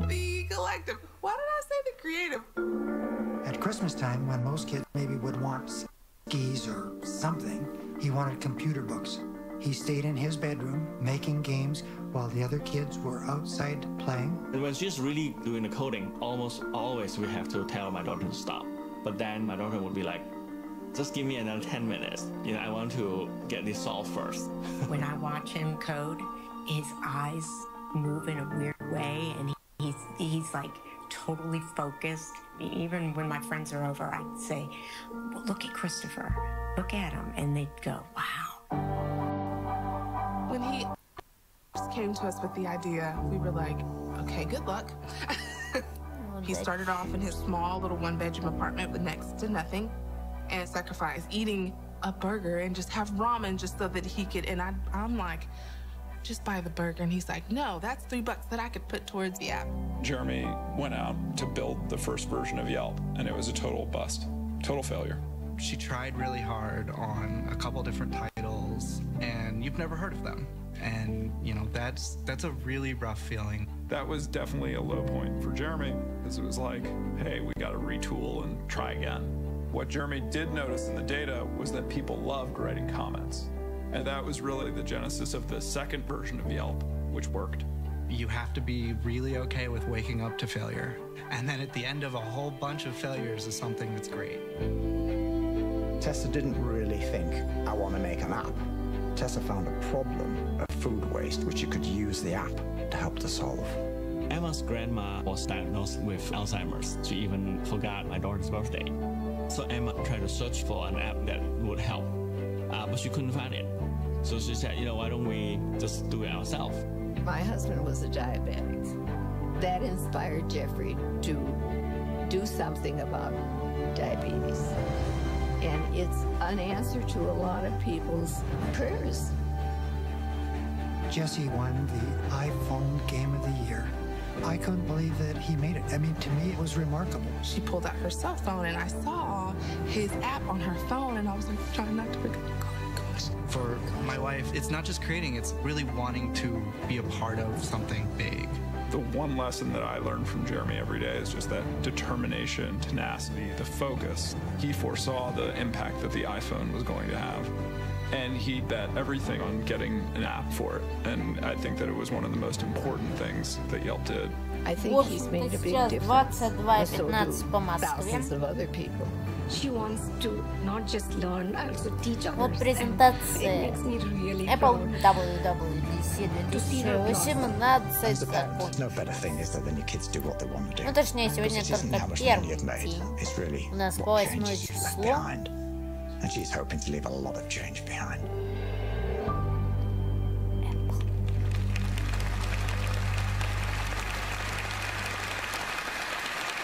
The Collective. Why did I say the Creative? At Christmas time, when most kids maybe would want skis or something, he wanted computer books. He stayed in his bedroom making games while the other kids were outside playing. And when she's really doing the coding, almost always we have to tell my daughter to stop. But then my daughter would be like, just give me another 10 minutes. You know, I want to get this solved first. When I watch him code, his eyes move in a weird way, and he's like totally focused. Even when my friends are over, I'd say, well, look at Christopher, look at him, and they'd go, wow. When he first came to us with the idea, we were like, okay, good luck. He started off in his small little one-bedroom apartment with next to nothing, and sacrificed eating a burger and just have ramen just so that he could, and I'm like, just buy the burger. And he's like, no, that's $3 that I could put towards the app. Jeremy went out to build the first version of Yelp, and it was a total bust, total failure. She tried really hard on a couple different titles, and you've never heard of them. And, you know, that's a really rough feeling. That was definitely a low point for Jeremy, because it was like, hey, we got to retool and try again. What Jeremy did notice in the data was that people loved writing comments. And that was really the genesis of the second version of Yelp, which worked. You have to be really okay with waking up to failure. And then at the end of a whole bunch of failures is something that's great. Tessa didn't really think, I want to make an app. Tessa found a problem of food waste, which you could use the app to help to solve. Emma's grandma was diagnosed with Alzheimer's. She even forgot my daughter's birthday. So Emma tried to search for an app that would help, but she couldn't find it. So she said, you know, why don't we just do it ourselves? My husband was a diabetic. That inspired Jeffrey to do something about diabetes. And it's an answer to a lot of people's prayers. Jesse won the iPhone Game of the Year. I couldn't believe that he made it. I mean, to me, it was remarkable. She pulled out her cell phone, and I saw his app on her phone, and I was like, trying not to forget. For my wife, it's not just creating, it's really wanting to be a part of something big. The one lesson that I learned from Jeremy every day is just that determination, tenacity, the focus. He foresaw the impact that the iPhone was going to have, and he bet everything on getting an app for it. And I think that it was one of the most important things that Yelp did. I think he's made a big difference. So do thousands of other people. She wants to not just learn, also teach others. Вот презентация Apple WWDC 2018 закончилась. Ну, точнее, сегодня только первый день. У нас по 8 число. And she's hoping to leave a lot of change behind.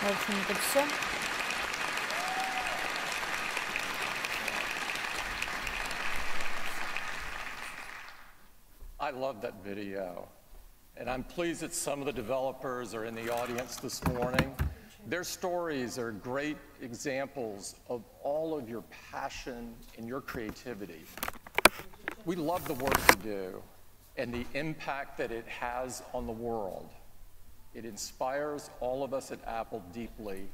В общем, это все. I love that video, and I'm pleased that some of the developers are in the audience this morning. Their stories are great examples of all of your passion and your creativity. We love the work you do and the impact that it has on the world. It inspires all of us at Apple deeply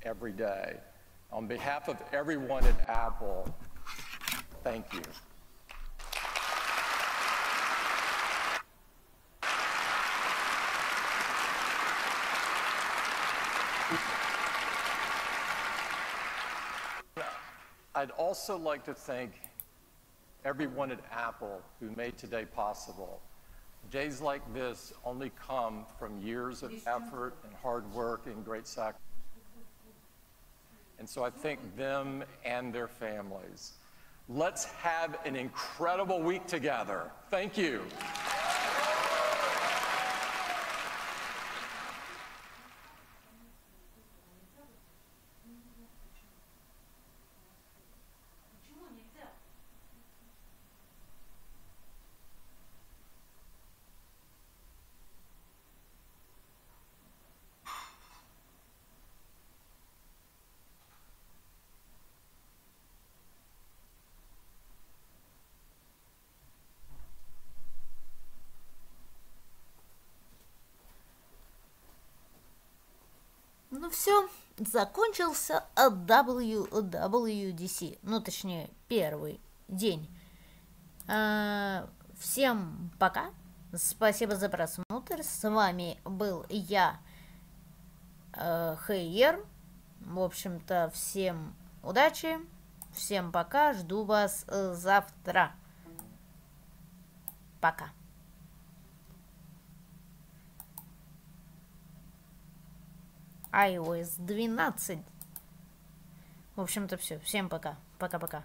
every day. On behalf of everyone at Apple, thank you. I'd also like to thank everyone at Apple who made today possible. Days like this only come from years of effort and hard work and great sacrifice. And so I thank them and their families. Let's have an incredible week together. Thank you. Ну все, закончился WWDC, ну точнее первый день. Всем пока, спасибо за просмотр, с вами был я, Хейер. В общем-то, всем удачи, всем пока, жду вас завтра. Пока. iOS 12. В общем-то все. Всем пока. Пока-пока.